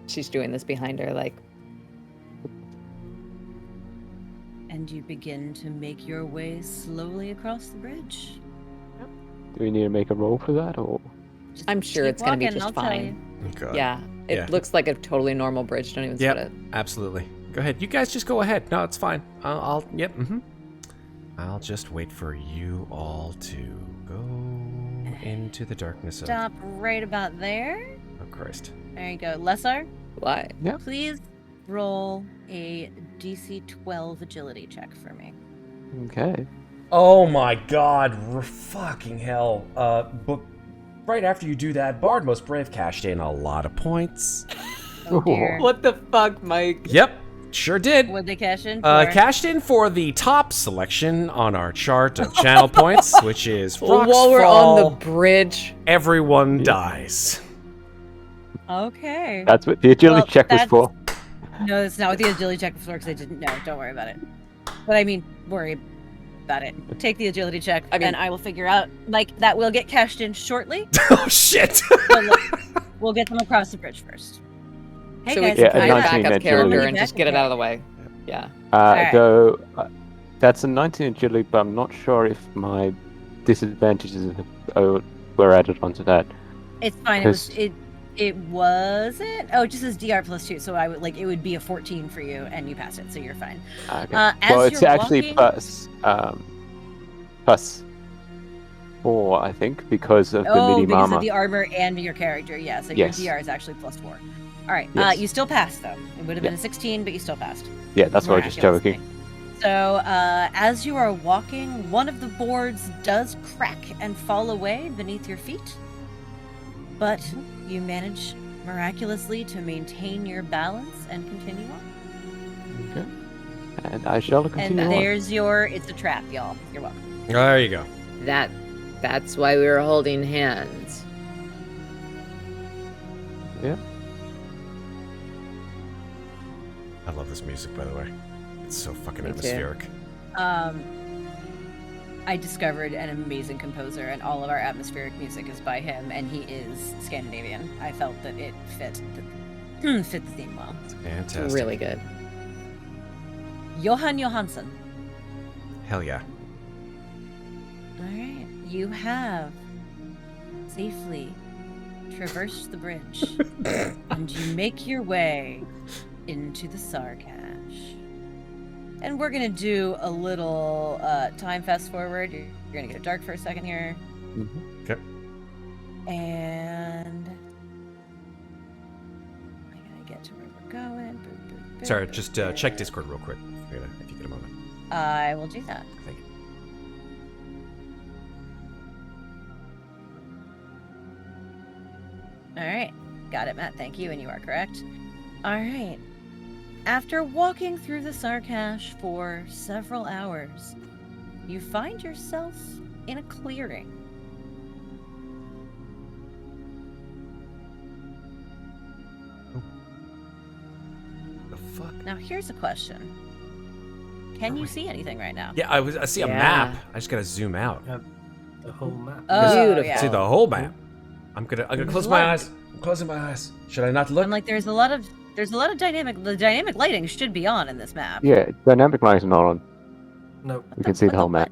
She's doing this behind her, like. And you begin to make your way slowly across the bridge. Do we need to make a roll for that, or? Just I'm sure keep it's gonna be walking, just I'll tell fine. you. Oh, God. Yeah, it Yeah. looks like a totally normal bridge. Don't even sweat Yep, it. absolutely. Go ahead. You guys just go ahead. No, it's fine. Yep, mm-hmm. I'll just wait for you all to go into the darkness Stop right about there. of Christ. There you go. Lessar, Why? please roll a DC 12 agility check for me. Okay. Oh my God! Fucking hell! But right after you do that, Bard Most Brave cashed in a lot of points. Oh dear. What the fuck, Mike? Yep, sure did. What'd they cash in for? Cashed in for the top selection on our chart of channel points, which is rocks While we're fall, on the bridge. everyone dies. Okay. That's what the agility Well, check was that's- for. No, it's not what the agility check was for because I didn't know. Don't worry about it. But I mean, worry about it. Take the agility check, I mean- and I will figure out. Like, that will get cashed in shortly. Oh shit! So we'll get them across the bridge first. Hey So we guys, can Yeah, kind a of back 19 up agility. character and Back just up get it out of the way. Yeah. Alright. Though, that's a 19 agility, but I'm not sure if my disadvantages were added onto that. it's fine. It wasn't. Oh, it just says DR +2, so I would like it would be a 14 for you, and you passed it, so you're fine. Okay. As Well, it's you're actually walking- plus 4, I think, because of the Oh, midi because armor. of the armor and your character, yeah. So Yes. your DR is actually +4. All right, Yes. you still passed though. It would have been Yeah. a 16, but you still passed. Yeah, that's what I was just Miraculously. joking. So, as you are walking, one of the boards does crack and fall away beneath your feet, but you manage miraculously to maintain your balance and continue on. Okay. And I shall And continue on. there's it's a trap, y'all. You're welcome. There you go. That's why we were holding hands. Yeah. I love this music, by the way. It's so fucking Me too. atmospheric. I discovered an amazing composer, and all of our atmospheric music is by him, and he is Scandinavian. I felt that it fit the theme well. It's It's fantastic. really good. Johan Johansson. Hell yeah. All right, you have safely traversed the bridge, and you make your way into the Sarkash. And we're gonna do a little time fast forward. You're gonna get dark for a second here, Mhm. Okay. and I gotta get to where we're going. Boop, boop, boop, Sorry, boop, just boop. check Discord real quick. If you get a moment. I will do that. Thank you. All right. Got it, Matt. Thank you. And you are correct. All right. After walking through the Sarkash for several hours, you find yourself in a clearing. The fuck? Now, here's a question. Can you see anything right now? Yeah, I see a Yeah. map. I just gotta zoom out. The whole map. Oh, Beautiful. yeah. See the whole map. I'm gonna close my Look. eyes. I'm closing my eyes. Should I not look? I'm like, there's a lot of dynamic. The dynamic lighting should be on in this map. Yeah, dynamic lights are not on. No. We can see the whole map.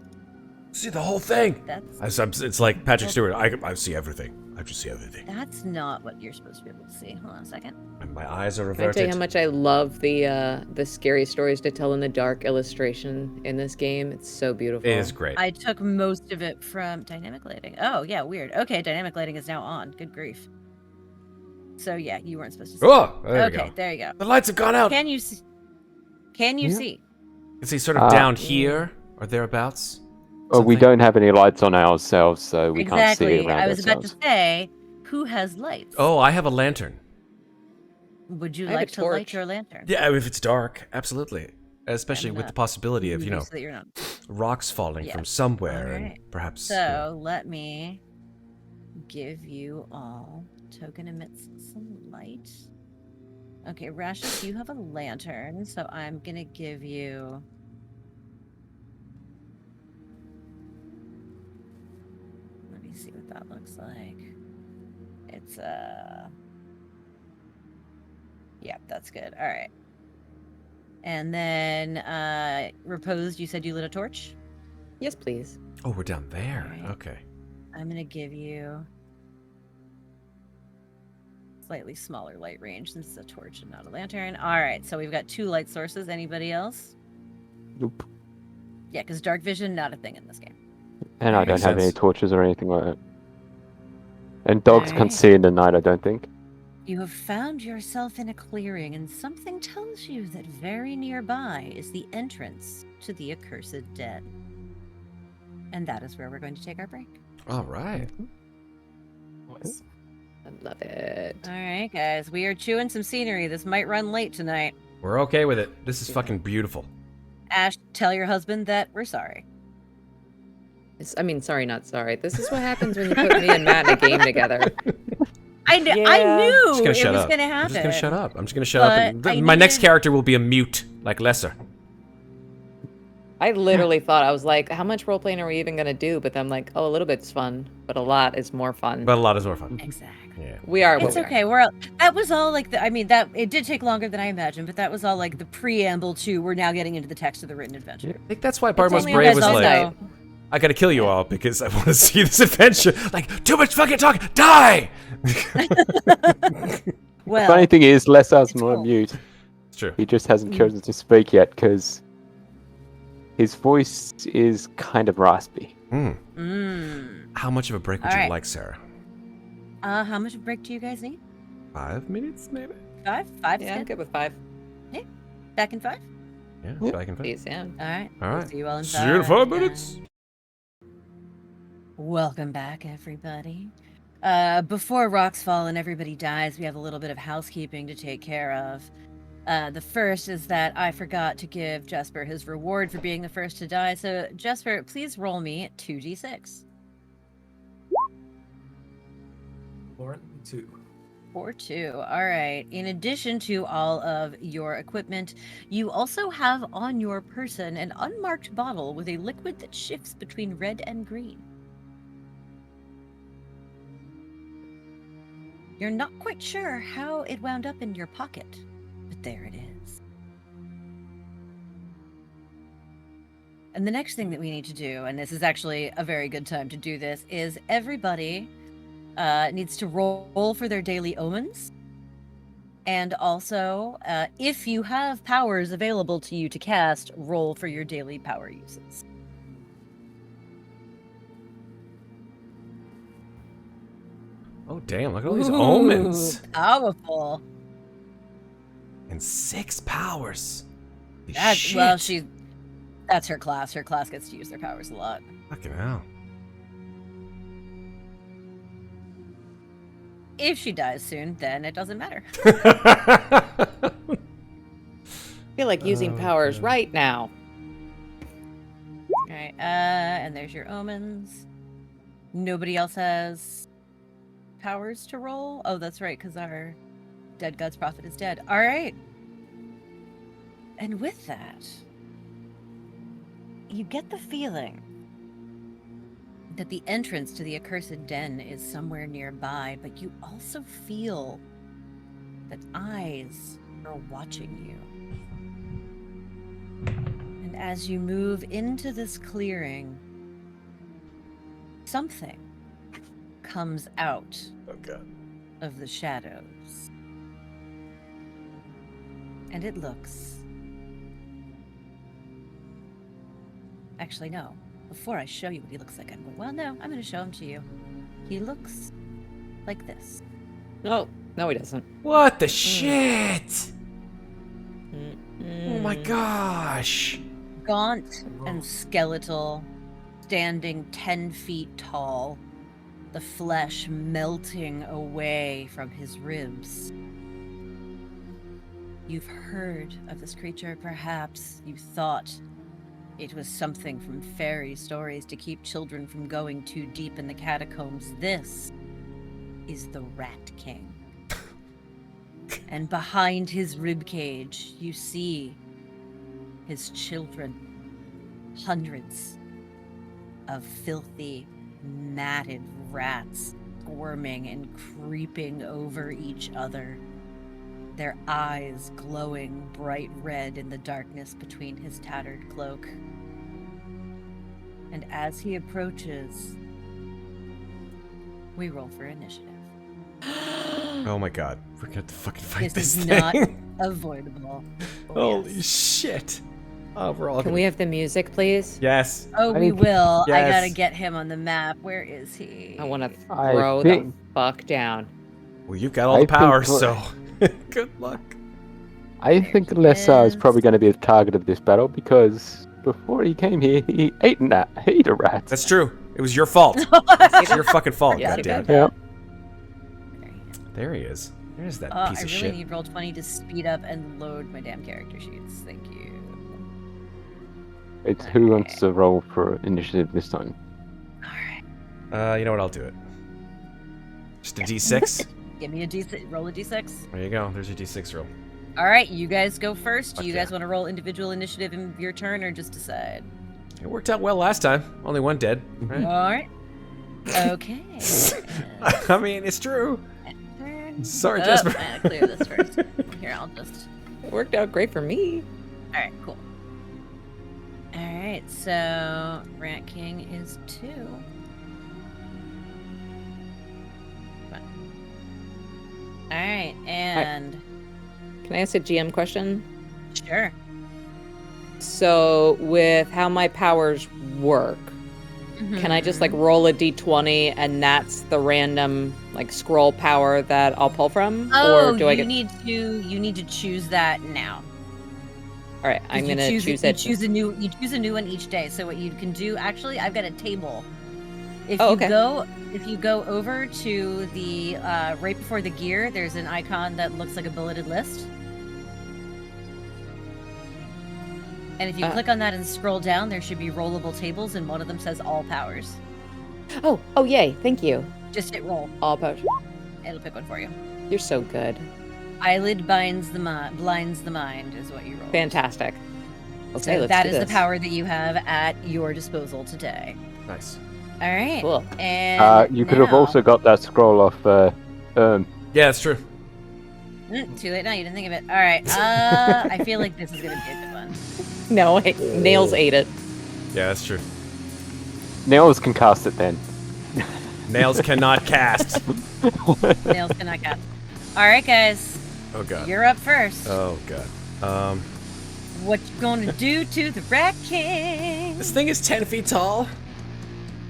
See the whole thing. It's like Patrick Stewart. I see everything. I just see everything. That's not what you're supposed to be able to see. Hold on a second. And my eyes are Can I reverted. tell you how much I love the scary stories to tell in the dark illustration in this game? It's so beautiful. It is great. I took most of it from dynamic lighting. Oh, yeah, weird. Okay, dynamic lighting is now on. Good grief. So, yeah, you weren't supposed to see. Oh, there Okay, you go. there you go. The lights have gone out. Can you see? Can you see? You can see sort of down here or thereabouts. Well, we Something. don't have any lights on ourselves, so we can't see Exactly. around I was about ourselves. to say, who has lights? Oh, I have a lantern. Would you I have a like to light torch. your lantern? Yeah, if it's dark, absolutely. Especially And, with the possibility of, so that you're not. rocks falling Yeah. from somewhere Alright. and perhaps. So let me give you all token emits some light. Okay, Rashus, you have a lantern, so I'm gonna give you. Let me see what that looks like. It's yeah, that's good. All right. And then Reposed, you said you lit a torch? Yes, please. Oh, we're down there. Alright. Okay. I'm gonna give you slightly smaller light range since it's a torch and not a lantern. All right, so we've got 2 light sources. Anybody else? Nope. Yeah, because dark vision not a thing in this game. And I Makes don't have any sense. torches or anything like that. And dogs Alright. can't see in the night, I don't think. You have found yourself in a clearing, and something tells you that very nearby is the entrance to the accursed den. And that is where we're going to take our break. All right. Nice. I love it. All right, guys, we are chewing some scenery. This might run late tonight. We're okay with it. This is fucking beautiful. Ash, tell your husband that we're sorry. Sorry, not sorry. This is what happens when you put me and Matt in a game together. I Yeah. knew I'm just gonna it shut was up. going to I'm happen. just gonna shut up. I'm just gonna shut up. And But I my next needed- character will be a mute, like Lesser. I literally thought, I was like, how much role playing are we even going to do? But I'm like, oh, a little bit's fun, but a lot is more fun. But a lot is more fun. Exactly. Yeah. We are what It's we are. okay. We're all, that was all like the, I mean that it did take longer than I imagined, but that was all like the preamble to we're now getting into the text of the written adventure. I think that's why Bartmo's only Brave you was guys like, also- I gotta kill you all because I want to see this adventure. Like, too much fucking talk. Die! Well, Funny thing is, Lesar's it's not cool. mute. It's true. He just hasn't chosen to speak yet because his voice is kind of raspy. How much of a break would All you right. like, Sarah? How much of a break do you guys need? 5 minutes, maybe? 5? 5 is Yeah, I'm good. good with 5. Back in 5? Yeah, Yeah. back in 5. Please, yeah. All right. All We'll right. see you all in See you in 5 guys. minutes. Welcome back, everybody. Before rocks fall and everybody dies, we have a little bit of housekeeping to take care of. The first is that I forgot to give Jesper his reward for being the first to die. So, Jesper, please roll me 2d6. 4, 2. 4, 2. All right. In addition to all of your equipment, you also have on your person an unmarked bottle with a liquid that shifts between red and green. You're not quite sure how it wound up in your pocket, but there it is. And the next thing that we need to do, and this is actually a very good time to do this, is everybody needs to roll for their daily omens. And also, if you have powers available to you to cast, roll for your daily power uses. Oh, damn. Look at all these omens. Ooh, powerful. And 6 powers. Holy Well, shit. that's her class. Her class gets to use their powers a lot. Fucking hell. If she dies soon, then it doesn't matter. I feel like using powers Okay. right now. All right, and there's your omens. Nobody else has powers to roll? Oh, that's right, because our dead god's prophet is dead. All right. And with that, you get the feeling that the entrance to the accursed den is somewhere nearby, but you also feel that eyes are watching you. And as you move into this clearing, something comes out Oh god. of the shadows. And it looks... Actually, no. Before I show you what he looks like, I'm going to show him to you. He looks like this. No, no, he doesn't. What the shit? Oh my gosh. Gaunt and skeletal, standing 10 feet tall, the flesh melting away from his ribs. You've heard of this creature, perhaps. You thought it was something from fairy stories to keep children from going too deep in the catacombs. This is the Rat King. And behind his ribcage, you see his children. Hundreds of filthy, matted rats squirming and creeping over each other, their eyes glowing bright red in the darkness between his tattered cloak. And as he approaches, we roll for initiative. Oh my god. We're gonna have to fucking fight This this is thing. not avoidable. Oh, Holy yes. shit. Oh, we're all Can we have the music, please? Yes. Oh, I we think- will. I Yes. gotta get him on the map. Where is he? I want to I throw the think- fuck down. Well, you've got all I the think power, we're- so good luck. I There think he Lessar is is. probably going to be the target of this battle because before he came here, he ate a rat. That's true. It was your fault. It's your fucking fault, Yeah, goddammit. Yeah. There he is. There's that I piece of really shit. need Roll20 to speed up and load my damn character sheets. Thank you. It's who wants to roll for initiative this time. Alright. You know what? I'll do it. Just a d6. Give me a D6. Roll a D6. There you go. There's your d6 roll. Alright, you guys go first. Do Fuck you yeah. guys want to roll individual initiative in your turn or just decide? It worked out well last time. Only one dead. Right? Alright. Okay. I mean, it's true. Turn. Sorry, Oh, Jasper. I gotta clear this first. Here, I'll just... It worked out great for me. Alright, cool. Alright, so Rat King is 2. Alright, and Can I ask a GM question? sure. So, with how my powers work, can I just like roll a d20 and that's the random like scroll power that I'll pull from? Oh, or do I you get need to choose that now. All right, I'm 'Cause you going to choose choose You it. choose a new one each day. So what you can do, actually, I've got a table. If Oh, you okay. go over to the right before the gear, there's an icon that looks like a bulleted list. And if you click on that and scroll down, there should be rollable tables, and one of them says all powers. Oh, yay. Thank you. Just hit roll. All powers. It'll pick one for you. You're so good. Eyelid blinds the mind is what you roll. Fantastic. Okay, So let's that do is this. the power that you have at your disposal today. Nice. All right. Cool. And You could have now- also got that scroll off. Yeah, that's true. Too late now. You didn't think of it. All right. I feel like this is gonna be a good one. No, Nails ate it. Yeah, that's true. Nails can cast it then. Nails cannot cast. Nails cannot cast. All right, guys. Oh god. You're up first. Oh god. What you gonna do to the Rat King? This thing is 10 feet tall.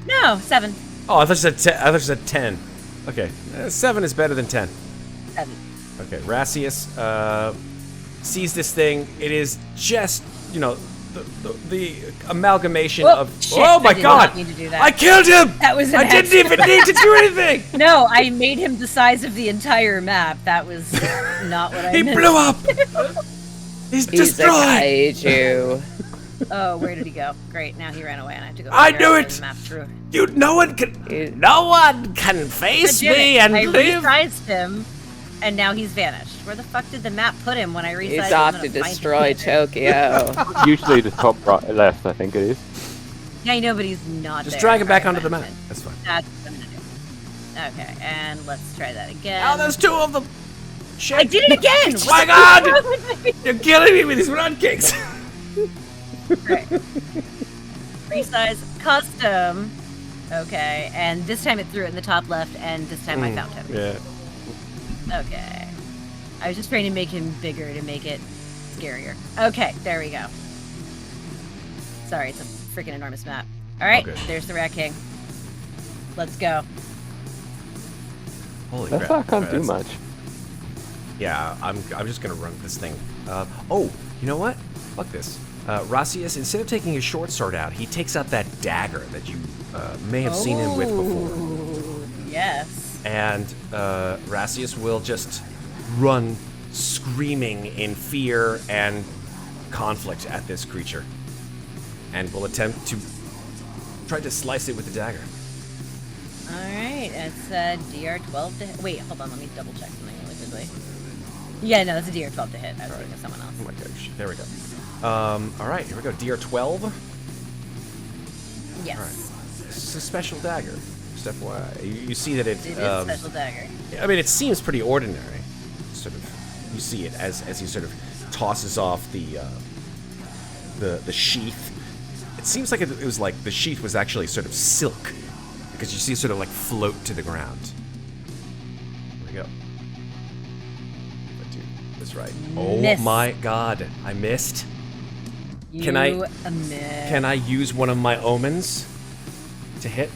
No, 7. Oh, I thought you said 10. Okay, 7 is better than 10. 7. Okay, Rassius sees this thing. It is just, the amalgamation Whoa, of. shit, Oh my I did god! not mean to do that. I killed him! That was an I didn't even need to do anything! No, I made him the size of the entire map. That was not what I He meant. blew up! He's He's a destroyed! kaiju. Oh, where did he go? Great, now he ran away, and I have to go. I figure knew out where it! the map threw. No one can I face did me it. and I live. resized him, and now he's vanished. Where the fuck did the map put him when I resized him? He's I'm off gonna to find him destroy later. Tokyo. Usually the top right, left, I think it is. Yeah, I know, but he's not Just there. drag him back Alright, onto the fine, map. fine. That's fine. That's what I'm gonna do. Okay, and let's try that again. Now there's 2 of them. I did it again! Oh my What the God! fuck is wrong with me? You're killing me with these run kicks! Right. Resize custom. Okay, and this time it threw it in the top left, and this time I found him. Yeah. Okay. I was just trying to make him bigger to make it scarier. Okay, there we go. Sorry, it's a freaking enormous map. Alright, good. there's the Rat King. Let's go. Holy That crap. can't do That's- much. Yeah, I'm just gonna run this thing. Oh, you know what? Fuck this. Rasius, instead of taking his short sword out, he takes out that dagger that you may have seen him with before. Ooh, yes. And Rasius will just run screaming in fear and conflict at this creature. And will attempt to try to slice it with the dagger. Alright, it's DR12 to hit. Wait, hold on, let me double check something really quickly. Yeah, no, that's a DR12 to hit. I was thinking of someone else. Oh my gosh, there we go. Alright, here we go. DR12. Yes. Alright. This is a special dagger. Just FYI. You see that It is a special dagger. I mean, it seems pretty ordinary. Sort of, you see it as he sort of tosses off the sheath. It seems like it was like the sheath was actually sort of silk, because you see it sort of like float to the ground. Here we go. If I do this right. Oh Miss. my god, I missed. You Can I- miss. Can I use one of my omens to hit?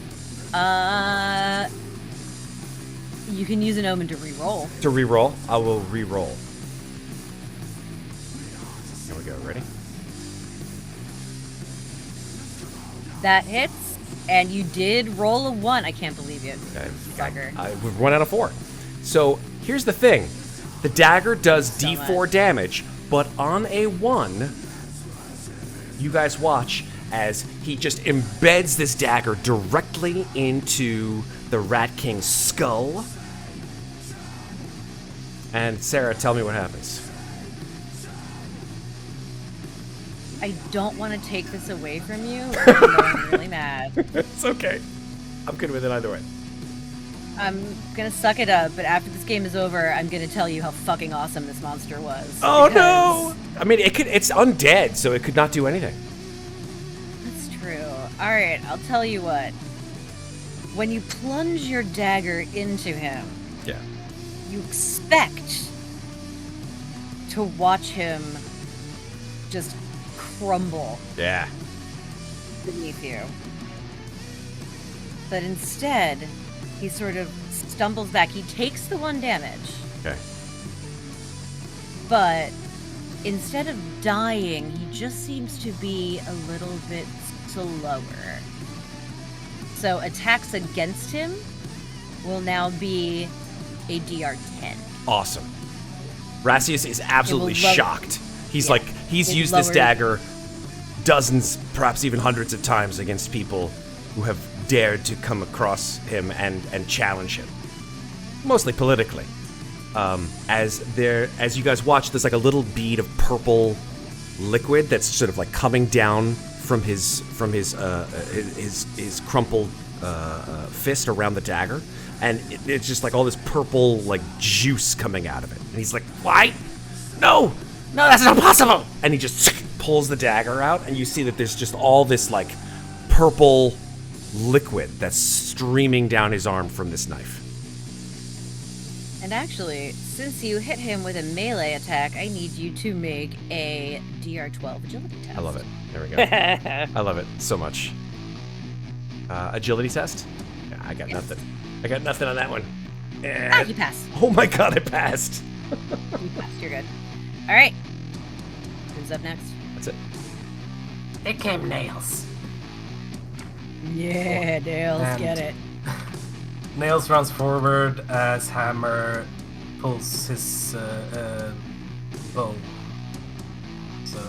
You can use an omen to re-roll. To re-roll? I will re-roll. Here we go. Ready? That hits, and you did roll a 1. I can't believe it. Sucker. I would 1 out of 4. So here's the thing: the dagger does So D4 much. damage, but on a 1, you guys watch as he just embeds this dagger directly into the Rat King's skull. And Sarah, tell me what happens. I don't want to take this away from you, even though I'm really mad. It's okay. I'm good with it either way. I'm gonna suck it up, but after this game is over, I'm gonna tell you how fucking awesome this monster was. Oh because no! I mean, it's undead, so it could not do anything. That's true. Alright, I'll tell you what. When you plunge your dagger into him, Yeah. you expect to watch him just crumble Yeah. beneath you. But instead, he sort of stumbles back. He takes the 1 damage, Okay. but instead of dying, he just seems to be a little bit slower. So attacks against him will now be a DR10. Awesome. Rasius is absolutely It will lower- shocked. He's Yeah, like, he's it used this lowered- dagger dozens, perhaps even hundreds of times against people who have dared to come across him and challenge him. Mostly politically. As you guys watch, there's like a little bead of purple liquid that's sort of like coming down from his crumpled fist around the dagger, and it's just like all this purple like juice coming out of it. And he's like, "Why? No, that's not possible!" And he just pulls the dagger out, and you see that there's just all this like purple liquid that's streaming down his arm from this knife. And actually, since you hit him with a melee attack, I need you to make a DR12 agility test. I love it. There we go. I love it so much. Agility test? Yeah, I got nothing. I got nothing on that one. Ah, you pass. Oh my god, I passed. You passed. You're good. All right. Who's up next? That's it. It came nails. Yeah, Dales, And- get it. Nails runs forward as Hammer pulls his bow. So,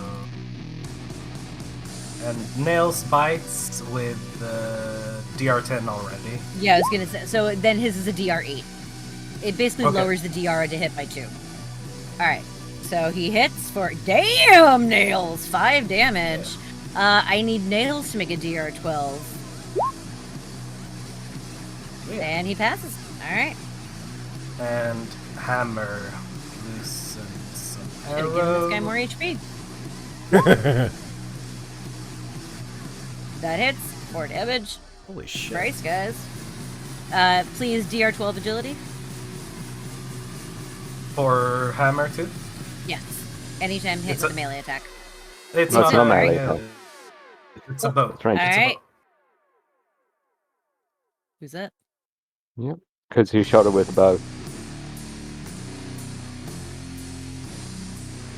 and Nails bites with DR10 already. Yeah, I was gonna say. So then his is a DR8. It basically Okay. lowers the DR to hit by 2. All right. So he hits for damn Nails 5 damage. I need Nails to make a DR12. And he passes. All right. And Hammer loosens some Gonna give this guy arrows. more HP. That hits. 4 damage. Holy shit. Christ, guys. Please DR12 agility. For hammer too? Yes. Anytime hit It's with a- a melee attack. It's No, it's not not a melee melee. attack. It's a bow. It's ranged. All It's a right. bow. Who's that? Yep. Because he shot it with a bow.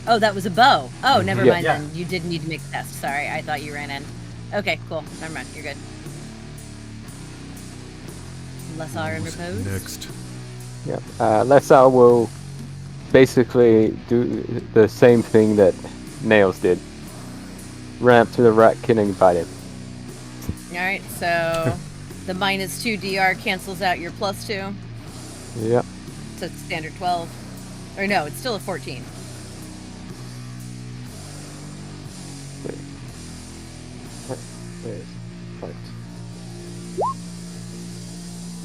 Oh, that was a bow. Oh, never Yeah. mind Yeah. then. You didn't need to make the test. Sorry, I thought you ran in. Okay, cool. Never mind. You're good. Lesar in repose. Next. Yep. Lesar will basically do the same thing that Nails did. Ramp to the Ratkin and bite him. All right, so the -2 DR cancels out your +2. Yep. So it's standard 12. Or no, it's still a 14. There's right.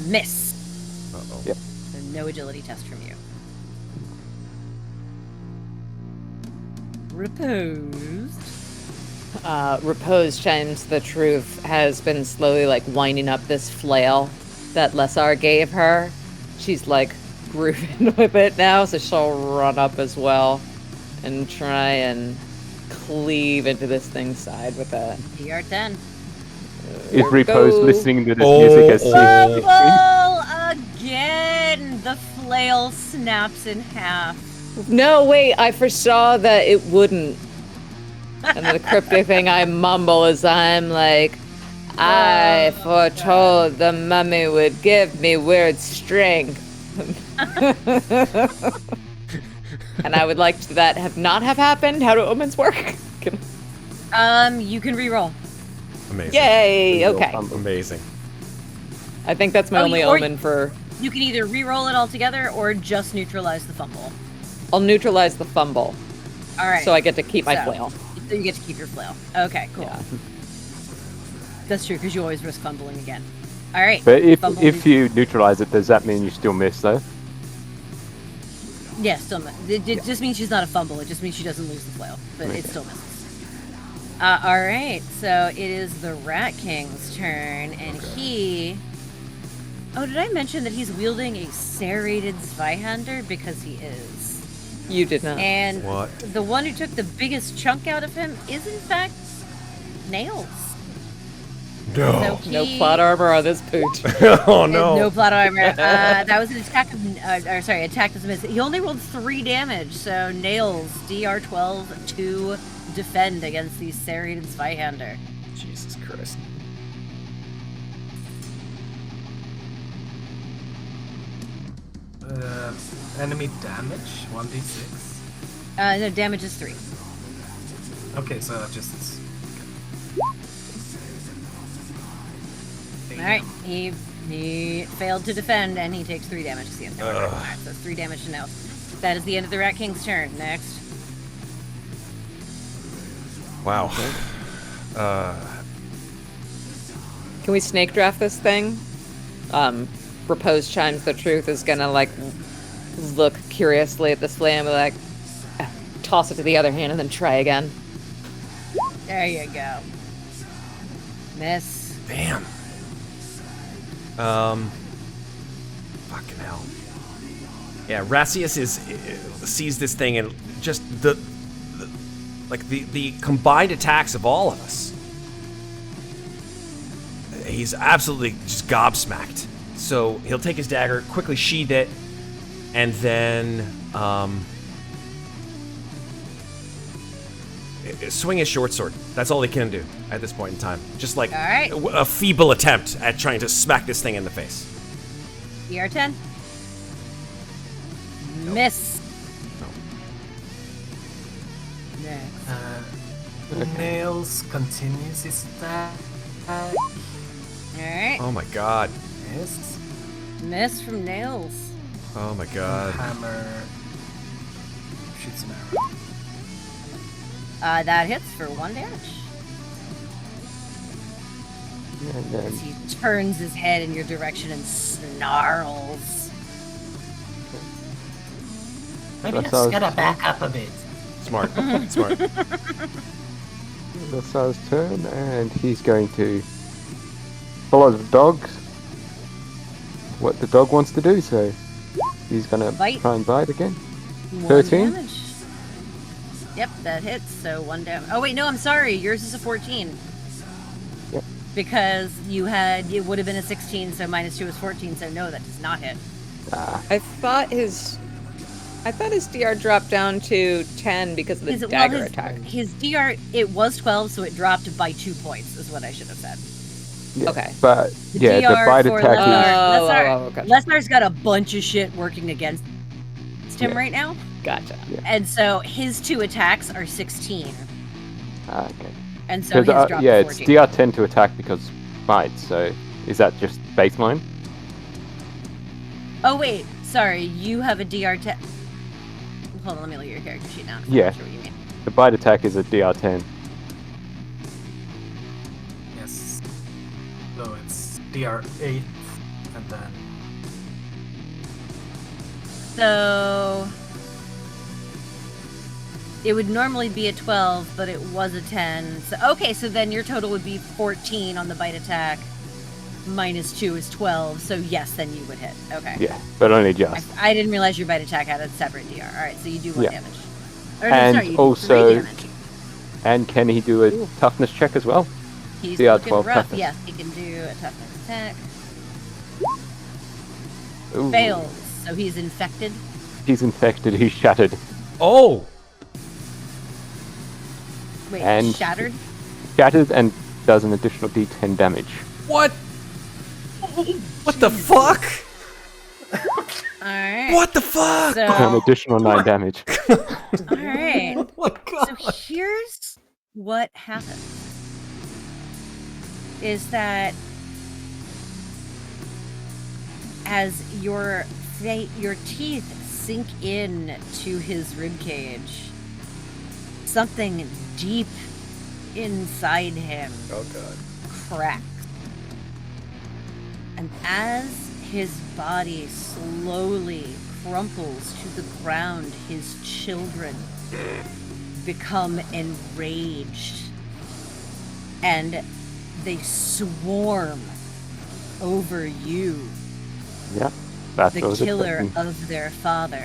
Miss. Uh-oh. Yep. So no agility test from you. Reposed. Repose chimes the truth has been slowly like winding up this flail that Lesar gave her. She's like grooving with it now, so she'll run up as well and try and cleave into this thing's side with it. DR10. Is Repose Go. listening to this music as he... Fumble again! The flail snaps in half. No, wait, I foresaw that it wouldn't. And the cryptic thing I mumble is I'm like, I foretold the mummy would give me weird strength. And I would like that not have happened. How do omens work? You can reroll. Amazing. Yay, okay. Amazing. I think that's my only or omen for... You can either reroll it altogether or just neutralize the fumble. I'll neutralize the fumble, All right. so I get to keep my So- flail. So you get to keep your flail. Okay, cool. Yeah. That's true, because you always risk fumbling again. All right. But fumble if you neutralize it, does that mean you still miss though? Yeah, still it just means she's not a fumble. It just means she doesn't lose the flail, but it still misses. All right, so it is the Rat King's turn, and he... Oh, did I mention that he's wielding a serrated Zweihander? Because he is. You did not. And What? the one who took the biggest chunk out of him is, in fact, Nails. So No. No he- plot armor on this pooch. Oh no. No plot armor. That was an attack of, attack as a miss. He only rolled 3 damage, so Nails, DR12 to defend against the serrated Zweihander. Jesus Christ. Enemy damage 1d6. No, damage is 3. Okay, so just. Alright, he failed to defend and he takes 3 damage to the end. Alright, so 3 damage to Nails. That is the end of the Rat King's turn. Next. Wow. Can we snake draft this thing? Repose chimes the truth is gonna like look curiously at this flame and be like toss it to the other hand and then try again. There you go. Miss. Damn. Fucking hell. Yeah, Rassius sees this thing and just the combined attacks of all of us. He's absolutely just gobsmacked. So he'll take his dagger, quickly sheath it, and then swing his short sword. That's all he can do at this point in time. Just like All right. a feeble attempt at trying to smack this thing in the face. DR10. Miss. No. Next. Nails continues his attack. Alright. Oh my god. Miss. Miss from Nails. Oh my god. Hammer. Shoots an arrow. That hits for 1 damage. And then As he turns his head in your direction and snarls. Maybe That let's sounds- gotta back up a bit. Smart. Smart. Lasar's turn, and he's going to follows the dog. What the dog wants to do, so he's gonna Bite. try and bite again. 1 13? damage. Yep, that hits. So 1 damage. Oh wait, no, I'm sorry. Yours is a 14. Yep. Because it would have been a 16, so -2 is 14. So no, that does not hit. I thought his DR dropped down to 10 because of the dagger attack. His DR, it was 12, so it dropped by 2 points, is what I should have said. Yeah, Okay. But The yeah, the DR bite for attack Lesnar, is. Lesnar's got a bunch of shit working against him right now. Gotcha. Yeah. And so his 2 attacks are 16. Okay. And so his dropped to yeah, 14. it's DR10 to attack because bite. So is that just baseline? Oh wait, sorry, you have a DR10. Hold on, let me look at your character sheet now. 'Cause I'm Yeah. not sure what you mean. The bite attack is a DR10. Yes. So it's DR8, and then So it would normally be a 12, but it was a 10. So okay, so then your total would be 14 on the bite attack. -2 is 12. So yes, then you would hit. Okay. Yeah, but only just. I didn't realize your bite attack had a separate DR. All right, so you do 1 Yeah. damage. Or, no, And sorry, you do also- 3 damage. And can he do a Ooh. toughness check as well? He's DR12 looking rough. toughness. Yes, he can do a toughness attack. Ooh. Fails. So he's infected. He's infected. He's shattered. Oh! Wait, And- shattered? Shattered and does an additional D10 damage. What? What the fuck? Alright. What the fuck? So, An additional 9 damage. alright. Oh my god. So here's what happens. Is that as your teeth sink in to his ribcage, something deep inside him Oh god. cracks. And as his body slowly crumples to the ground, his children become enraged. And they swarm over you, Yeah, that's the what I was killer expecting. of their father.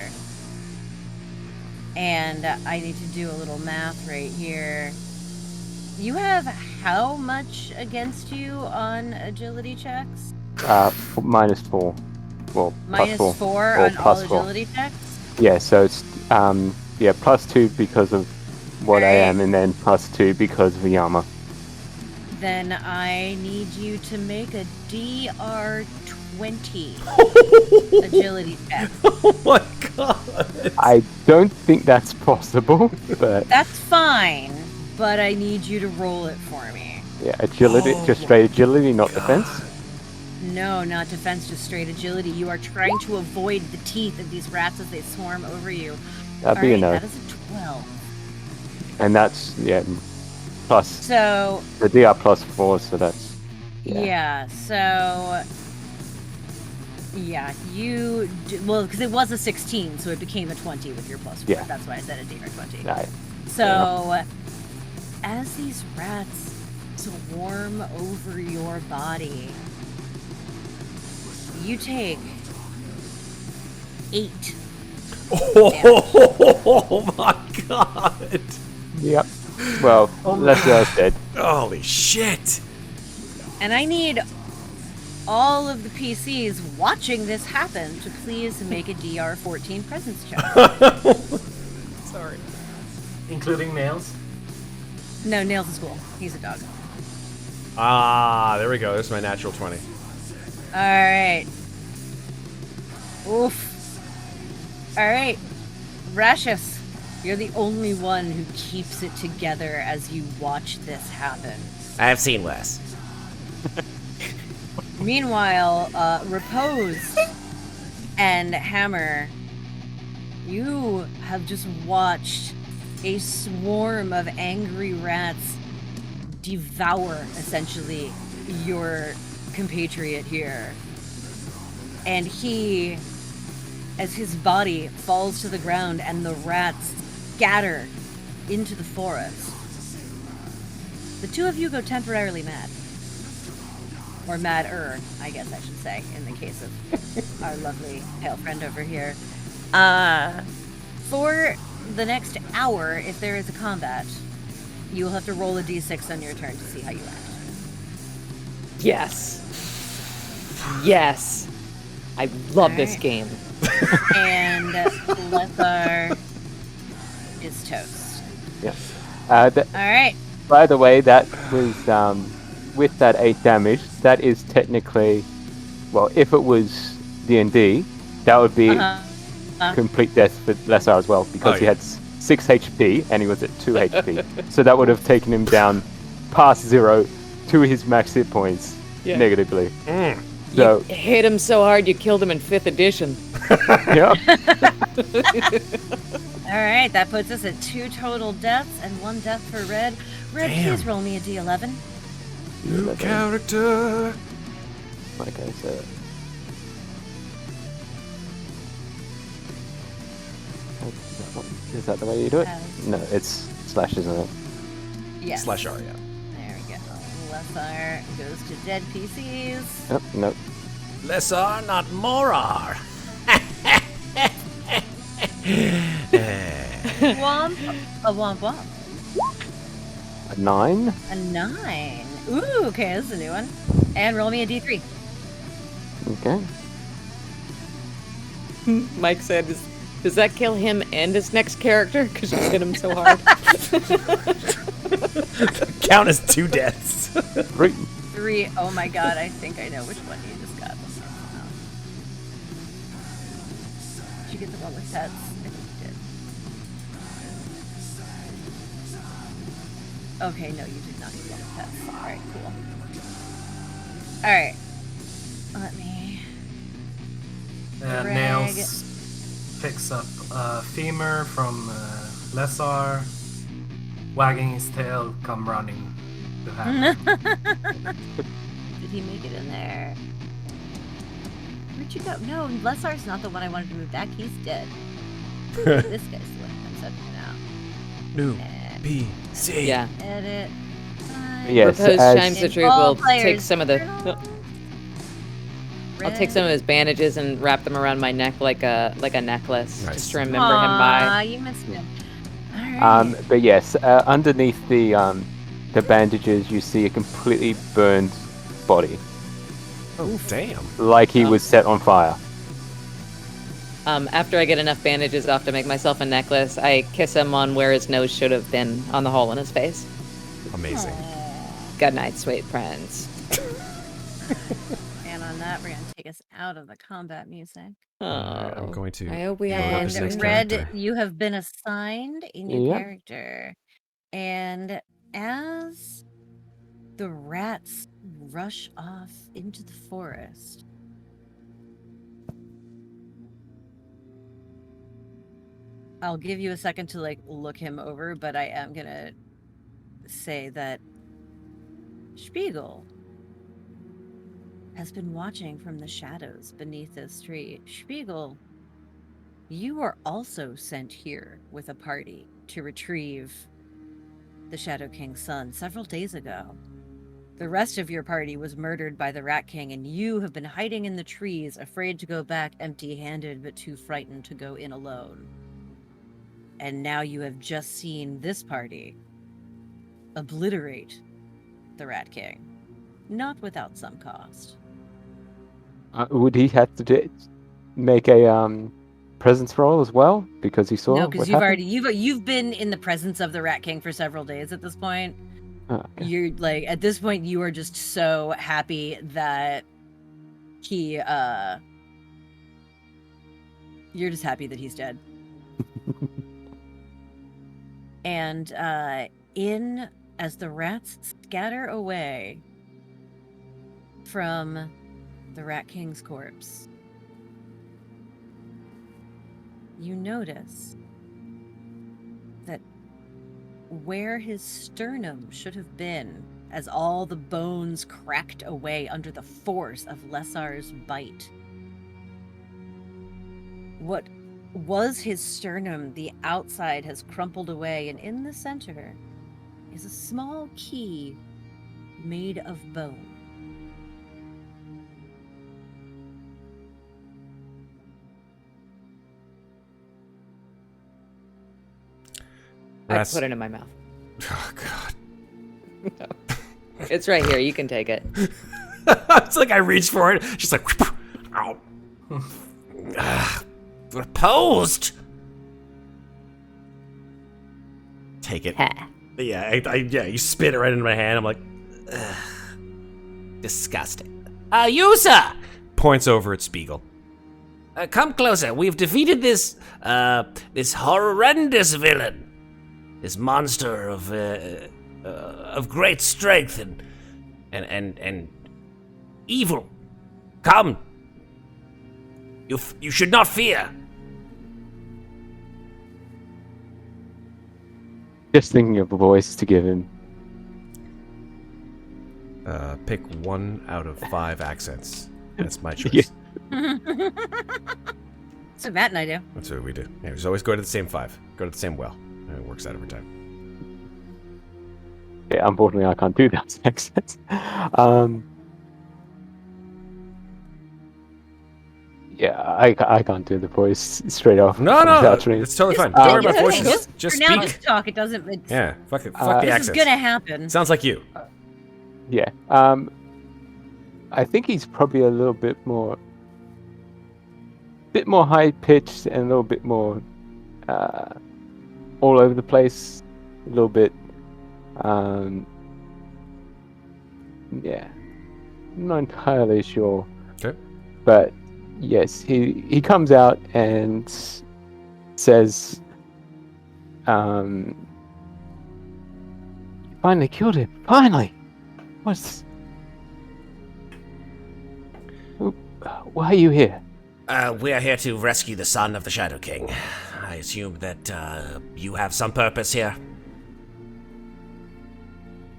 And I need to do a little math right here. You have how much against you on agility checks? -4. Well, Minus +4. 4 Or on all +4. agility checks? Yeah, so it's +2 because of what I Alright. am, and then +2 because of the armor. Then I need you to make a DR20 agility check. Oh my god. I don't think that's possible, but That's fine, but I need you to roll it for me. yeah, agility, Oh just my straight agility, not defense. No, not defense, just straight agility. You are trying to avoid the teeth of these rats as they swarm over you. That'd be a Alright, no. that is a 12. And that's, plus So, the DR +4, so that's, yeah, so... Yeah, well, because it was a 16, so it became a 20 with your +4. Yeah. That's why I said a DR20. Right. So, as these rats swarm over your body, you take 8. Oh my god. Yep. Well, Leslie's dead. Holy shit. And I need all of the PCs watching this happen to please make a DR14 presence check. Sorry. including nails. No, Nails is cool. He's a dog. Ah, there we go. There's my natural 20. Alright. Oof. Alright. Rashus, you're the only one who keeps it together as you watch this happen. I've seen worse. Meanwhile, Repose and Hammer, you have just watched a swarm of angry rats devour, essentially, your compatriot here. And he, as his body falls to the ground and the rats scatter into the forest, the two of you go temporarily mad. or madder, I guess I should say, in the case of our lovely pale friend over here. For the next hour, if there is a combat, you will have to roll a d6 on your turn to see how you act. Yes. Yes. I love this Alright. game. And Lethar is toast. Yes. All right. By the way, that was with that 8 damage. That is technically, well, if it was D&D, that would be complete death for Lessar as well, because he had 6 HP and he was at 2 HP. So that would have taken him down past 0 to his max hit points negatively. So You hit him so hard you killed him in 5th edition. yeah. All right, that puts us at 2 total deaths and 1 death for Red. Red, please roll me a d11. New character. Okay, so is that the way you do it? No, it's slash, isn't it? Yes. Slash R, yeah. There we go. Lethar goes to dead PCs. Oh, no. Lessar, not Morar. Womp. A womp womp. A 9. A 9. Ooh, okay, this is a new one. And roll me a d3. Okay. Mike said, does that kill him and his next character? Because you hit him so hard. Count as 2 deaths. 3. 3. Oh my god, I think I know which one you just got. Did you get the one with pets? I think you did. Okay, no, you did not get the one with pets. Alright, cool. Alright. Let me... Nails picks up femur from Lessar, wagging his tail, come running to Hammer. Did he make it in there? Where'd you go? No, Lessar's not the one I wanted to move back. He's dead. This guy's the one that comes up now. New PC. Yeah. Edit. Yes, Propose as- Chimes the Truth All will take players some of the... I'll take some of his bandages and wrap them around my neck like a necklace, Nice. just to remember him by. You missed him. Alright. But yes, underneath the bandages, you see a completely burned body, Oh, damn. like he was set on fire. After I get enough bandages off to make myself a necklace, I kiss him on where his nose should have been, on the hole in his face. Amazing. Good night, sweet friends. And on that, we're going to take us out of the combat music. I'm going to. I hope we go have to this next And Red, character. you have been assigned a new Yep. character. And as the rats rush off into the forest, I'll give you a second to look him over, but I am going to say that Spiegel has been watching from the shadows beneath this tree. Spiegel, you were also sent here with a party to retrieve the Shadow King's son several days ago. The rest of your party was murdered by the Rat King, and you have been hiding in the trees, afraid to go back empty-handed, but too frightened to go in alone. And now you have just seen this party obliterate the Rat King, not without some cost. Would he have to make a presence roll as well, because he saw? No, because what happened? you've been in the presence of the Rat King for several days at this point. Oh, okay. You're at this point you are just so happy that he you're just happy that he's dead. And as the rats scatter away from the Rat King's corpse, you notice that where his sternum should have been, as all the bones cracked away under the force of Lessar's bite, what was his sternum, the outside has crumpled away, and in the center is a small key made of bone. I put it in my mouth. Oh God. It's right here. You can take it. It's like I reach for it, just like. Ow. Proposed? Take it. Ha. Yeah, yeah. You spit it right into my hand. I'm like, Disgusting. You, sir! points over at Spiegel. Come closer. We've defeated this horrendous villain. This monster of great strength and evil. Come. You should not fear. Just thinking of a voice to give him. Pick 1 out of 5 accents. That's my choice. Yeah. That's what Matt and I do. That's what we do. Yeah, we just always go to the same 5. Go to the same well. And it works out every time. Yeah, unfortunately, I can't do that accent. Yeah, I can't do the voice straight off. No, unfortunately. it's totally fine. Just- Don't worry about just- voices. Just For now, speak. just talk. It doesn't. It's, Yeah, fuck the this accents. is gonna happen. Sounds like you. Yeah. I think he's probably a little bit more high pitched and a little bit more all over the place. A little bit. Yeah. I'm not entirely sure. Okay. But yes, he comes out and says, "You finally killed him. Finally. Why are you here?" We are here to rescue the son of the Shadow King. I assume that you have some purpose here.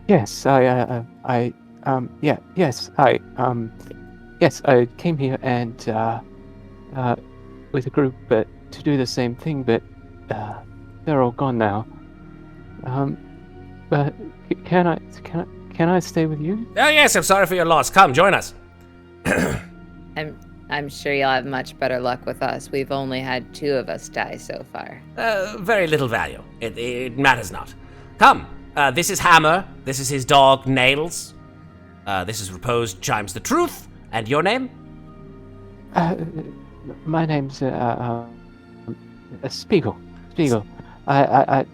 Yes, yes, I came here and with a group, but to do the same thing, but they're all gone now. But can I stay with you? Oh yes, I'm sorry for your loss. Come, join us. I'm sure you'll have much better luck with us. We've only had 2 of us die so far. Very little value. It matters not. Come. This is Hammer. This is his dog, Nails. This is Reposed Chimes the Truth. And your name? My name's Spiegel. Spiegel. I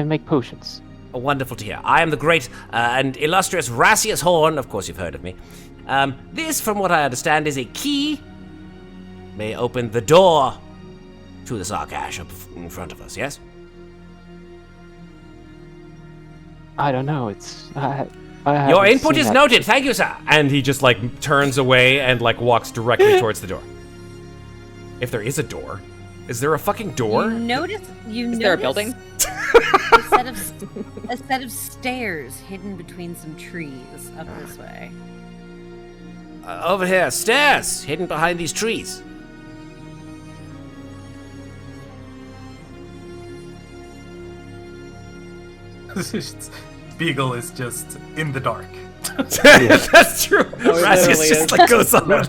make potions. Wonderful to hear. I am the great and illustrious Rassius Horn. Of course, you've heard of me. This, from what I understand, is a key. May open the door to the Sarkash up in front of us, yes? I don't know. It's I Your haven't input seen is that. noted. Thank you, sir. And he just like turns away and like walks directly towards the door. If there is a door. Is there a fucking door? You notice? Is there a building? A set of stairs hidden between some trees up this way. Over here, stairs hidden behind these trees. Spiegel is just in the dark. That's true. Rassius literally just is. like goes on.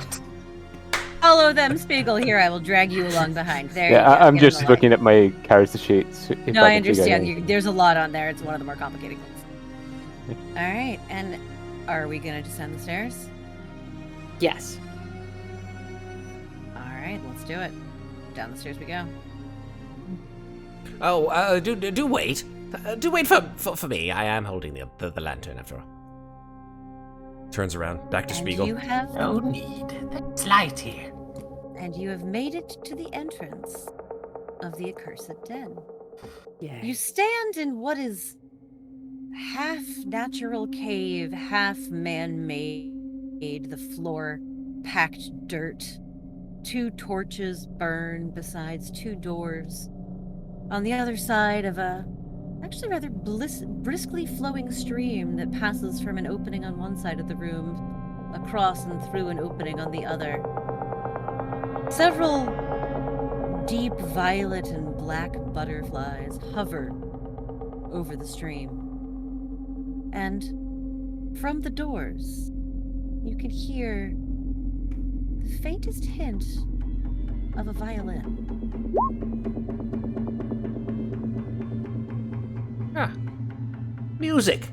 Follow them, Spiegel. Here, I will drag you along behind. There you Yeah, go. I'm Get in just the looking light. at my character sheets. If No, I can figure understand. anything. There's a lot on there. It's one of the more complicated things. All right, and are we going to descend the stairs? Yes. All right, let's do it. Down the stairs we go. Oh, do wait. Do wait for me. I am holding the lantern after all. Turns around, back to And Spiegel. you have No need. There's light here. and you have made it to the entrance of the accursed den. Yeah. You stand in what is half natural cave, half man-made. The floor packed dirt. 2 torches burn besides 2 doors. On the other side of a actually rather briskly flowing stream that passes from an opening on one side of the room across and through an opening on the other. Several deep violet and black butterflies hover over the stream. And from the doors, you can hear the faintest hint of a violin. Ah. Music.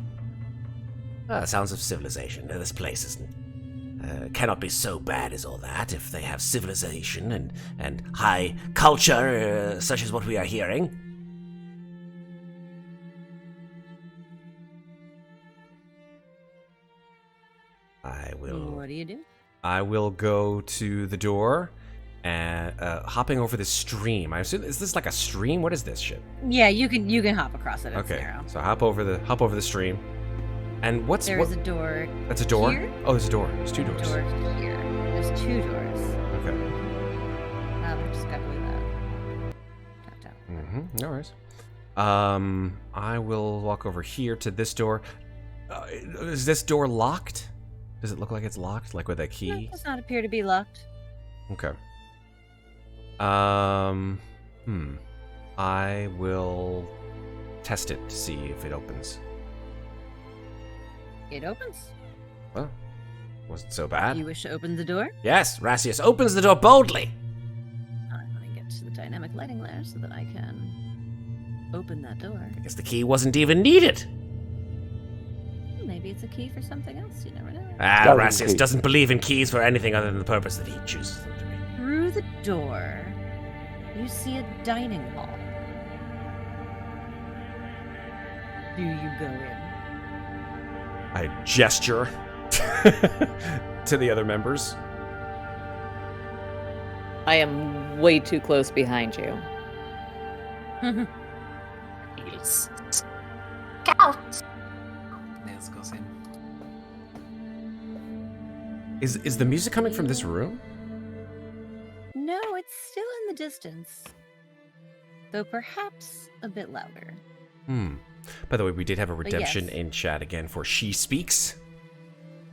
Sounds of civilization. This place isn't cannot be so bad as all that if they have civilization and high culture such as what we are hearing. What do you do? I will go to the door and hopping over this stream. I assume, is this like a stream? What is this shit? Yeah, you can hop across it. It's Okay, narrow. so hop over the stream. And There's a door. That's a door? Here? Oh, there's a door. There's two doors. Door here. There's 2 doors. Okay. I just got rid of that. Tapped out. No worries. I will walk over here to this door. Is this door locked? Does it look like it's locked, like with a No, key? it does not appear to be locked. Okay. I will test it to see if it opens. It opens. Well, wasn't so bad. You wish to open the door? Yes, Rassius opens the door boldly. I'm going to get to the dynamic lighting layer so that I can open that door. I guess the key wasn't even needed. Maybe it's a key for something else. You never know. Rassius doesn't believe in keys for anything other than the purpose that he chooses them to be. Through the door, you see a dining hall. Do you go in? I gesture to the other members. I am way too close behind you. Scout! Nails goes in. Is the music coming from this room? No, it's still in the distance. Though perhaps a bit louder. By the way, we did have a redemption yes. in chat again for She Speaks.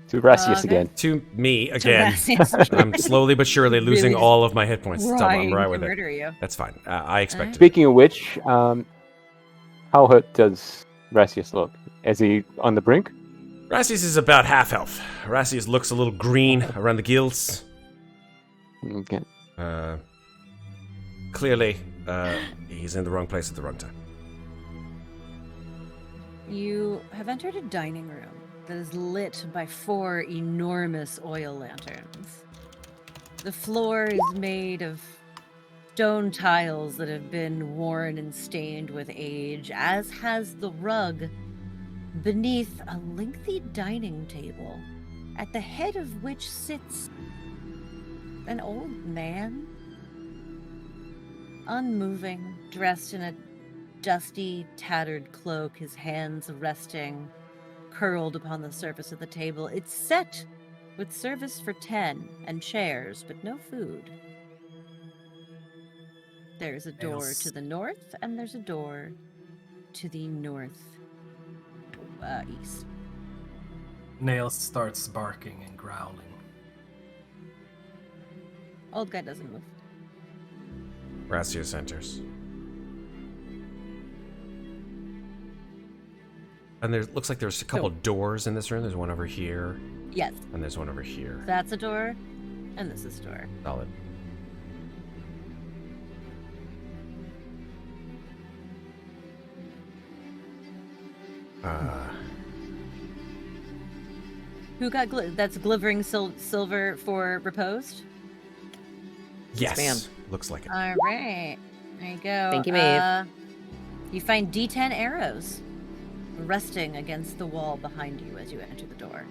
To Rassius Okay. again. To me again. Rassius. I'm slowly but surely losing Really all of my hit points. I'm Trying right to with it. murder you. That's fine. I expect it. Speaking of which, how hurt does Rassius look? Is he on the brink? Rassius is about half health. Rassius looks a little green around the gills. Okay. Clearly, he's in the wrong place at the wrong time. You have entered a dining room that is lit by 4 enormous oil lanterns. The floor is made of stone tiles that have been worn and stained with age, as has the rug beneath a lengthy dining table, at the head of which sits an old man, unmoving, dressed in a dusty, tattered cloak, his hands resting, curled upon the surface of the table. It's set with service for 10 and chairs, but no food. There's a door to the north, and there's a door to the east. Nails starts barking and growling. Old guy doesn't move. Rassius enters. And there looks like there's a couple doors in this room. There's one over here, Yes, and there's one over here. that's a door, and this is a door. Solid. Who got that's glittering silver for reposed? Yes, ma'am. looks like it. All right, there you go. Thank you, Maeve. You find D10 arrows resting against the wall behind you as you enter the door.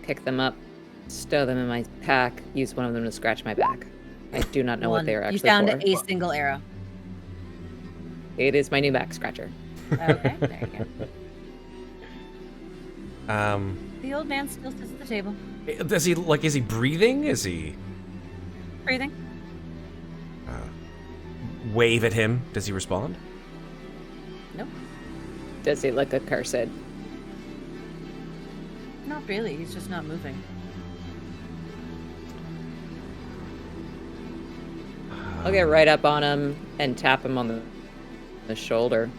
Pick them up, stow them in my pack, use one of them to scratch my back. I do not know what they are actually You found for. a single arrow. It is my new back scratcher. Okay, there you go. Um, The old man still sits at the table, does he is he breathing? Is he breathing. wave at him? Does he respond? Nope, Does he look accursed? not really. He's just not moving. I'll get right up on him and tap him on the shoulder.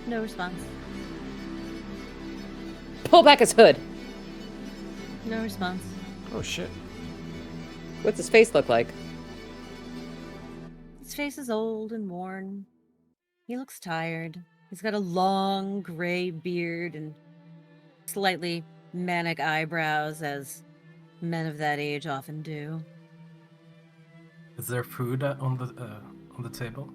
No response. Pull back his hood. No response. Oh shit. What's his face look like? His face is old and worn. He looks tired. He's got a long gray beard and slightly manic eyebrows, as men of that age often do. Is there food on the table?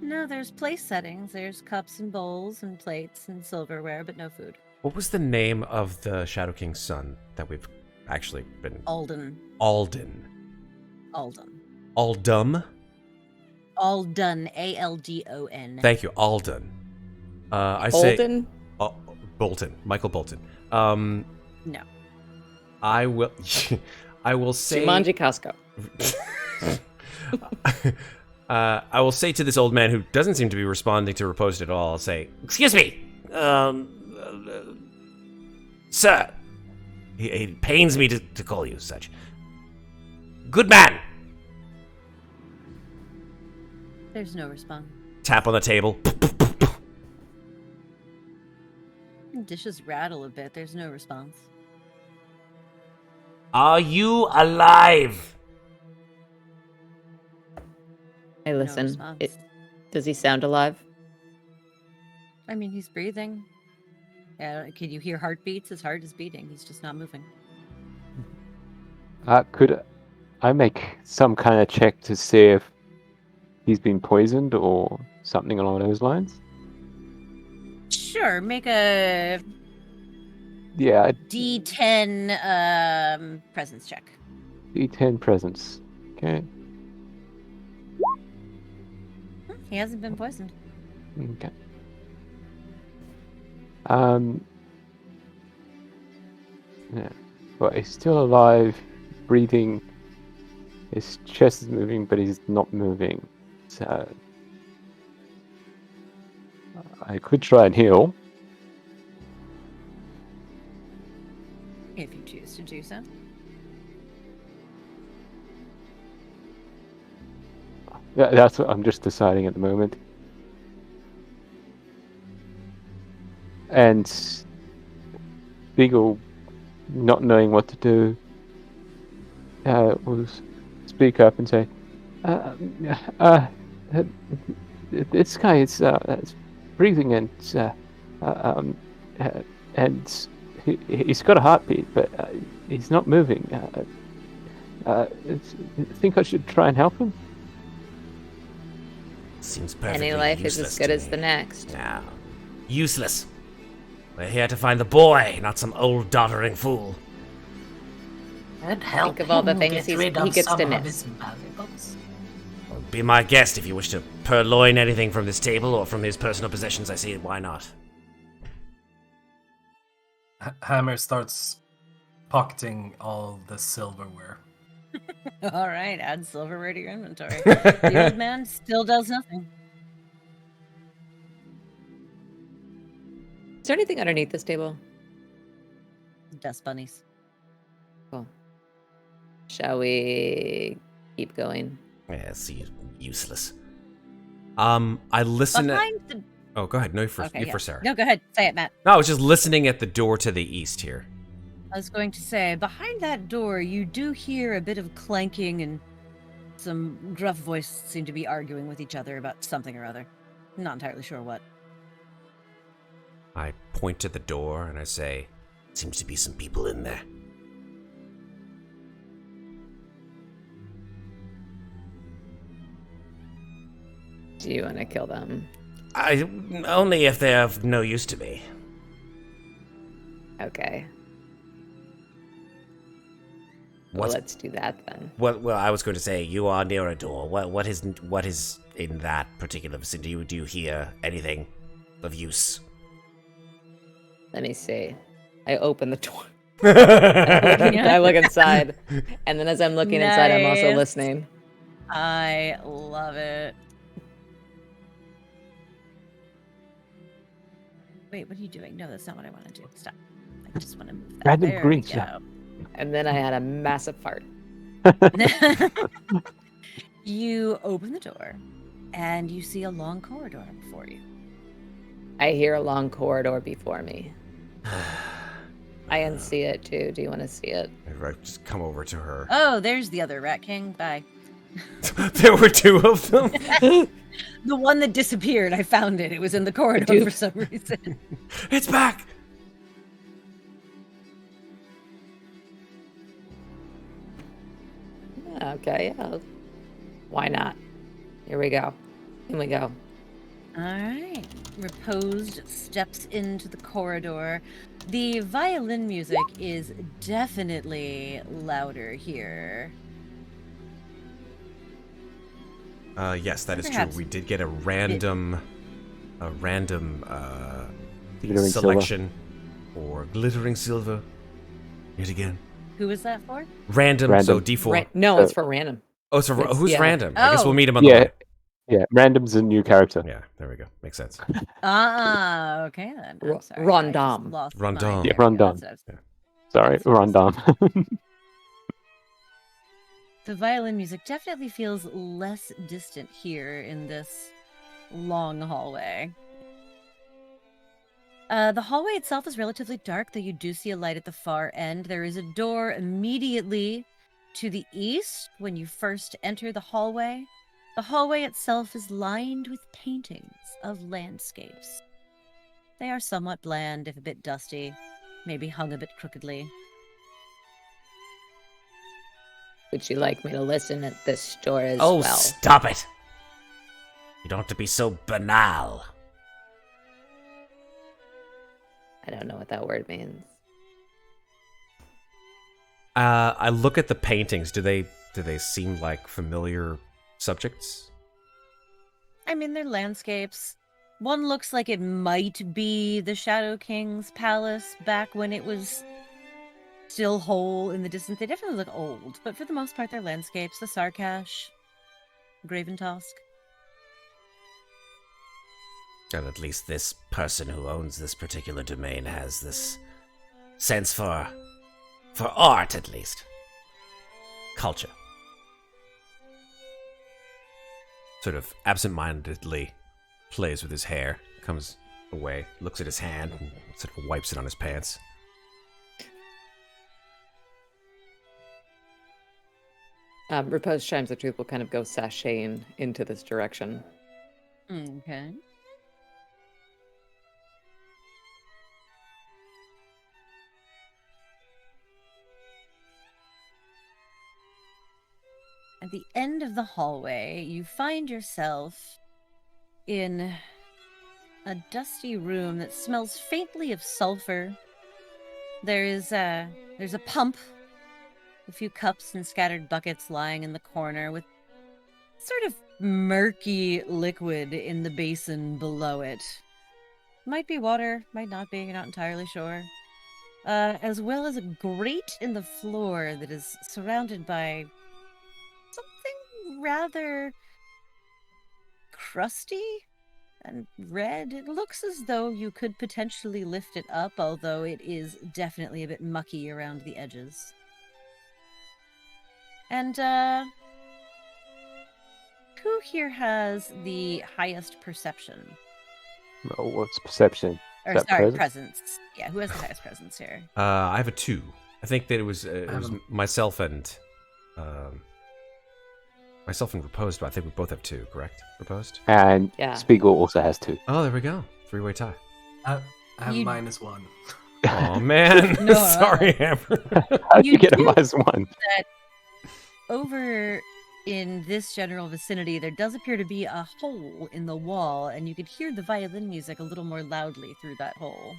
No, there's place settings. There's cups and bowls and plates and silverware, but no food. What was the name of the Shadow King's son that we've actually been... Alden. Alden. Aldon. Aldum? Aldon. Aldon. Thank you, Alden. I Bolton? say... Bolton. Michael Bolton. No. I will... I will say... Jumanji Costco. I will say to this old man who doesn't seem to be responding to Riposte at all, I'll say, Excuse me, sir. It pains me to call you such. Good man. There's no response. tap on the table. Dishes rattle a bit. There's no response. Are you alive? I listen. response. Does he sound alive? I mean, he's breathing. Can you hear heartbeats? His heart is beating. He's just not moving. Could I make some kind of check to see if he's been poisoned or something along those lines? Sure, make a Yeah, D10 presence check. D10 presence. Okay. He hasn't been poisoned. Okay. Yeah. Well, he's still alive, breathing. His chest is moving, but he's not moving. So I could try and heal. If you choose to do so. Yeah, that's what I'm just deciding at the moment. And Beagle, not knowing what to do, will speak up and say, this guy is breathing and he's got a heartbeat, but he's not moving. Think I should try and help him? Seems perfectly Any life is useless as good to as me. the next. No. Useless. We're here to find the boy, not some old doddering fool. Could help of all the him things get rid he of gets some to of miss. his valuables. Well, be my guest if you wish to purloin anything from this table or from his personal possessions. I see why not. Hammer starts pocketing all the silverware. All right, add silverware to your inventory. The old man still does nothing. Is there anything underneath this table? Dust bunnies. Cool. Shall we keep going? Yes, useless. I listen at... Behind the... Oh, go ahead. No, Okay, you yeah. first, Sarah. No, go ahead. Say it, Matt. No, I was just listening at the door to the east here. I was going to say, behind that door, you do hear a bit of clanking and some gruff voices seem to be arguing with each other about something or other. Not entirely sure what. I point to the door and I say, Seems to be some people in there. Do you want to kill them? Only if they're of no use to me. Okay. Well, What's- let's do that then. Well, I was going to say you are near a door. What is in that particular vicinity? Do you hear anything of use? Let me see. I open the door. I look inside. And then as I'm looking inside, I'm also Nice. listening. I love it. Wait, what are you doing? No, that's not what I want to do. Stop. I just want to move that. Random There we greens, go. yeah. And then I had a massive fart. You open the door, and you see a long corridor before you. I hear a long corridor before me. I can see it too. Do you want to see it? I just come over to her. Oh, there's the other Rat King. Bye. There were two of them? The one that disappeared. I found it. It was in the corridor dupe. for some reason. It's back. Okay, yeah. Why not? Here we go. In we go. All right. Reposed steps into the corridor. The violin music is definitely louder here. Yes, that is true. Perhaps We did get a random Glittering selection for glittering silver. Yet again, Who was that for? random. So D4. No, it's for random. Oh, it's It's- who's yeah. random? I guess we'll Oh. meet him on the Yeah, way. yeah. Random's a new character. Yeah, there we go. Makes sense. Okay then. I'm sorry. I just Rondom. lost Rondom. mine. Yeah, There we go. Rondom. That's what I was- Sorry, That's what I was Rondon. The violin music definitely feels less distant here in this long hallway. The hallway itself is relatively dark, though you do see a light at the far end. There is a door immediately to the east when you first enter the hallway. The hallway itself is lined with paintings of landscapes. They are somewhat bland, if a bit dusty, maybe hung a bit crookedly. Would you like me to listen at this door as Oh, well? stop it! You don't have to be so banal. I don't know what that word means. I look at the paintings. Do they seem like familiar subjects? I mean, they're landscapes. One looks like it might be the Shadow King's palace back when it was still whole in the distance. They definitely look old, but for the most part, they're landscapes. The Sarkash, Graventosk. And at least this person who owns this particular domain has this sense for art, at least. Culture. Sort of absent-mindedly plays with his hair, comes away, looks at his hand, and sort of wipes it on his pants. Repose Chimes the Truth will kind of go sashaying into this direction. Okay. At the end of the hallway, you find yourself in a dusty room that smells faintly of sulfur. There's a pump, a few cups and scattered buckets lying in the corner with sort of murky liquid in the basin below it. Might be water, might not be, you're not entirely sure. As well as a grate in the floor that is surrounded by something rather crusty and red. It looks as though you could potentially lift it up, although it is definitely a bit mucky around the edges. And, who here has the highest perception? Oh, what's perception? Or, Is that sorry, presence? presence. Yeah, who has the highest presence here? I have a 2. I think that it was myself and Reposed, but I think we both have 2, correct? Reposed? And Yeah. Spiegel also has 2. Oh, there we go. 3-way tie. I have You- -1. Oh man, No, sorry, Amber. How do You you get a do- -1? Over in this general vicinity, there does appear to be a hole in the wall, and you could hear the violin music a little more loudly through that hole.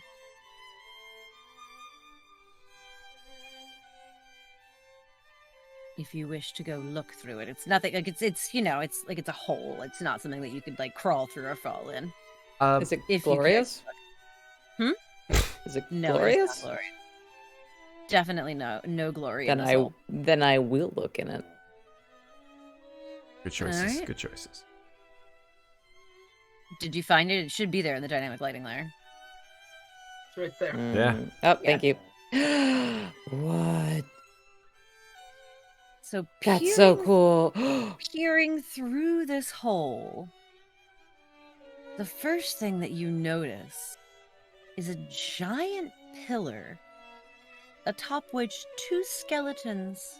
If you wish to go look through it, it's nothing like it's you know it's like it's a hole. It's not something that you could like crawl through or fall in. Is it if you could. glorious? Hmm? Is it No, glorious? it's not glorious. Definitely no glory in Then this hole. then I will look in it. Good choices. Alright. Good choices. Did you find it? It should be there in the dynamic lighting layer. It's right there. Yeah. Oh, thank you. What? So That's so peering cool. peering through this hole, the first thing that you notice is a giant pillar atop which 2 skeletons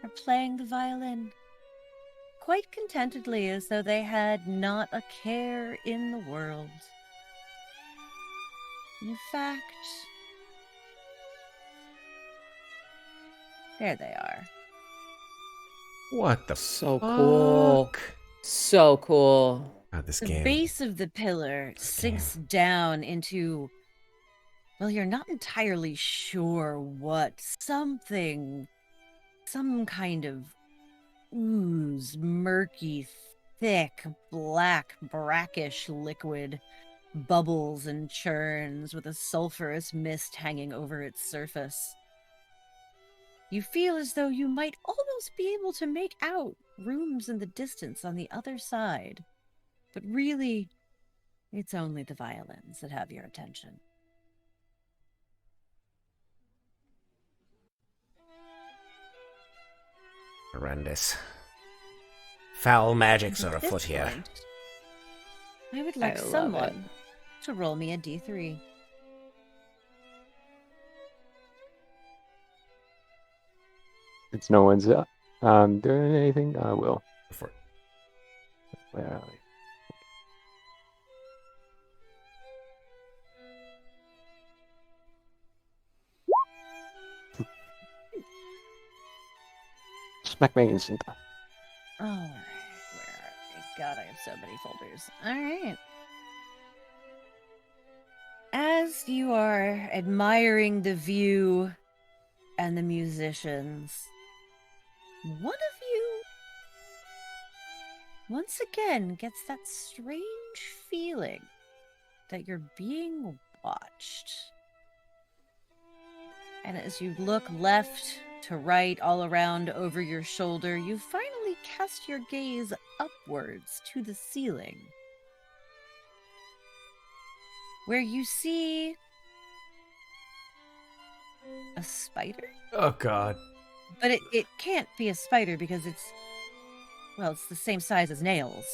are playing the violin. quite contentedly as though they had not a care in the world. In fact, there they are. What the So fuck? cool. So cool. God, this The game. base of the pillar sinks down into, well, you're not entirely sure what, some kind of ooze, murky, thick, black, brackish liquid bubbles and churns with a sulphurous mist hanging over its surface. You feel as though you might almost be able to make out rooms in the distance on the other side. But really, it's only the violins that have your attention. Horrendous. Foul magics are At this afoot here. point, I would like I love someone to roll me a d3. Since no one's doing anything, I will. For it. Where are we? Smack me in center. All right, where are we? God, I have so many folders. All right. As you are admiring the view and the musicians, one of you once again gets that strange feeling that you're being watched. And as you look left to right, all around over your shoulder, you finally cast your gaze upwards to the ceiling, where you see a spider. Oh god. But it can't be a spider because it's the same size as nails.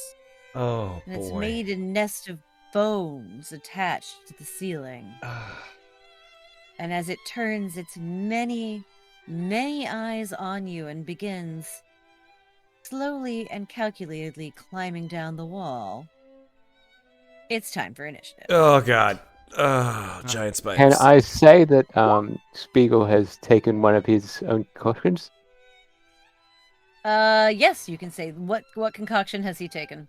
Oh And it's boy. made a nest of bones attached to the ceiling. And as it turns its many, many eyes on you and begins slowly and calculatedly climbing down the wall, it's time for initiative. Oh god. Oh, giant spiders. Can I say that Spiegel has taken one of his own concoctions? Yes, you can say what concoction has he taken?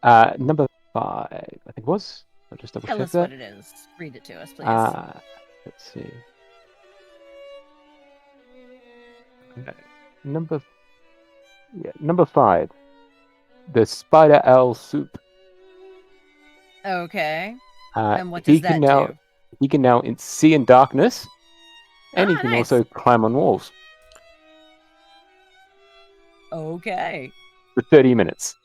Number 5, I think it was. I'll just double Tell check us that. what it is. Read it to us, please. Let's see. Number 5. The Spider Owl Soup. Okay. Uh, And what does that do? He can now see in darkness, and he can nice. also climb on walls Okay. for 30 minutes.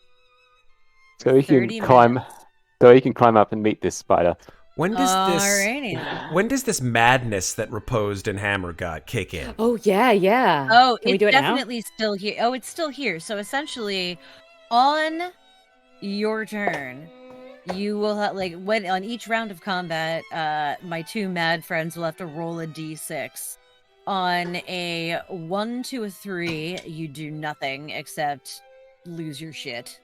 So he 30 can climb. minutes. So he can climb up and meet this spider. When does Alrighty then. when does this madness that reposed in Hammer God kick in? Oh, yeah, yeah. Oh, Can we it's do it now? definitely still here. Oh, it's still here. So essentially, on your turn, you will have, when on each round of combat, my two mad friends will have to roll a d6. On a 1 to a 3, you do nothing except lose your shit.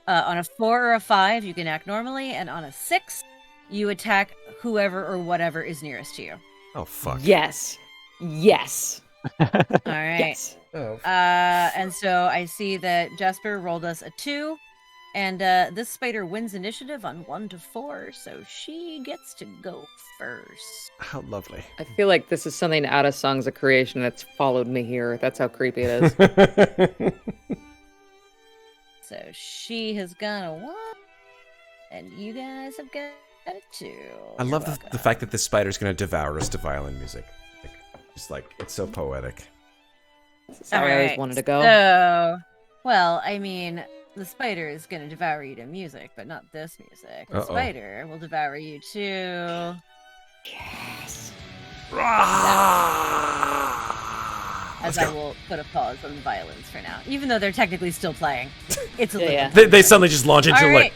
On a 4 or a 5, you can act normally, and on a 6, you attack whoever or whatever is nearest to you. Oh fuck. Yes. Yes. All right. Yes. Oh. And so I see that Jasper rolled us a 2, and this spider wins initiative on 1 to 4, so she gets to go first. How lovely. I feel like this is something out of Songs of Creation that's followed me here. That's how creepy it is. So she has got a 1, and you guys have got a 2. I love the fact that this spider's gonna devour us to violin music. It's so poetic. This is how I always wanted to go. So, well, I mean, the spider is going to devour you to music, but not this music. The spider will devour you to... Yes. As I will put a pause on the violins for now, even though they're technically still playing. It's a Yeah. They suddenly just launch into All right.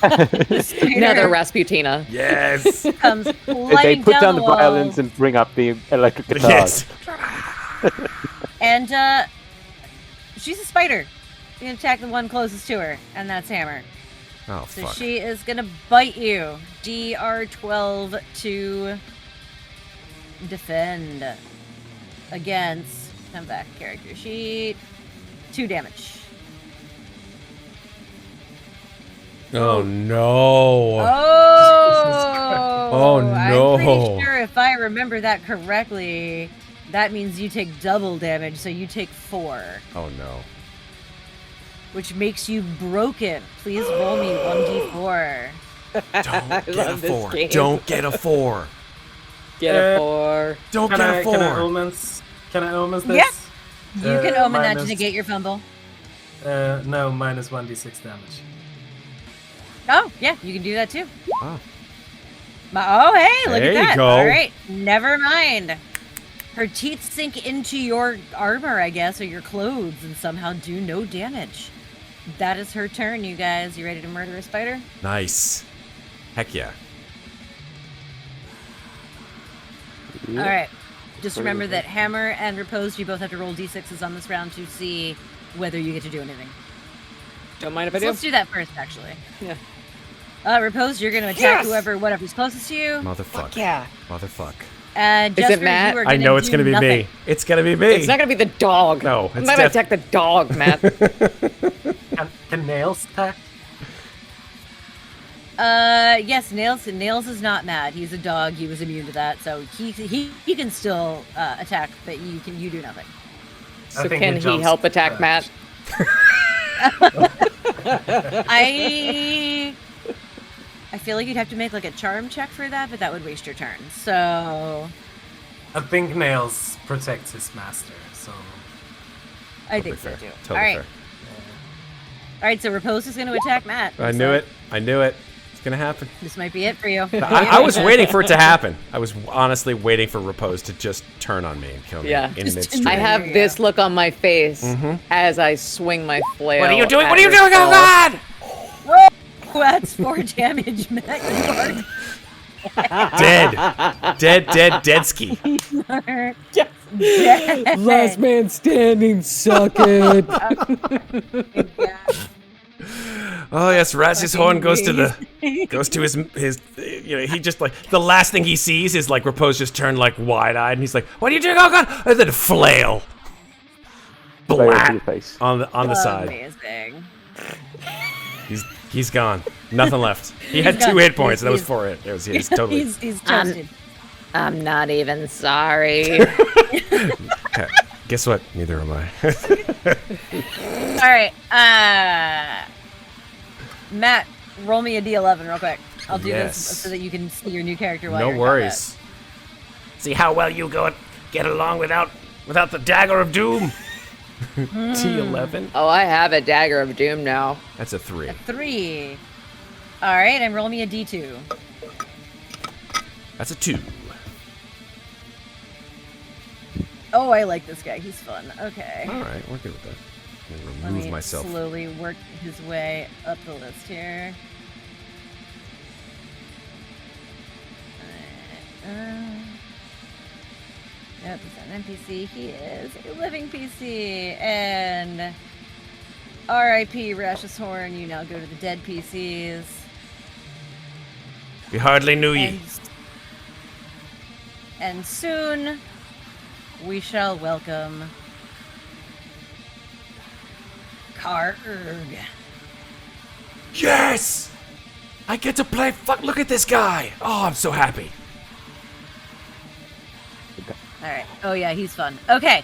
The spider Another Rasputina. yes. comes They climbing put down down the the wall, violins and bring up the electric guitars. Yes. and she's a spider. She's gonna attack the one closest to her, and that's Hammer. Oh, So fuck. she is gonna bite you. DR12 to defend against. Come back, character sheet. 2 damage. Oh, no. Oh! Oh, no. I'm pretty sure if I remember that correctly, that means you take double damage, so you take 4. Oh, no. Which makes you broken. Please roll me 1d4. Don't get a love this 4. game. Don't get a 4. Get a 4. Don't Can get I, a 4. can I omens? Can I omens this? Yeah. You can omen that to minus- negate your fumble. No, minus 1d6 damage. Oh, yeah, you can do that too. Oh. Oh, hey, look There at you that. go. All right, never mind. Her teeth sink into your armor, I guess, or your clothes, and somehow do no damage. That is her turn, you guys. You ready to murder a spider? Nice. Heck yeah. All right. Just remember that Hammer and Repose, you both have to roll d6s on this round to see whether you get to do anything. Don't mind if I So do. let's do that first, actually. Yeah. Repose, you're going to attack Yes! whatever's closest to you. Motherfuck. Yeah. Motherfuck. And Is it Jester, Matt? you are I gonna know it's do going to be nothing. me. It's going to be me. It's not gonna be the dog. No, I'm it's not gonna attack the dog, Matt. Can nails attack? Yes, Nails is not mad. He's a dog. He was immune to that, so he can still attack, but you do nothing. So think can he he jumps help attack Matt? I feel like you'd have to make like a charm check for that, but that would waste your turn. So I think nails protects his master, so I Totally think so fair. too. Totally All right, fair. all right. So Repose is going to attack Matt. I So knew it. I knew it. It's going to happen. This might be it for you. I was waiting for it to happen. I was honestly waiting for Repose to just turn on me and kill me Yeah. in Just midstream. I have There you this go. look on my face Mm-hmm. as I swing my flail. What are you doing? at What are you her doing? Oh skull. God! That's 4 damage, Matt. You Dead ski. are Last man standing, suck it. Oh yes, Razzy's horn goes to his he just like the last thing he sees is like Repose just turned like wide-eyed and he's like, "What are you doing? Oh God!" And then flail. Flail to your Blat face. on the side. Amazing. He's gone. Nothing left. He had gone. 2 hit points, and that was He's- 4 hit. It was he's totally. He's toasted. I'm not even sorry. Okay. Guess what? Neither am I. All right, Matt, roll me a d11 real quick. I'll do Yes. this so that you can see your new character while No you're in worries. See how well you get along without the dagger of doom. T11. Oh, I have a dagger of doom now. That's a 3. combat. 3. All right, and roll me a d2. That's a 2. Oh, I like this guy. He's fun. Okay. All right, we're good with that. I'm gonna Let remove me myself. slowly work his way up the list here. Yep, he's an NPC. He is a living PC. And R.I.P. Rash's Horn, you now go to the dead PCs. We hardly knew ye. And soon we shall welcome Karg. Yes! I get to play. Fuck! Look at this guy. Oh, I'm so happy. All right. Oh yeah, he's fun. Okay.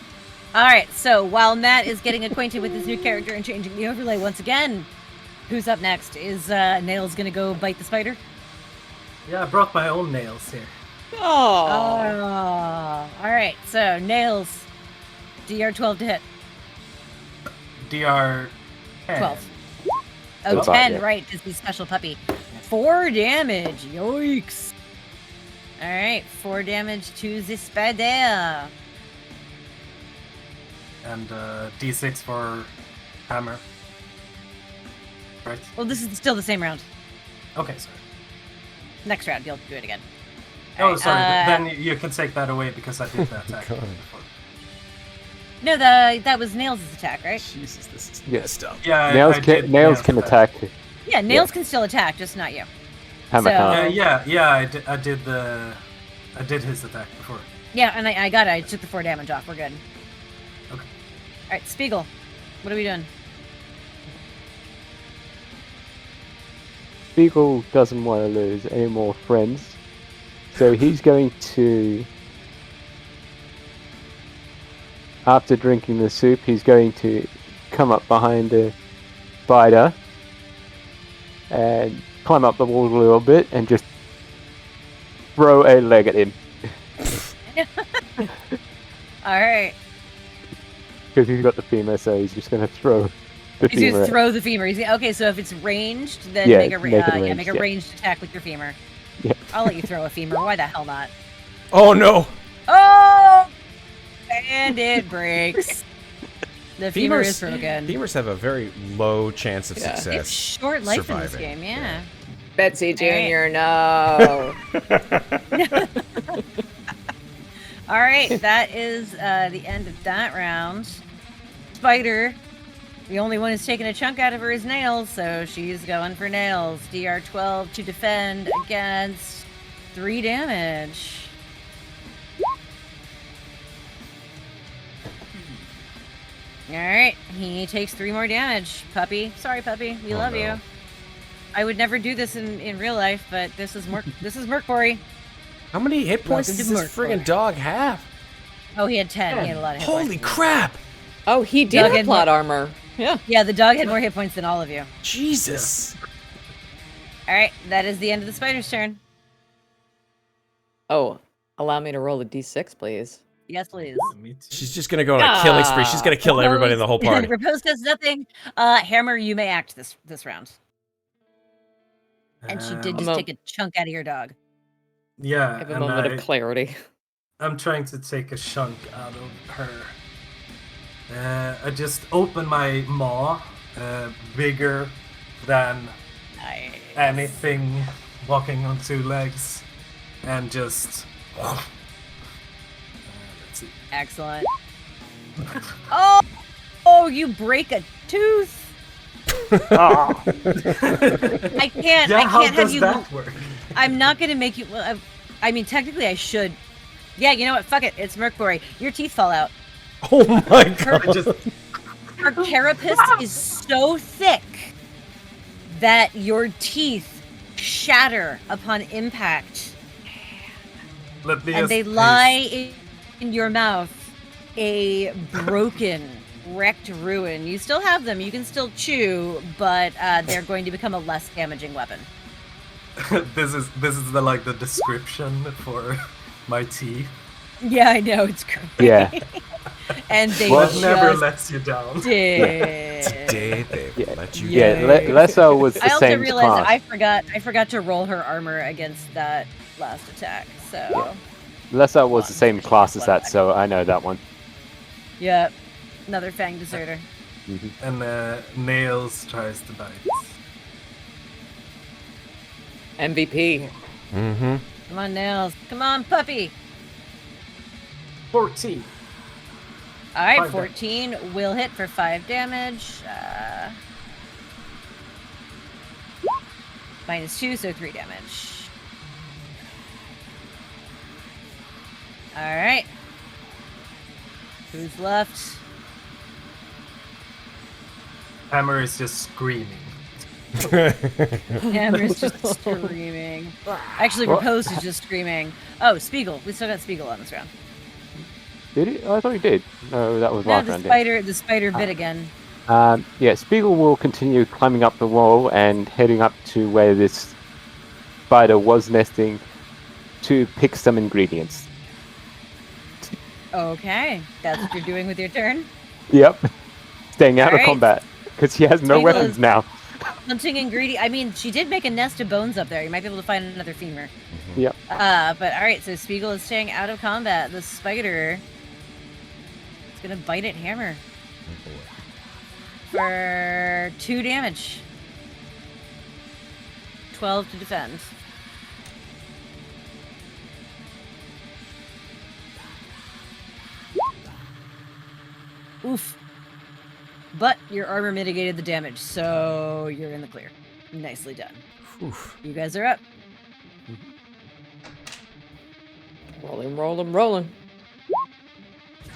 All right. So while Matt is getting acquainted with his new character and changing the overlay once again, who's up next? Is Nails gonna go bite the spider? yeah, I brought my own nails here. Oh. All right. So Nails, DR12 to hit. DR 10. 12. Oh, That's 10, fine, yeah. right, because he's special puppy. 4 damage. Yikes. All right, 4 damage to the spider. And D6 for hammer. Right? Well, this is still the same round. Okay, sorry. Next round, you'll do it again. Oh, Alright, sorry. Then you can take that away because I did that attack before. No, that was Nails' attack, right? Jesus, this is Yeah. messed up. Yeah, Nails I can did nails can that. attack. Yeah, Nails can still attack, just not you. Hammer So- can't. I did his attack before. Yeah, and I got it. I took the 4 damage off. We're good. Okay. All right, Spiegel, what are we doing? Beagle doesn't want to lose any more friends, so he's going to. After drinking the soup, he's going to come up behind the spider and climb up the wall a little bit and just throw a leg at him. All right. Because he's got the femur, so he's just going to throw the He's femur. gonna throw the femur. Okay, so if it's ranged, then Yeah, make a ranged, yeah. ranged attack with your femur. Yeah. I'll let you throw a femur. Why the hell not? Oh no! Oh! And it breaks. The femur is broken. Femurs have a very low chance of Yeah. It's success. short life in this surviving. game, yeah. Betsy All Jr., no. All right, that is the end of that round. Spider, the only one who's taken a chunk out of her is Nails, so she's going for Nails. DR 12 to defend against 3 damage. All right, he takes 3 more damage. Puppy, sorry, puppy, we love no. you. I would never do this in real life, but this is MÖRK BORG. How many hit points Welcome does to this MÖRK friggin' BORG. dog have? Oh, he had 10. He had a lot of hit Holy points. crap! Oh, he did Dug have in plot armor. Yeah. Yeah, the dog had more hit points than all of you. Jesus! All right, that is the end of the spider's turn. Oh, allow me to roll a d6, please. Yes, please. Me too. She's just gonna go on a killing spree. She's gonna kill everybody in the whole party. Repose does nothing. Hammer, you may act this round. And she did Um, just take a chunk out of your dog. Yeah, Have a and moment of clarity. I'm trying to take a chunk out of her. I just open my maw, bigger than Nice. anything walking on 2 legs, and just. Let's see. Excellent. Oh, you break a tooth. Ah, I can't. Yeah, I how can't have does you. that work? I'm not gonna make you. Well, I mean, technically, I should. Yeah, you know what? Fuck it. It's MÖRK BORG. Your teeth fall out. Oh my Her, god! Just her carapace is so thick that your teeth shatter upon impact, let me and just they lie in your mouth, a broken, wrecked ruin. You still have them. You can still chew, but they're going to become a less damaging weapon. this is the description for my teeth. Yeah, I know, it's great. yeah, And they Well, It never just lets you down. did. Today they've Yeah. let you yeah. Yay. Lesso was the I also same realized class. I forgot to roll her armor against that last attack. So Lesso was the same Finish class this as one that, back. so I know that one. yeah, another Fang deserter. And Nails tries to bite. MVP. Mm-hmm. Come on, Nails. Come on, puppy. 14. All right, 5 damage. 14 will hit for 5 damage. -2, so 3 damage. All right. Who's left? Hammer is just screaming. Hammer's just screaming. Actually, What? Repose is just screaming. Oh, Spiegel. We still got Spiegel on this round. Did he? I thought he did. No, that was No, last the round. spider bit again. Yeah, Spiegel will continue climbing up the wall and heading up to where this spider was nesting to pick some ingredients. Okay, that's what you're doing with your turn. Yep. Staying out of Alright. combat because he has no Spiegel weapons is- now. Hunting ingredient. I mean, she did make a nest of bones up there. You might be able to find another femur. Yep. But all right. So Spiegel is staying out of combat. The spider is gonna bite at Hammer for 2 damage. 12 to defend. Oof. But your armor mitigated the damage, so you're in the clear. Nicely done. Oof. You guys are up. Rolling.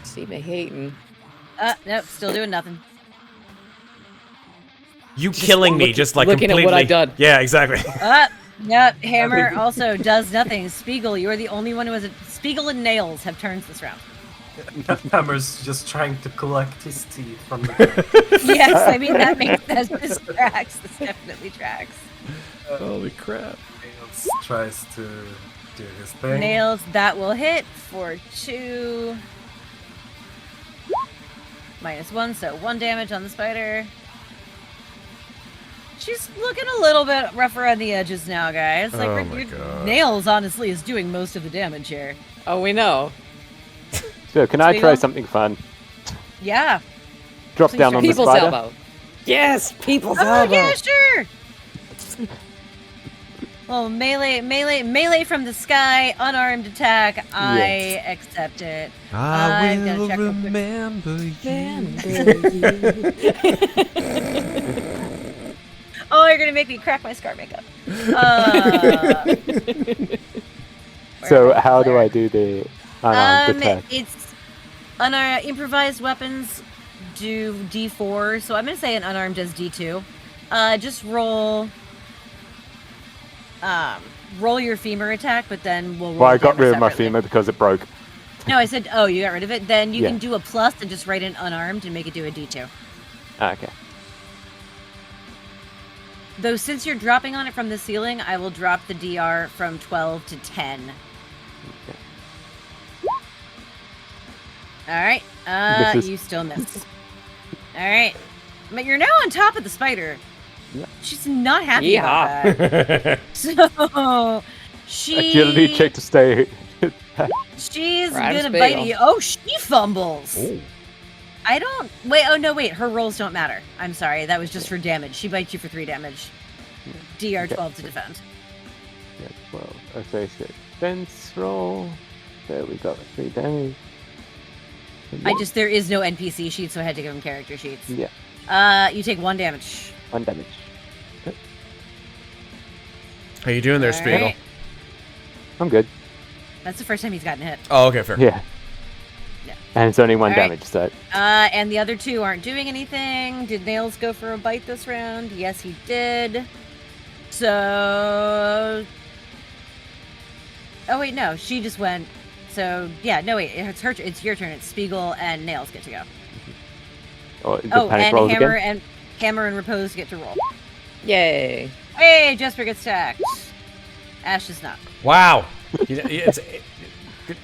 See me hating. Nope, still doing nothing. You killing me, just like looking completely. at what I've done. Yeah, exactly. Yep, Hammer also does nothing. Spiegel, you are the only one who has a... Spiegel and Nails have turns this round. Hammer's just trying to collect his teeth from the Yes, I mean, that makes sense. This tracks. This definitely tracks. Holy crap. Nails tries to do his thing. Nails, that will hit for 2. -1, so 1 damage on the spider. She's looking a little bit rougher on the edges now, guys. Like, Oh my God. Nails, honestly, is doing most of the damage here. Oh, we know. So, can I try Spiegel? something fun? Yeah. Drop Please down try. on the People's spider. elbow. Yes, people's Oh, elbow. yeah, sure. Well, melee from the sky, unarmed attack. I accept it. I I'm gonna will check real quick. remember you. Oh, you're gonna make me crack my scar makeup. So, how do I do the unarmed attack? It's improvised weapons do D4, so I'm gonna say an unarmed does D2. Just roll your femur attack, but then we'll roll Well, I the got hammer rid of my separately. femur because it broke. No, I said, oh, you got rid of it? Then you Yeah. can do a plus and just write in unarmed and make it do a D2. Okay. Though since you're dropping on it from the ceiling, I will drop the DR from 12 to 10. Okay. Alright, Misses. you still miss. Alright. But you're now on top of the spider. Yeah. She's not happy about that. So, Agility check to stay. she's Right, gonna Spiegel. bite you. Oh, she fumbles! Oh. I don't... Wait, oh no, wait. Her rolls don't matter. I'm sorry, that was just for damage. She bites you for 3 damage. DR 12 to defend. Yeah, 12. Associate defense roll. There we go. 3 damage. There is no NPC sheet, so I had to give him character sheets. Yeah, You take 1 damage. 1 damage. How you doing there, All Spiegel? right. I'm good. That's the first time he's gotten hit. Oh, okay, fair. Yeah. Yeah. And it's only 1 All right. damage, so. And the other 2 aren't doing anything. Did Nails go for a bite this round? Yes, he did. So... Oh, wait, no. She just went... So, yeah, no, wait. It's your turn. It's Spiegel and Nails get to go. Oh, the Oh, panic and rolls Hammer again? and Repose get to roll. Yay. Hey, Jesper gets stacked. Ash is not. Wow. It's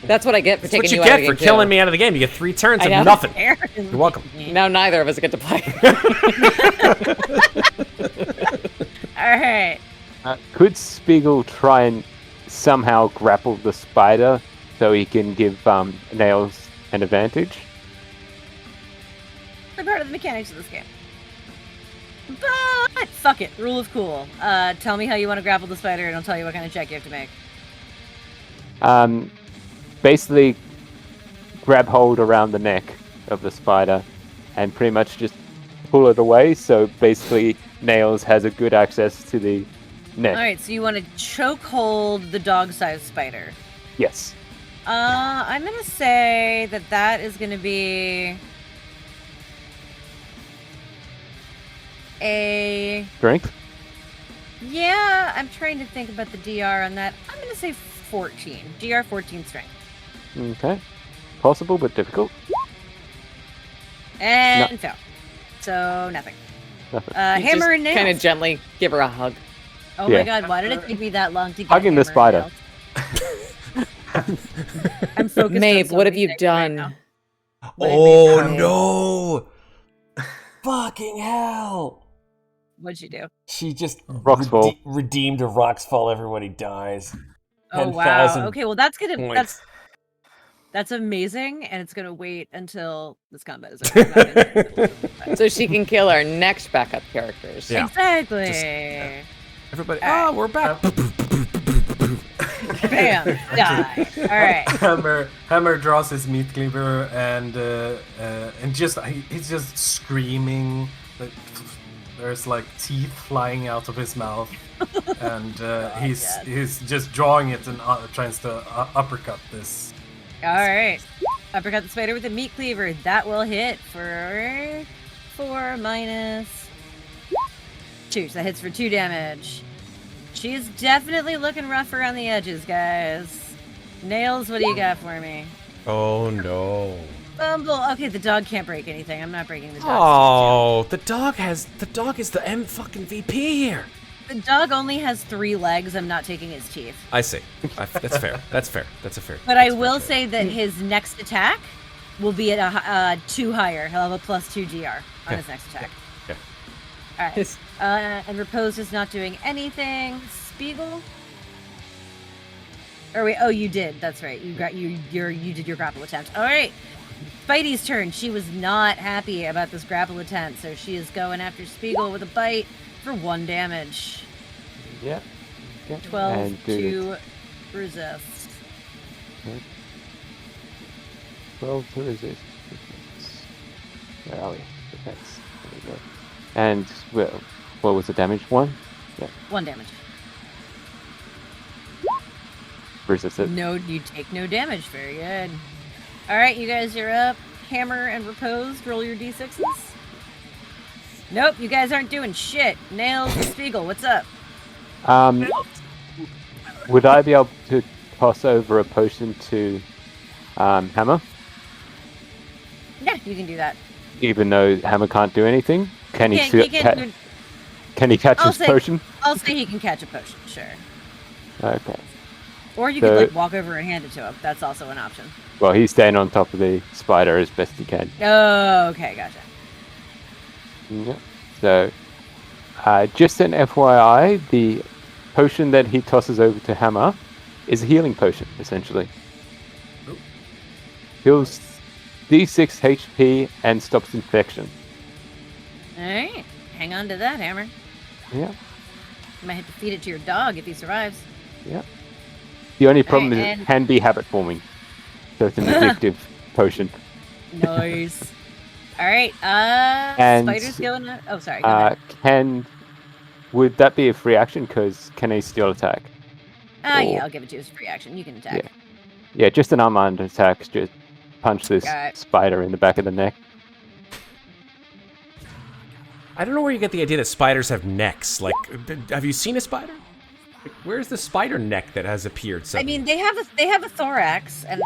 That's what I get for what taking you you out of get the for game, killing too. me out of the game. You get 3 turns I of know. nothing. Aaron. You're welcome. Now neither of us get to play. All right. Could Spiegel try and somehow grapple the spider so he can give Nails an advantage? They're part of the mechanics of this game. But fuck it. Rule of cool. Tell me how you want to grapple the spider, and I'll tell you what kind of check you have to make. Basically, grab hold around the neck of the spider and pretty much just pull it away. So basically, Nails has a good access to the neck. All right. So you want to choke hold the dog-sized spider. Yes. I'm gonna say that is gonna be a... Strength? Yeah, I'm trying to think about the DR on that. I'm gonna say 14. DR 14 strength. Okay. Possible, but difficult. And fail. So nothing. Nothing. Hammer and nails. Kind of gently give her a hug. Oh Yeah. my god, why did it take me that long to get Hugging the hammer and spider. nails? I'm focused Maeve, on so what have many you things right done? now. Oh, no. Fucking hell. What'd you do? She just Rocks fall. redeemed a rocks fall. Everybody dies. Oh 10,000 wow. Okay, well that's gonna points. that's amazing, and it's gonna wait until this combat is over. I'm not gonna- So she can kill our next backup characters. Yeah. Exactly. Everybody. All right. Oh, we're back. Bam! Die. All right. Hammer draws his meat cleaver and he's just screaming. There's like teeth flying out of his mouth, and he's just drawing it and tries to uppercut this. All right. Uppercut the spider with the meat cleaver. That will hit for 4 minus 2. So that hits for 2 damage. She's definitely looking rough around the edges, guys. Nails, what do you got for me? Oh no. Bumble. Okay, the dog can't break anything. I'm not breaking the dog. Oh, the dog is the M fucking VP here. The dog only has 3 legs. I'm not taking his teeth. I see. That's fair. That's fair. That's a fair. But I will say that his next attack will be at a 2 higher. He'll have a +2 GR on his next attack. Okay. All right. And Repose is not doing anything. Spiegel. Or wait, oh, you did. That's right. You did your grapple attempt. All right. Spidey's turn. She was not happy about this grapple attempt, so she is going after Spiegel with a bite for 1 damage. Yeah. 12 And to resist. 12 to resist. Where are we? Defense. There we go. And what was the damage? 1? Yeah. 1 damage. Resist it. No, you take no damage. Very good. All right, you guys are up. Hammer and Repose, roll your d6s. Nope, you guys aren't doing shit. Nails and Spiegel, what's up? Would I be able to toss over a potion to Hammer? Yeah, you can do that. Even though Hammer can't do anything? Can he catch his say, potion? I'll say he can catch a potion, sure. Okay. Or you could like walk over and hand it to him. That's also an option. Well, he's staying on top of the spider as best he can. Oh, okay, gotcha. Yeah. So, just an FYI, the potion that he tosses over to Hammer is a healing potion, essentially. Heals D6 HP and stops infection. Alright, hang on to that, Hammer. Yeah. You might have to feed it to your dog if he survives. Yeah. The only problem is and- it can be habit forming. So it's an addictive potion. Nice. Alright, And, Spider's going... Oh, sorry, go ahead. Would that be a free action? Because can he still attack? Yeah, I'll give it to you as a free action. You can attack. Yeah, just an unarmed attack. Just punch this Alright. spider in the back of the neck. I don't know where you get the idea that spiders have necks. Like, have you seen a spider? Like, where's the spider neck that has appeared suddenly? I mean, they have a thorax and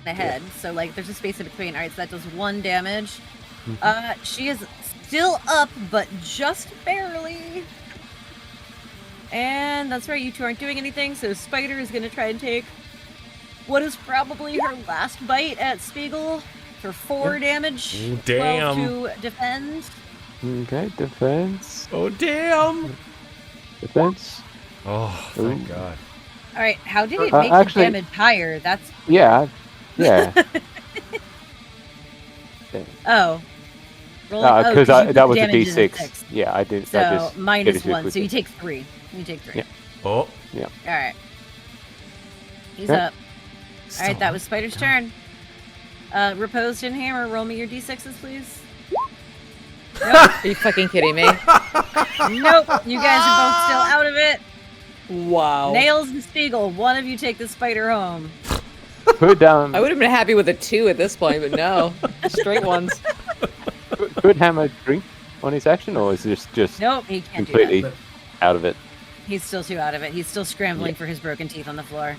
a head, so like there's a space in between. All right, so that does 1 damage. She is still up, but just barely. And that's right, you two aren't doing anything, so Spider is gonna try and take what is probably her last bite at Spiegel for 4 damage. Damn. 12 to defend. Okay, defense. Oh, damn! Defense. Oh, thank God. All right, how did it make actually- the damage higher? That's Yeah. oh. Roll Because you put that was a damage in D6. 6. Yeah, I did. So I just minus did it 1, so you quickly. take 3. You take 3. Yeah. Oh. Yeah. All right. He's Okay. up. All right, that was Spider's turn. Reposed and Hammer, roll me your d6s, please. Are you fucking kidding me? Nope, you guys are both still out of it. Wow. Nails and Spiegel, one of you take the spider home. Could I would have been happy with a 2 at this point, but no. Straight ones. could Hammer drink on his action, or is this just Nope, he can't do completely that. out of it? He's still too out of it. He's still scrambling for his broken teeth on the floor.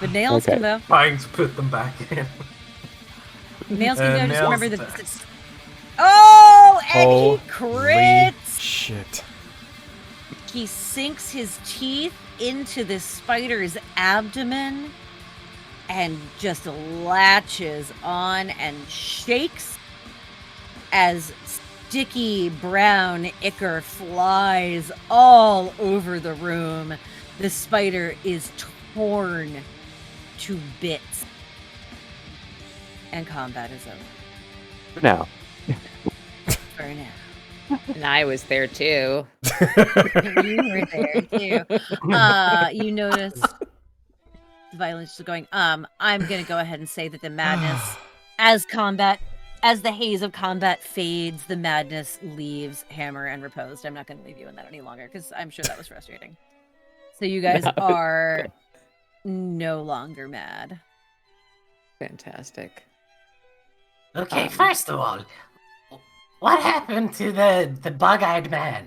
But Nails Okay. can go. Trying to put them back in. Nails can go. Just Nails remember that attack. this is... Oh, and Holy he crits! Shit. He sinks his teeth into this spider's abdomen and just latches on and shakes as sticky brown ichor flies all over the room. The spider is torn to bits. And combat is over. Now. For now. And I was there too. You were there too. You notice the violence is going. I'm gonna go ahead and say that the madness, as the haze of combat fades, the madness leaves Hammer and Reposed. I'm not gonna leave you in that any longer because I'm sure that was frustrating. So you guys are no longer mad. Fantastic. Okay, first of all, what happened to the bug-eyed man?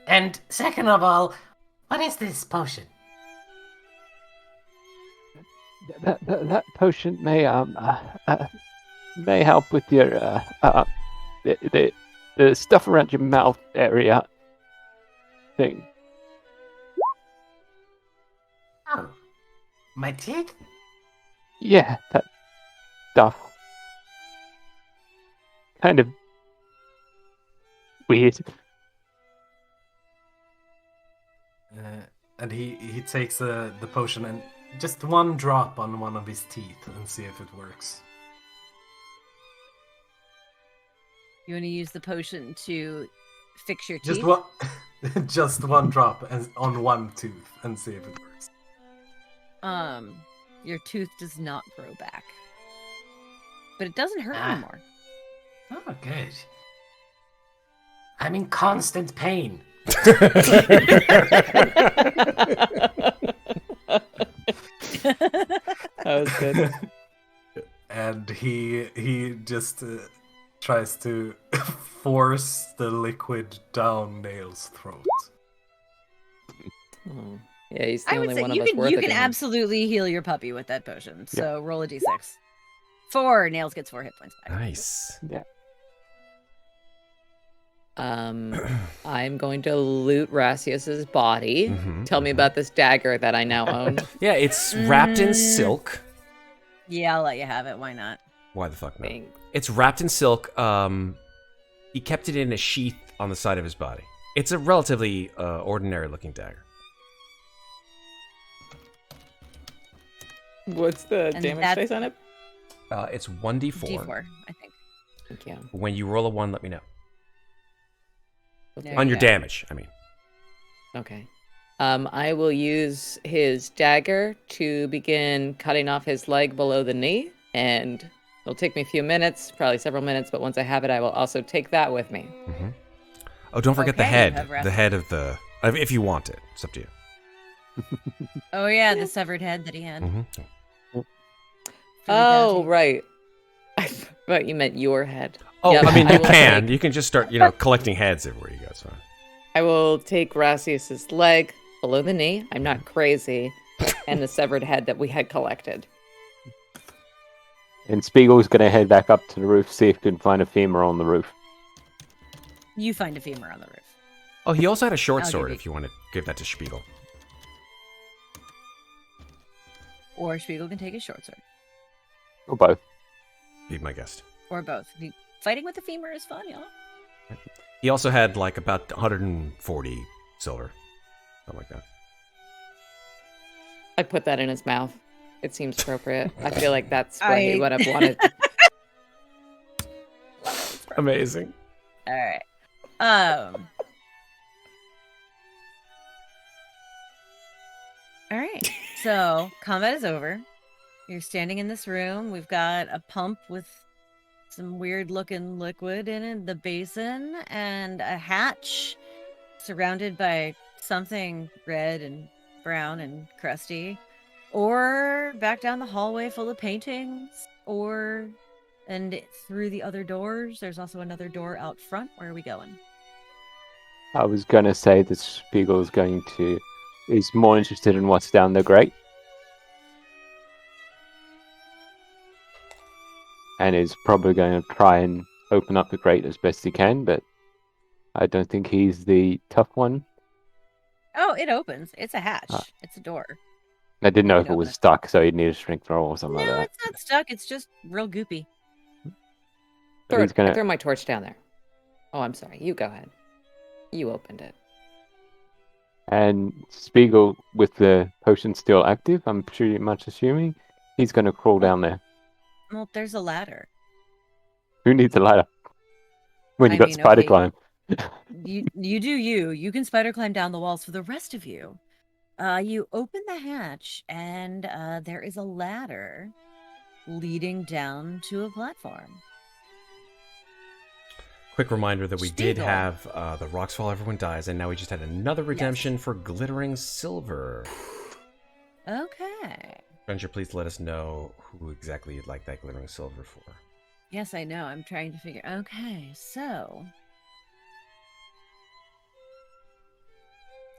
And second of all, what is this potion? That potion may help with your the stuff around your mouth area thing. Oh, my teeth? Yeah, that stuff. Kind of weird. And he takes the potion and just one drop on one of his teeth and see if it works. You want to use the potion to fix your Just teeth? one, just one drop on one tooth and see if it works. Your tooth does not grow back, but it doesn't hurt anymore. Oh, good. I'm in constant pain. That was good. And he just tries to force the liquid down Nail's throat. Oh. Yeah, he's the I would only say one of us worth you it can to him. absolutely heal your puppy with that potion. So roll a d6. 4. Nails gets 4 hit points back. Nice. Yeah. I'm going to loot Rassius's body. Tell me about this dagger that I now own. Yeah, it's wrapped in silk. Yeah, I'll let you have it. Why not? Why the fuck not? Thanks. It's wrapped in silk. He kept it in a sheath on the side of his body. It's a relatively ordinary-looking dagger. What's the And damage that's- dice on it? It's 1d4. D4, I think. Thank you. When you roll a 1, let me know. Okay. On your Yeah. damage, I mean. Okay. I will use his dagger to begin cutting off his leg below the knee, and it'll take me a few minutes, probably several minutes, but once I have it, I will also take that with me. Oh, don't forget the Okay, you head. have rest. The head of the... If you want it. It's up to you. Oh, yeah, the severed head that he had. Mm-hmm. Oh, right. I thought you meant your head. Oh, Yep, I mean, you will can. take- You can just start, collecting heads everywhere you go. It's fine. I will take Rassius's leg below the knee. I'm not crazy. And the severed head that we had collected. And Spiegel's gonna head back up to the roof, see if he can find a femur on the roof. You find a femur on the roof. Oh, he also had a short I'll sword give you- if you want to give that to Spiegel. Or Spiegel can take his short sword. Or both. Be my guest. Or both. Fighting with the femur is fun, y'all. He also had, about 140 silver. Something like that. I put that in his mouth. It seems appropriate. I feel like that's what he would have wanted. Amazing. All right. All right. So combat is over. You're standing in this room. We've got a pump with some weird looking liquid in it, the basin, and a hatch surrounded by something red and brown and crusty. Or back down the hallway full of paintings. And through the other doors. There's also another door out front. Where are we going? I was gonna say that Spiegel's is more interested in what's down the grate. And is probably going to try and open up the grate as best he can, but I don't think he's the tough one. Oh, it opens. It's a hatch. Ah. It's a door. I didn't know You if can it open was it. stuck, so he'd need a strength roll or something No, like it's not stuck. It's just real goopy. that. He's gonna. Throw my torch down there. Oh, I'm sorry. You go ahead. You opened it. And Spiegel, with the potion still active, I'm pretty much assuming, he's going to crawl down there. Well, there's a ladder. Who needs a ladder? When you I got mean, spider okay. climb. You do you. You can spider climb down the walls. For the rest of you, you open the hatch, and there is a ladder leading down to a platform. Quick reminder that we did Spiegel. have the rocks fall, everyone dies, and now we just had another redemption for glittering silver. Okay. Ranger, please let us know who exactly you'd like that glittering silver for. Yes, I know. I'm trying to figure. Okay, so.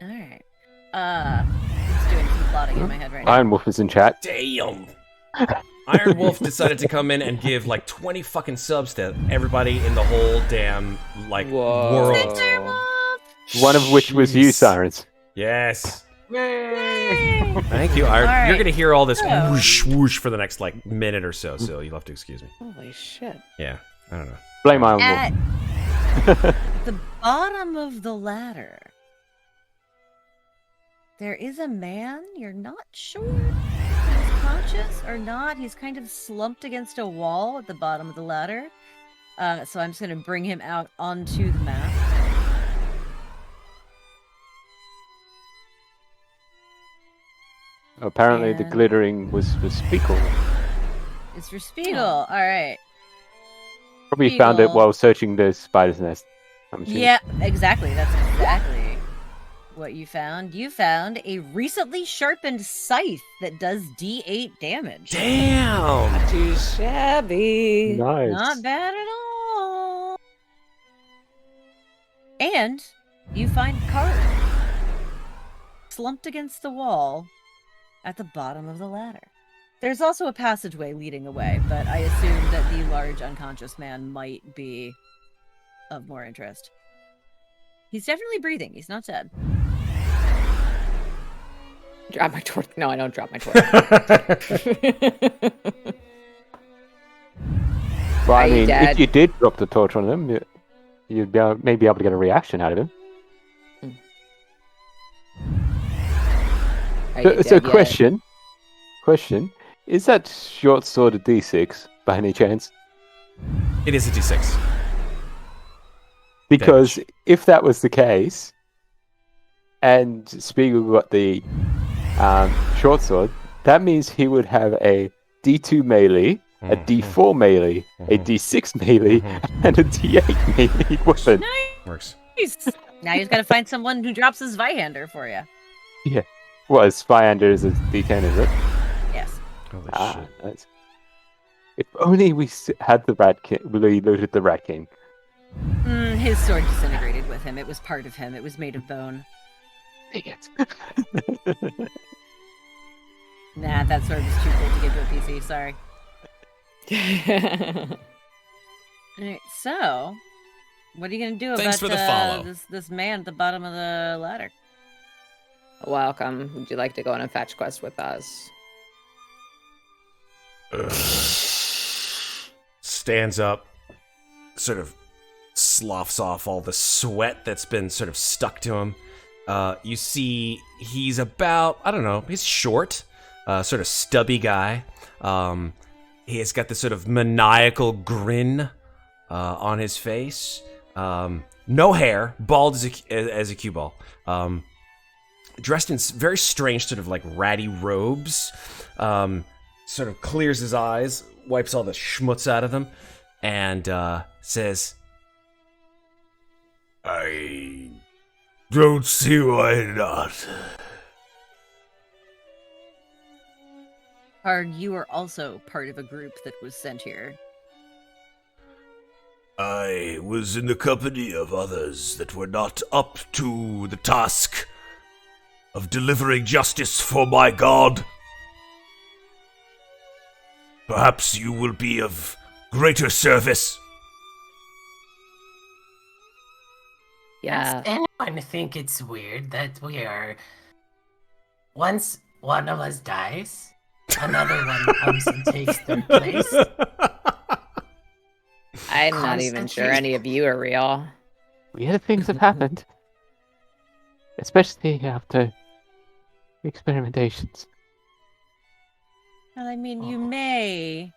All right. Just doing some plotting in my head right now. Iron Wolf is in chat. Damn! Iron Wolf decided to come in and give like 20 fucking subs to everybody in the whole damn world. Thanks, Iron Wolf! One of which was you, Jeez. Sirens. Yes. Yay! Thank you, Iron. All right. You're gonna hear all this So- whoosh whoosh for the next like minute or so you'll have to excuse me. Holy shit. Yeah, I don't know. Blame Iron At Wolf. the bottom of the ladder, there is a man. You're not sure if he's conscious or not. He's kind of slumped against a wall at the bottom of the ladder. So I'm just going to bring him out onto the map. Apparently, the And- glittering was for Spiegel. It's for Spiegel. All right. Probably found it Spiegel. while searching the spider's nest. I'm assuming. Yeah, exactly. That's exactly what you found. You found a recently sharpened scythe that does D8 damage. Damn! Not too shabby. Nice. Not bad at all. And you find Card slumped against the wall at the bottom of the ladder. There's also a passageway leading away, but I assume that the large unconscious man might be of more interest. He's definitely breathing. He's not dead. Drop my torch. No, I don't drop my torch. Well, I Are you mean, dead? if you did drop the torch on him, you'd maybe able to get a reaction out of him. Are you So, dead yet? question: is that short sword a D6 by any chance? It is a D6. Because if that was the case, and Spiegel got the short sword, that means he would have a D2 melee, a D4 melee, a D6 melee, and a D8 melee weapon. Works. Nice. Now he's got to find someone who drops his Vihander for you. Well, his Spyander is a D10, is it? Yes. Holy Ah, shit. nice. If only we had the Rat King, we looted the Rat King. His sword disintegrated with him. It was part of him. It was made of bone. Dang it. Nah, that sword was too cool to give to a PC. Sorry. Alright, so what are you gonna do Thanks about for the follow. this man at the bottom of the ladder? Welcome. Would you like to go on a fetch quest with us? Stands up, sort of sloughs off all the sweat that's been sort of stuck to him. You see he's about, I don't know, he's short, sort of stubby guy. He has got this sort of maniacal grin on his face. No hair, bald as a cue ball. Dressed in very strange sort of like ratty robes. Sort of clears his eyes, wipes all the schmutz out of them, and says, I don't see why not. Card, you are also part of a group that was sent here. I was in the company of others that were not up to the task of delivering justice for my god. Perhaps you will be of greater service. Yeah. Does anyone think it's weird that we are... Once one of us dies, another one comes and takes their place? I'm not even sure Constantly. any of you are real. Weird things have happened. Especially after experimentations. Well, I mean, you may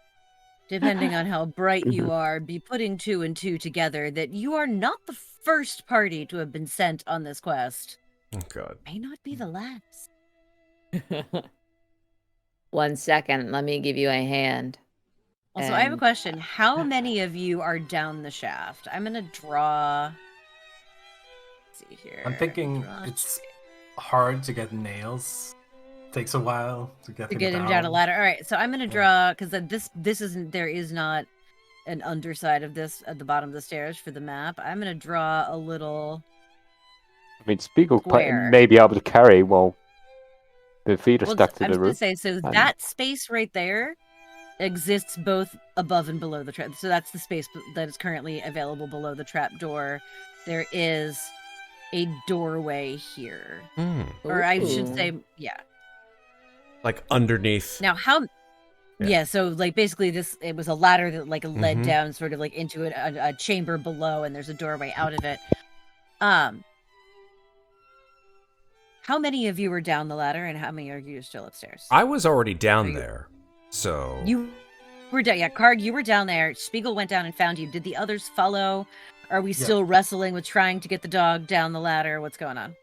depending on how bright you are, be putting 2 and 2 together that you are not the first party to have been sent on this quest. Oh god. May not be the last. 1 second. Let me give you a hand. Also, I have a And- question. How many of you are down the shaft? I'm gonna draw. Let's see here. I'm thinking Draw it's hard to get nails. Takes a while to get to get him down a ladder. All right, so I'm gonna draw because this isn't there is not an underside of this at the bottom of the stairs for the map. I'm gonna draw a little. I mean, Spiegel Square. may be able to carry while the feet are Well, stuck to I'm the just gonna roof. say so and- that space right there exists both above and below the trap. So that's the space that is currently available below the trap door. There is a doorway here, or I should Ooh. say, yeah. Like underneath. Now, how? Yeah. Yeah. So, like, basically, it was a ladder that like led Mhm. down, sort of like into a chamber below, and there's a doorway out of it. How many of you were down the ladder, and how many are you still upstairs? I was already Are down you- there. So You were down. Yeah, Karg, you were down there. Spiegel went down and found you. Did the others follow? Are we Yeah. still wrestling with trying to get the dog down the ladder? What's going on?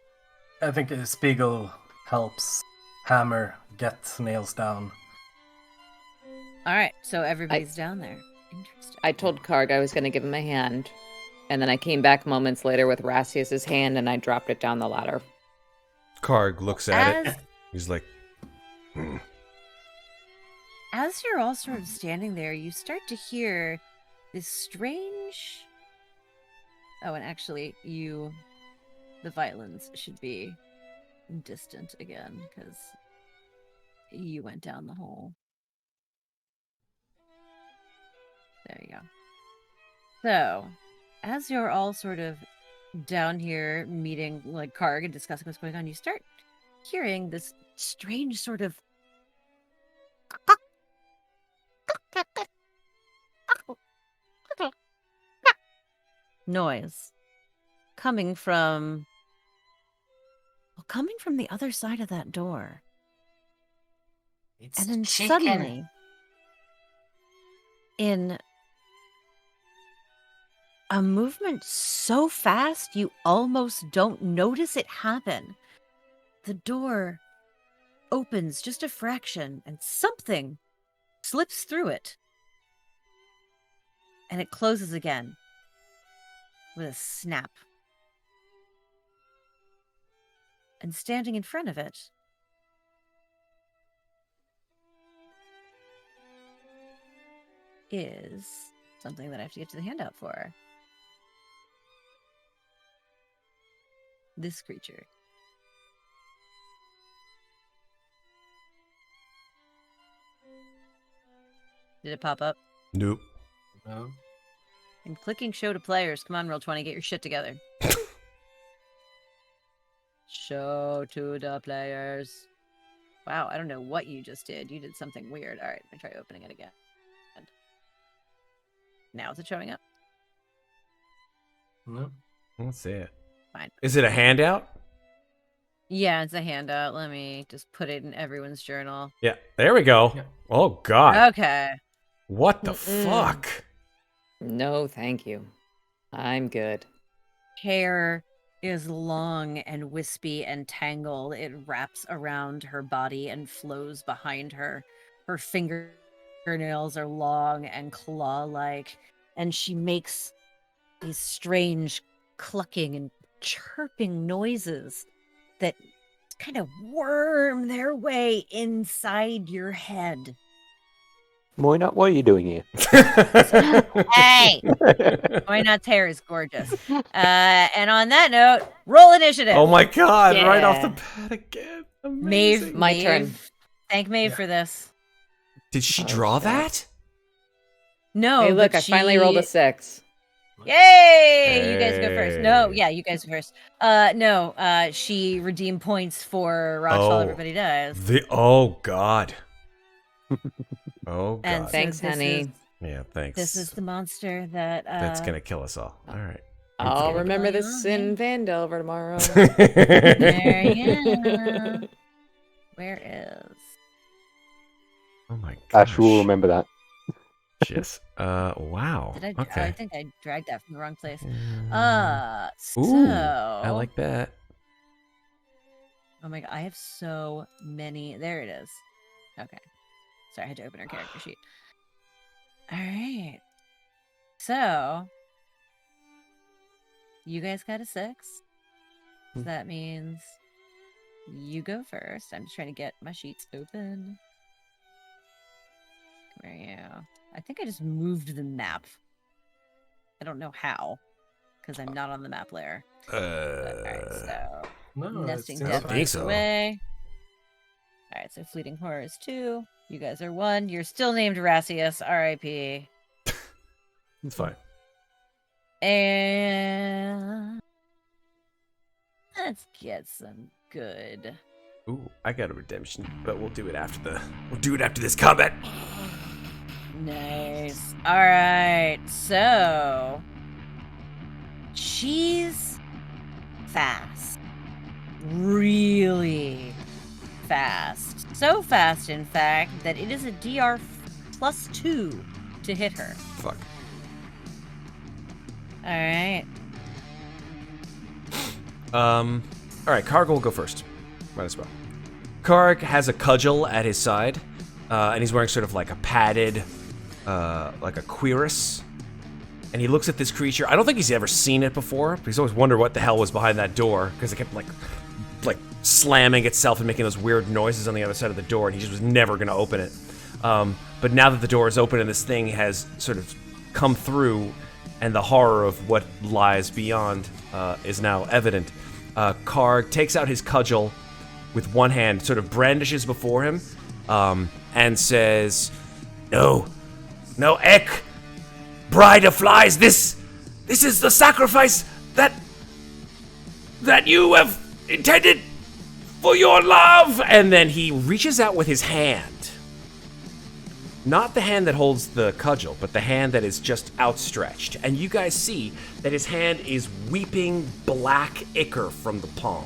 I think Spiegel helps Hammer get nails down. All right, so everybody's down there. Interesting. I told Karg I was going to give him a hand, and then I came back moments later with Rassius's hand, and I dropped it down the ladder. Karg looks at As- it. He's like, As you're all sort of standing there, you start to hear this strange. Oh, and actually, the violins should be distant again because you went down the hole. There you go. So, as you're all sort of down here meeting like Karg and discussing what's going on, you start hearing this strange sort of noise coming from the other side of that door. It's And then chicken. suddenly, in a movement so fast you almost don't notice it happen, the door opens just a fraction and something slips through it. And it closes again with a snap. And standing in front of it is something that I have to get to the handout for. This creature. Did it pop up? nope. No? I'm clicking show to players. Come on, Roll20, get your shit together. Show to the players. Wow, I don't know what you just did. You did something weird. All right, let me try opening it again. Now is it showing up? No? Let's see it. Fine. Is it a handout? Yeah, it's a handout. Let me just put it in everyone's journal. Yeah. There we go. Yeah. Oh god. Okay. What the Mm-mm. fuck? No, thank you. I'm good. Hair is long and wispy and tangled. It wraps around her body and flows behind her. Her fingernails are long and claw-like, and she makes these strange clucking and chirping noises that kind of worm their way inside your head. Moina, what are you doing here? Hey! Moina's hair is gorgeous. And on that note, roll initiative. Oh my god, right off the Yeah. bat again. Maeve, Amazing. My turn. Thank Maeve Yeah. for this. Did she Oh, draw shit. that? No, Hey, look, but I finally rolled a she- 6. Yay! You guys go first. No, Hey. yeah, you guys go first. No, she redeemed points for Rocks while Oh. everybody dies. Oh god. Oh god. And so Thanks, this honey. is- Yeah, thanks. This is the monster that That's gonna kill us all. All right. I'll Okay. remember Going this on, in Vandal for tomorrow. There you go. Where is? Oh my gosh. Ash will remember that. Jeez. Wow. Did I? Okay. I think I dragged that from the wrong place. Ooh, So I like that. Oh my god, I have so many. There it is. Okay. Sorry, I had to open our character sheet. All right. So you guys got a 6. So that means you go first. I'm just trying to get my sheets open. Come here, you. I think I just moved the map. I don't know how, because I'm not on the map layer. All right, so No, nesting it seems death I fine. think so. away. All right, so fleeting horror is 2. You guys are 1. You're still named Rassius, R.I.P. It's fine. And let's get some good. Ooh, I got a redemption, but we'll do it after this combat. Nice. All right, so she's fast, really fast. So fast, in fact, that it is a DR +2 to hit her. Fuck. All right. All right, Karg will go first. Might as well. Karg has a cudgel at his side, and he's wearing sort of like a padded, like a cuirass. And he looks at this creature. I don't think he's ever seen it before, but he's always wondered what the hell was behind that door, because it kept like slamming itself and making those weird noises on the other side of the door, and he just was never going to open it. But now that the door is open and this thing has sort of come through, and the horror of what lies beyond is now evident, Karg takes out his cudgel with one hand, sort of brandishes before him, and says, "No, Ek, bride of flies, this is the sacrifice that you have intended for your love." And then he reaches out with his hand. Not the hand that holds the cudgel, but the hand that is just outstretched. And you guys see that his hand is weeping black ichor from the palm.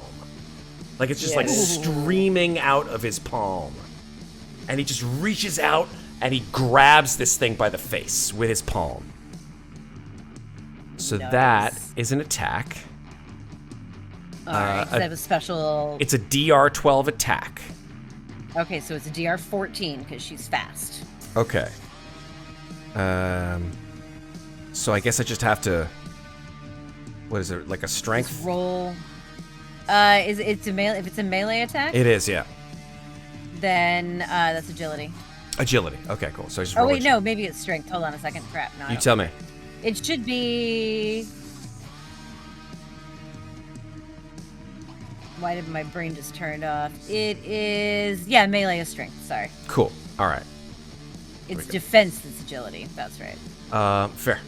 Like it's just like streaming out of his palm. And he just reaches out and he grabs this thing by the face with his palm. So that is an attack. All right, 'cause I have a special. It's a DR12 attack. Okay, so it's a DR 14 because she's fast. Okay. So I guess I just have to. What is it? Like a strength? Just roll. It's a melee? If it's a melee attack, It is, yeah. then that's agility. Agility. Okay, cool. So I just. Oh roll wait, no, maybe it's strength. Hold on a second. Crap. No, I You don't. tell me. It should be. Why did my brain just turn off? It is melee is strength. Sorry, Cool. All right. it's defense that's agility. That's right. Fair.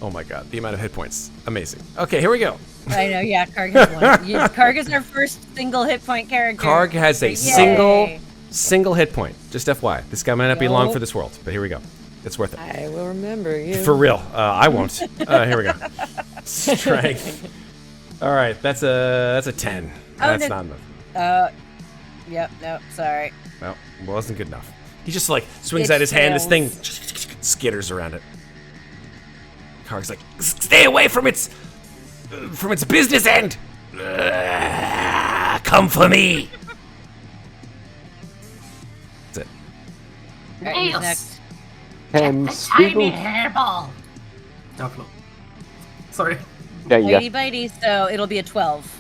Oh my god, the amount of hit points. Amazing. Okay, here we go. I know. Yeah, Karg has one. Karg is our first single hit point character. Karg has a Yay. single hit point. Just FYI. This guy might not be long Yo. for this world, but here we go. It's worth it. I will remember you. For real. I won't. Here we go. Strength. All right, that's a 10. That's no. not enough. Yep. No. Sorry. Well, wasn't good enough. He just like swings It out his hand. This thing fails. skitters around it. Karg's like, "Stay away from its business end. Come for me." That's it. All right, who's Nails. next? Can The tiny Spiegel... hairball. Dufflo. Sorry. There you go. Whitey bitey. So it'll be a 12.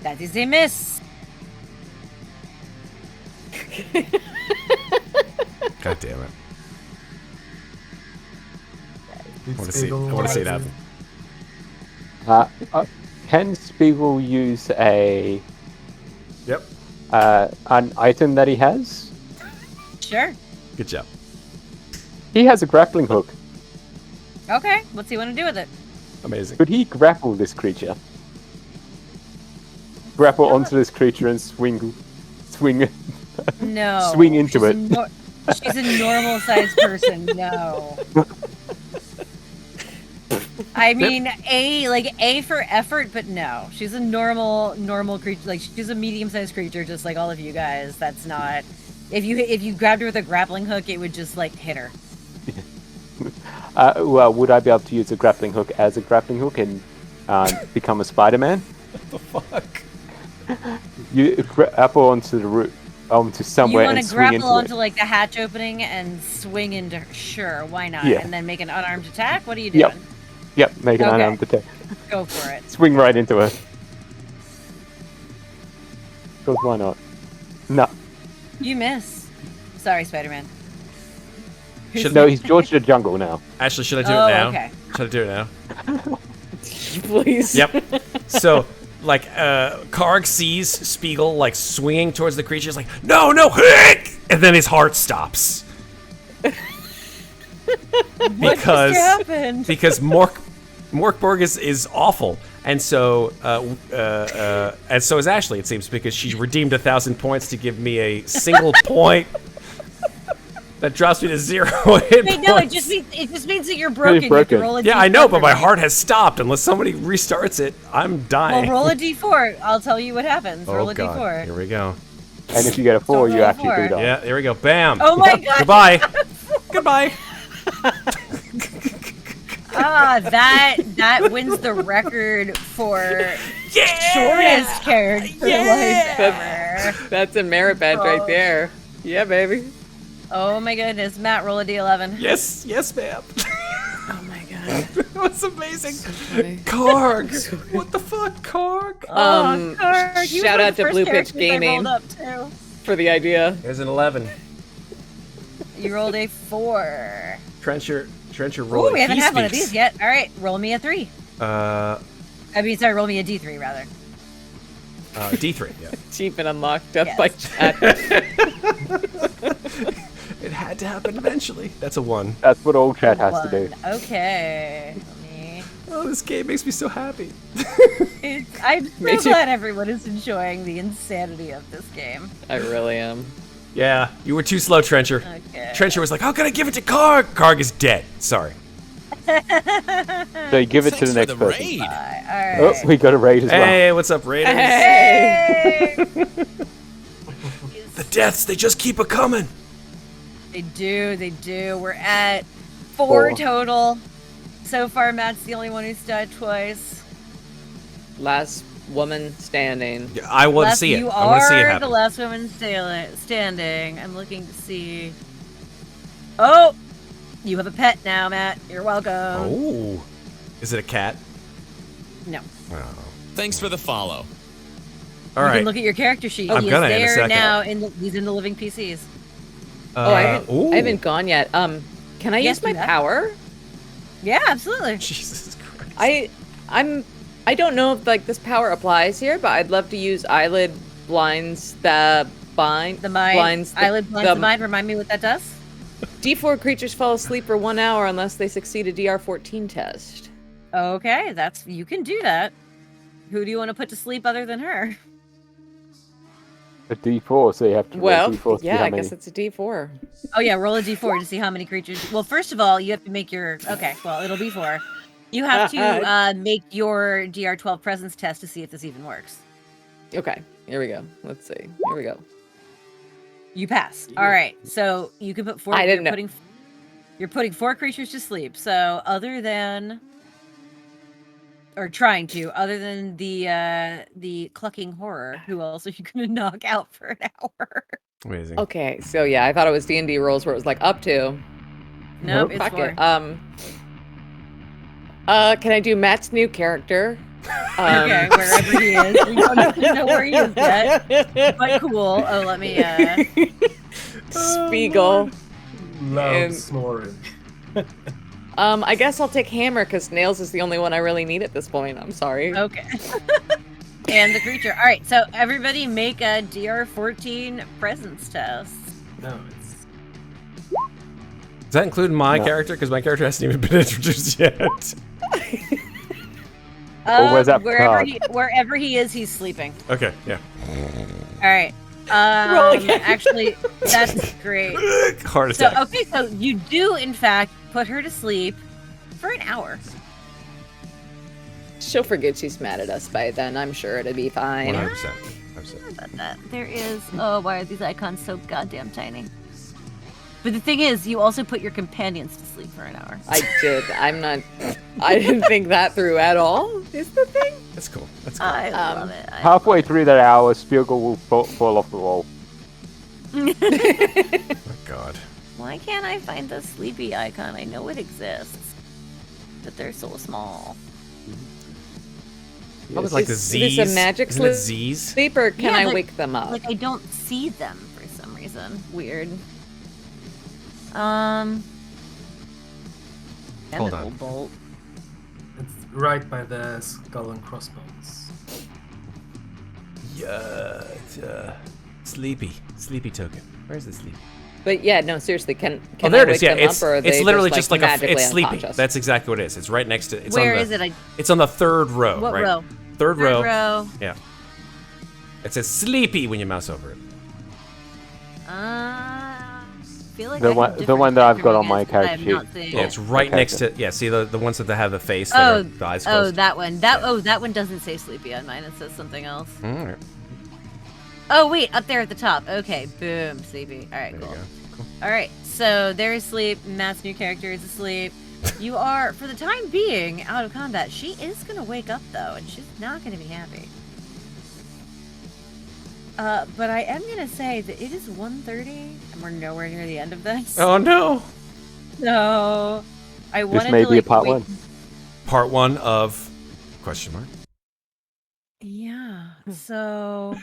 That is a miss. God damn it. I want to see. I Spiegel want to see it rises. happen. Can Spiegel use a Yep. an item that he has? Sure. Good job. He has a grappling hook. Okay. What's he want to do with it? Amazing. Could he grapple this creature? Grapple onto this creature and swing. No. Swing into it. She's a normal sized person. No. I mean, A for effort, but no. She's a normal creature. Like, she's a medium-sized creature, just like all of you guys. That's not. If you grabbed her with a grappling hook, it would just like hit her. Well, would I be able to use a grappling hook as a grappling hook and become a Spider-Man? What the fuck? You grapple onto the roof, onto somewhere, You want and to swing grapple into onto it. like the hatch opening and swing into her. Sure, why not? Yeah. And then make an unarmed attack. What are you doing? Yep, make an Okay. unarmed attack. Go for it. Swing right into it. Because why not? No. You miss. Sorry, Spider-Man. No, he's George the Jungle now. Ashley, should I do Oh, it now? okay. Should I do it now? Please. Yep. So, like, Karg sees Spiegel, like, swinging towards the creature. He's like, no, hick! And then his heart stops. What just happened? Because Mork Borg is awful. And so is Ashley, it seems, because she redeemed 1,000 points to give me a single point. That drops me to 0 hit Wait, no, points. it just means that you're broken. You have broken. to roll a Yeah, D4 I know, but for my me. heart has stopped. Unless somebody restarts it, I'm dying. Well, roll a D4. I'll tell you what happens. Roll Oh, a God. D4. Here we go. And if you get a 4, Don't you roll a actually 4. do die. Yeah, there we go. Bam. Oh my God. Goodbye. Goodbye. That wins the record for shortest character life ever. That's a merit badge right there. Yeah, baby. Oh my goodness, Matt, roll a D11. Yes, ma'am. Oh my god. That was amazing. funny. Karg. What the fuck, Karg? Karg, you shout were out the to first Blue Pitch character that I Gaming. rolled up to. For the idea. There's an 11. You rolled a 4. Trencher Oh, rolling. we haven't He had one of speaks. these yet. All right, roll me a 3. Roll me a D3 rather. D3, yeah. Cheap and unlocked up Yes. by chat. It had to happen eventually. That's a 1. That's what all chat has to do. 1. Okay. Let me... Oh, this game makes me so happy. I'm Me so too. glad everyone is enjoying the insanity of this game. I really am. Yeah, you were too slow, Trencher. Okay. Trencher was like, how can I give it to Karg? Karg is dead. Sorry. So you give it to the next person. raid. All right. Oh, we got a raid as well. Hey, what's up, Raiders? Hey! The deaths, they just keep a-coming. They do. We're at 4 4. total. So far, Matt's the only one who's died twice. Last woman standing. Yeah, I want to see it. You I want to see it are the happen. last woman standing. I'm looking to see. Oh! You have a pet now, Matt. You're welcome. Oh. Is it a cat? No. Oh. Thanks for the follow. All You right. can look at your character sheet. I'm He gonna is in a there second. now. He's in the living PCs. I haven't gone yet. Can I Yes, use my do that. power? Yeah, absolutely. Jesus Christ. I don't know if like this power applies here, but I'd love to use eyelid blinds the mind. The mind. Blinds Eyelid blinds the mind. Remind me what that does. D4 creatures fall asleep for 1 hour unless they succeed a DR14 test. Okay, you can do that. Who do you want to put to sleep other than her? A D4, so you have to roll Well, D4 to see yeah, how I many. guess it's a D4. Oh yeah, roll a d4 to see how many creatures. Well, first of all, you have to make your. Okay, well it'll be 4. You have to make your DR12 presence test to see if this even works. Okay, here we go. Let's see. Here we go. You pass. All right, so you can put 4. I didn't know. You're putting 4 creatures to sleep. So other than, or trying to, other than the clucking horror, who else are you gonna knock out for an hour? Amazing. Okay, so yeah, I thought it was D&D rules where it was like up to. Nope, it's Fuck 4. it. Can I do Matt's new character? Okay, wherever he is. We don't actually know where he is yet. But cool. Oh, let me. Spiegel. Loud And- snoring. I guess I'll take Hammer because Nails is the only one I really need at this point. I'm sorry. Okay. And the creature. All right, so everybody make a DR14 presence test. No, it's Does that include my No. character? Because my character hasn't even been introduced yet. where's that Wherever he is, he's sleeping. Okay, yeah. All right. Actually, that's great. Heart So attack. okay, so you do in fact put her to sleep for an hour. She'll forget she's mad at us by then. I'm sure it'll be fine. 100%. How about that? There is. Oh, why are these icons so goddamn tiny? But the thing is, you also put your companions to sleep for an hour. I did. I didn't think that through at all. Is the thing? That's cool. That's cool. I love it. Halfway through that hour, Spiegel will fall off the wall. Oh, God. Why can't I find the sleepy icon? I know it exists, but they're so small. Probably like the Is Z's. this a magic Isn't it Z's? sleep, or can Yeah, I like- wake them up? Like I don't see them for some reason. Weird. Damn Hold it, on. old bolt. It's right by the skull and crossbones. Yeah, it's, Sleepy token. Where's the sleepy? But yeah, no, seriously, can Oh, there I it wake is. Yeah, them it's up, or are it's they literally just, just like a magically it's sleepy. unconscious? That's exactly what it is. It's right next to. It's Where on the, is it? It's on the third row. What right? row? Third row. row. Yeah. It says sleepy when you mouse over it. Feel like The I have one- the different one that I've got character on my models, but character I'm not sheet. seeing Yeah, it. it's right Okay, next okay. to. Yeah, see the ones that have the face. That are the eyes Oh, closed. that one. That one doesn't say sleepy on mine. It says something else. All right. Oh wait, up there at the top. Okay, boom, sleepy. All right, There you cool. go. Cool. All right, so they're asleep. Matt's new character is asleep. You are, for the time being, out of combat. She is gonna wake up though, and she's not gonna be happy. But I am gonna say that it is 1:30, and we're nowhere near the end of this. Oh no. So I This wanted may to be a like part wait- one. Part one of question mark. Yeah. So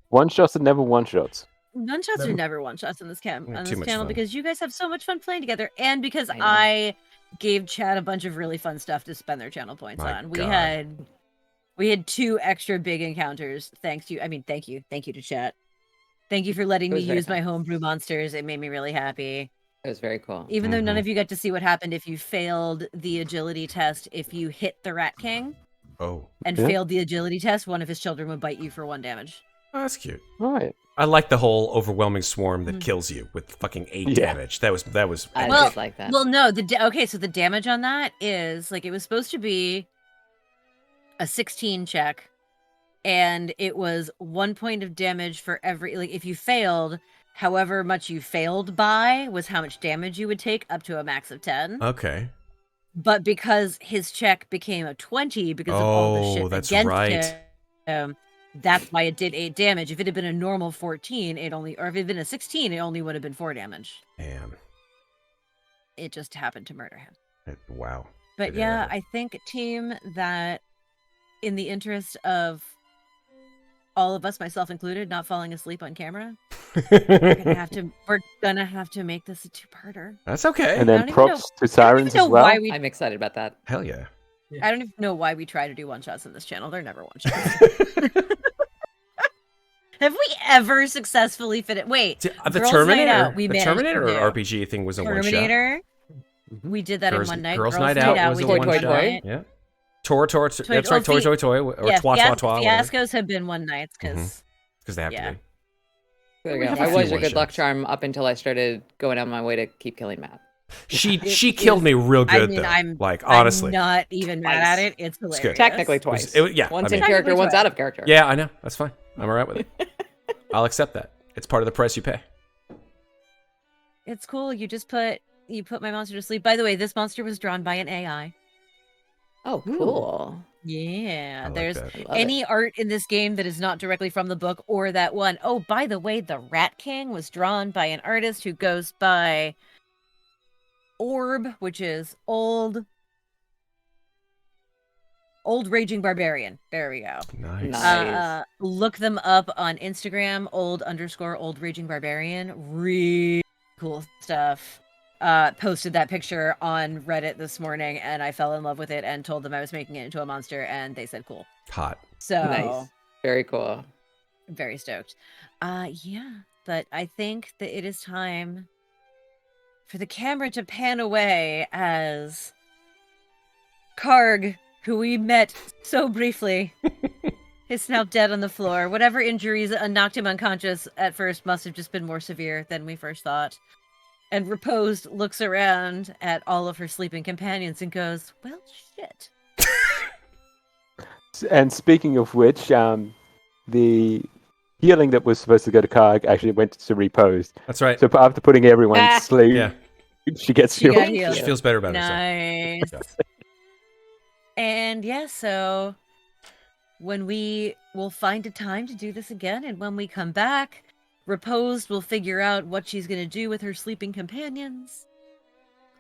One shots and never one shots. one shots are never one shots on this Yeah, on too this much channel fun. because you guys have so much fun playing together, and because I know. I gave Chad a bunch of really fun stuff to spend their channel points My on. God. We had 2 extra big encounters. Thank you to chat. Thank you for letting It me was very use my fun. homebrew monsters. It made me really happy. It was very cool. Even though none Mhm. of you got to see what happened if you failed the agility test, if you hit the Rat King Oh. and Yeah. failed the agility test, one of his children would bite you for 1 damage. Oh, that's cute. Right. I like the whole overwhelming swarm that Mm. kills you with fucking 8 Yeah. damage. That was I Well- did like that. Well, no, okay, so the damage on that is like it was supposed to be a 16 check, and it was 1 point of damage for every, like, if you failed, however much you failed by was how much damage you would take, up to a max of 10. okay. But because his check became a 20 because of all the Oh, shit that's against right. him, that's why it did 8 damage. If it had been a normal 14, or if it had been a 16, it only would have been 4 damage. Damn. It just happened to murder him. Wow. But They yeah, did. I think, team, that in the interest of all of us, myself included, not falling asleep on camera, we're gonna have to make this a 2-parter. That's okay. And I then don't even props to I don't sirens even know as well. why we. I'm excited about that. Hell yeah. I don't even know why we try to do one shots in this channel. They're never one shots. Have we ever successfully fit it? Wait, The Girls' Terminator, Night Out, we the managed to Terminator do. RPG thing was a one shot. Terminator. Mhm. We did that in one night. Girls' Night Out was we a did one Toy, shot. Toy. Yeah. Tor, that's Toy- right. oh, Toy, fi- toy, toy, or Yeah, twa, twa, twa. fiascos have been one nights because Because they have yeah. to be. There We you go. have a I few was your one good luck shots. charm up until I started going out of my way to keep killing Matt. She It killed is- me real I good mean, though. I'm like honestly. I'm not even mad at it. It's hilarious. good. Technically It was- twice. yeah, Once I in mean- character, once Technically out of character. Yeah, I know. That's fine. I'm alright with it. I'll accept that. It's part of the price you pay. It's cool. You put my monster to sleep. By the way, this monster was drawn by an AI. Oh, cool. Yeah, I like there's that. Love any art in this game that is not directly from the book or that one. Oh, by the way, the Rat King was drawn by an artist who goes by Orb, which is old Raging Barbarian. There we go. Nice. Nice. Look them up on Instagram, old Raging Barbarian. Really cool stuff. Posted that picture on Reddit this morning, and I fell in love with it and told them I was making it into a monster, and they said cool. Hot. So Nice. Very cool. very stoked. Yeah, but I think that it is time for the camera to pan away as Karg, who we met so briefly, is now dead on the floor. Whatever injuries knocked him unconscious at first must have just been more severe than we first thought. And Reposed looks around at all of her sleeping companions and goes, well, shit. And speaking of which, the healing that was supposed to go to Karg actually went to Repose. That's right. So after putting everyone to sleep, Yeah. she gets She got healed. healed. She feels better about herself. Nice. Yeah. And yeah, so when we will find a time to do this again, and when we come back, Reposed will figure out what she's going to do with her sleeping companions.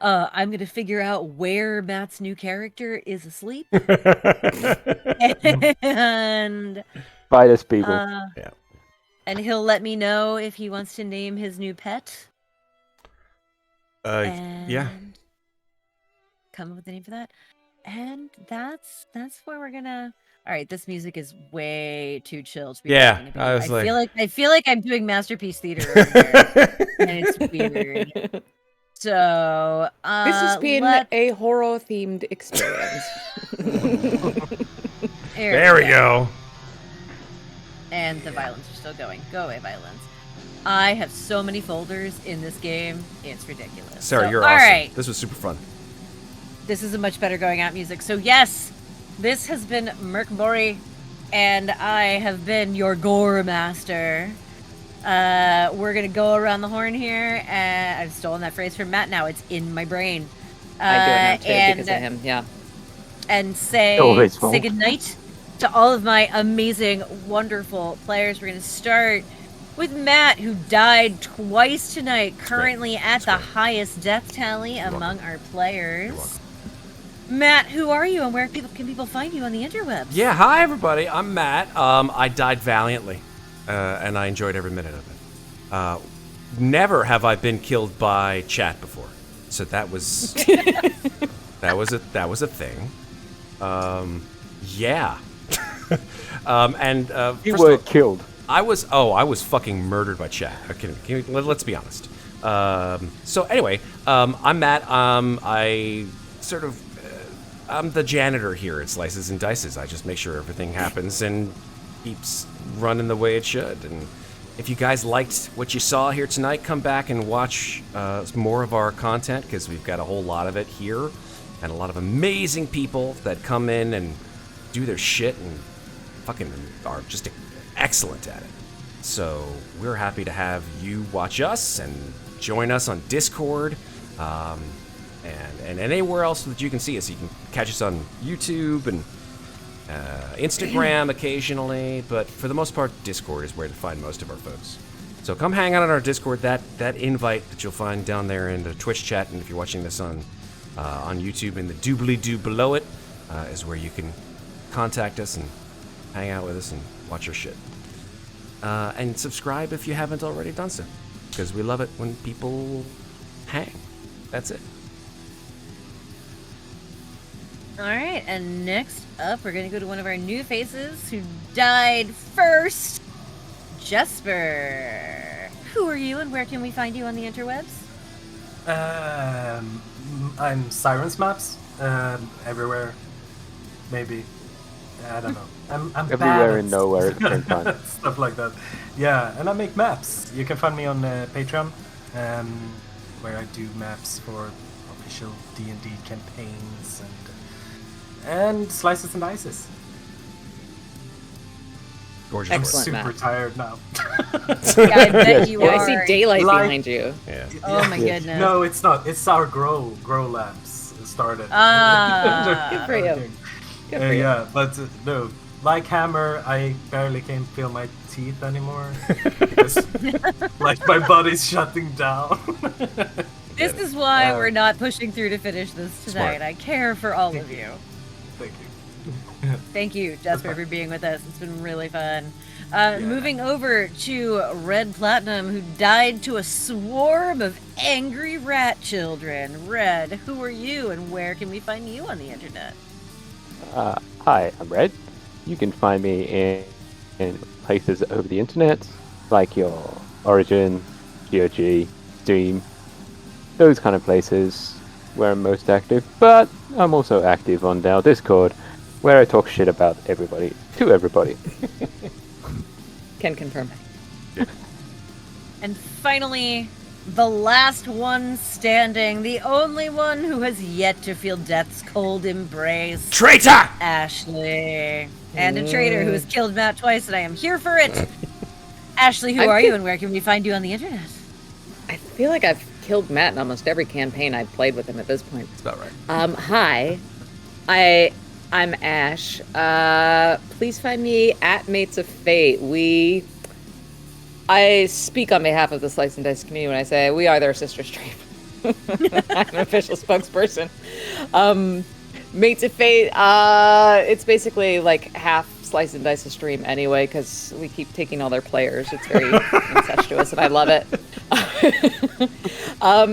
I'm going to figure out where Matt's new character is asleep. And Fight us, people. Yeah. And he'll let me know if he wants to name his new pet. Yeah. Come up with a name for that. And that's where we're gonna. All right, this music is way too chill to be. Yeah, talking I about. was like- I feel like I'm doing masterpiece theater over here, and it's weird. So This has been let's- a horror-themed experience. There we go. And the violence are still going. Go away, violence. I have so many folders in this game. It's ridiculous. Sarah, So, you're all awesome. right. This was super fun. This is a much better going out music. So yes, this has been MÖRK BORG, and I have been your Gore Master. We're gonna go around the horn here, and I've stolen that phrase from Matt. Now it's in my brain. I do it now too and, because of him. Yeah. And say Always fault. say goodnight to all of my amazing, wonderful players. We're gonna start with Matt, who died twice tonight, currently at the highest death tally among our players. Matt, who are you, and where can people find you on the interwebs? Yeah, hi everybody. I'm Matt. I died valiantly, and I enjoyed every minute of it. Never have I been killed by chat before, so that was that was a thing. Yeah. You first were of all, killed. I was fucking murdered by chat. Okay, let's be honest. So anyway, I'm Matt. I'm the janitor here at Slices and Dices. I just make sure everything happens and keeps running the way it should. And if you guys liked what you saw here tonight, come back and watch more of our content, because we've got a whole lot of it here, and a lot of amazing people that come in and do their shit and fucking are just excellent at it. So we're happy to have you watch us and join us on Discord, and anywhere else that you can see us. You can catch us on YouTube and Instagram occasionally, but for the most part, Discord is where to find most of our folks. So come hang out on our Discord. That invite that you'll find down there in the Twitch chat, and if you're watching this on YouTube, in the doobly-doo below it, is where you can contact us and hang out with us and watch our shit. And subscribe if you haven't already done so, because we love it when people hang. That's it. All right, and next up, we're gonna go to one of our new faces who died first, Jesper. Who are you, and where can we find you on the interwebs? I'm Sirens Maps. Everywhere. Maybe. I don't know. I'm Everywhere bad and at nowhere at the same time. stuff like that. Yeah, and I make maps. You can find me on Patreon, where I do maps for official D&D campaigns and Slices and Dices. Gorgeous. I'm Excellent, super Matt. tired now. Yeah, I bet you Yeah, are. I see daylight Like- behind you. Yeah. Oh my Yes. goodness. No, it's not. It's our grow labs started. Ah. Good for you. Good for you. Yeah, but no. Like Hammer, I barely can feel my teeth anymore. Because, like my body's shutting down. This is why Uh, we're not pushing through to finish this tonight. Smart. I care for all of you. Thank you. Thank you, Jasper, for being with us. It's been really fun. Moving over to Red Platinum, who died to a swarm of angry rat children. Red, who are you, and where can we find you on the internet? Hi, I'm Red. You can find me in places over the internet, like your Origin, GOG, Steam, those kind of places where I'm most active. But I'm also active on our Discord, where I talk shit about everybody, to everybody. Can confirm. And finally, the last one standing, the only one who has yet to feel death's cold embrace. Traitor! Ashley. And a traitor who has killed Matt twice, and I am here for it. Ashley, who I'm are ki- you, and where can we find you on the internet? I feel like I've killed Matt in almost every campaign I've played with him at this point. That's about right. Hi. I'm Ash. Please find me at Mates of Fate. I speak on behalf of the Slice and Dice community when I say we are their sister stream. I'm an official spokesperson. Mates of Fate, it's basically like half Slice and Dice stream anyway, because we keep taking all their players. It's very incestuous, and I love it.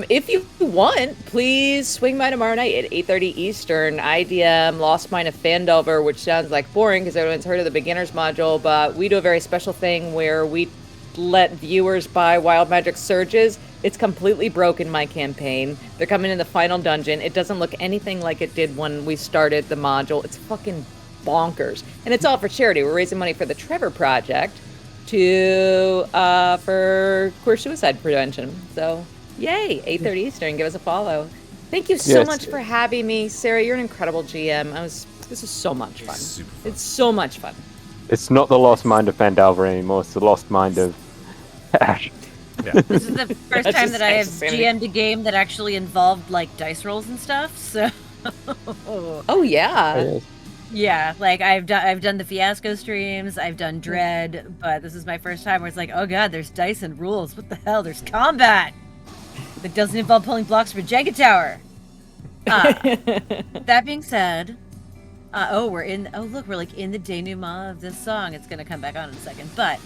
If you want, please swing by tomorrow night at 8:30 Eastern. IDM Lost Mine of Fandelver, which sounds like boring because everyone's heard of the beginners module, but we do a very special thing where we let viewers buy Wild Magic Surges. It's completely broken my campaign. They're coming in the final dungeon. It doesn't look anything like it did when we started the module. It's fucking bonkers. And it's all for charity. We're raising money for the Trevor Project for queer suicide prevention. So, yay, 8:30 Eastern. Give us a follow. Thank you so much for having me. Sarah, you're an incredible GM. This is so much fun. Super fun. It's so much fun. It's not the lost mind of Fandelver anymore. It's the lost mind of Ash. Yeah. This is the first That's time just that I have insanity. GM'd a game that actually involved like dice rolls and stuff. So, Oh, yeah. yeah, like I've done the Fiasco streams, I've done Dread, but this is my first time where it's like, oh god, there's dice and rules. What the hell? There's combat that doesn't involve pulling blocks from a Jenga tower. That being said, we're like in the denouement of this song. It's gonna come back on in a second, but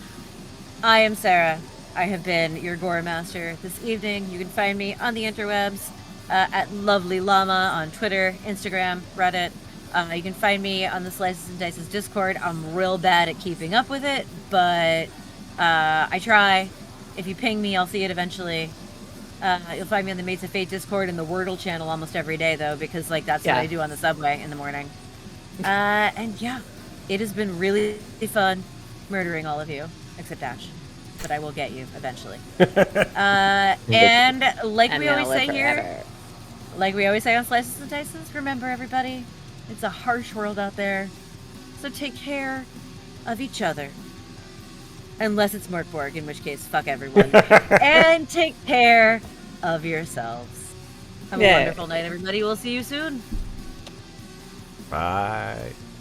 I am Sarah. I have been your Gore Master this evening. You can find me on the interwebs at Lovely Llama on Twitter, Instagram, Reddit. You can find me on the Slices and Dices Discord. I'm real bad at keeping up with it, but I try. If you ping me, I'll see it eventually. You'll find me on the Mates of Fate Discord and the Wordle channel almost every day, though, because like that's what I do on the subway in the morning. And yeah, it has been really fun murdering all of you, except Ash. But I will get you eventually. And like we always say here, like we always say on Slices and Dices, remember everybody, it's a harsh world out there. So take care of each other. Unless it's MÖRK BORG, in which case, fuck everyone. And take care of yourselves. Have a wonderful night, everybody. We'll see you soon. Bye.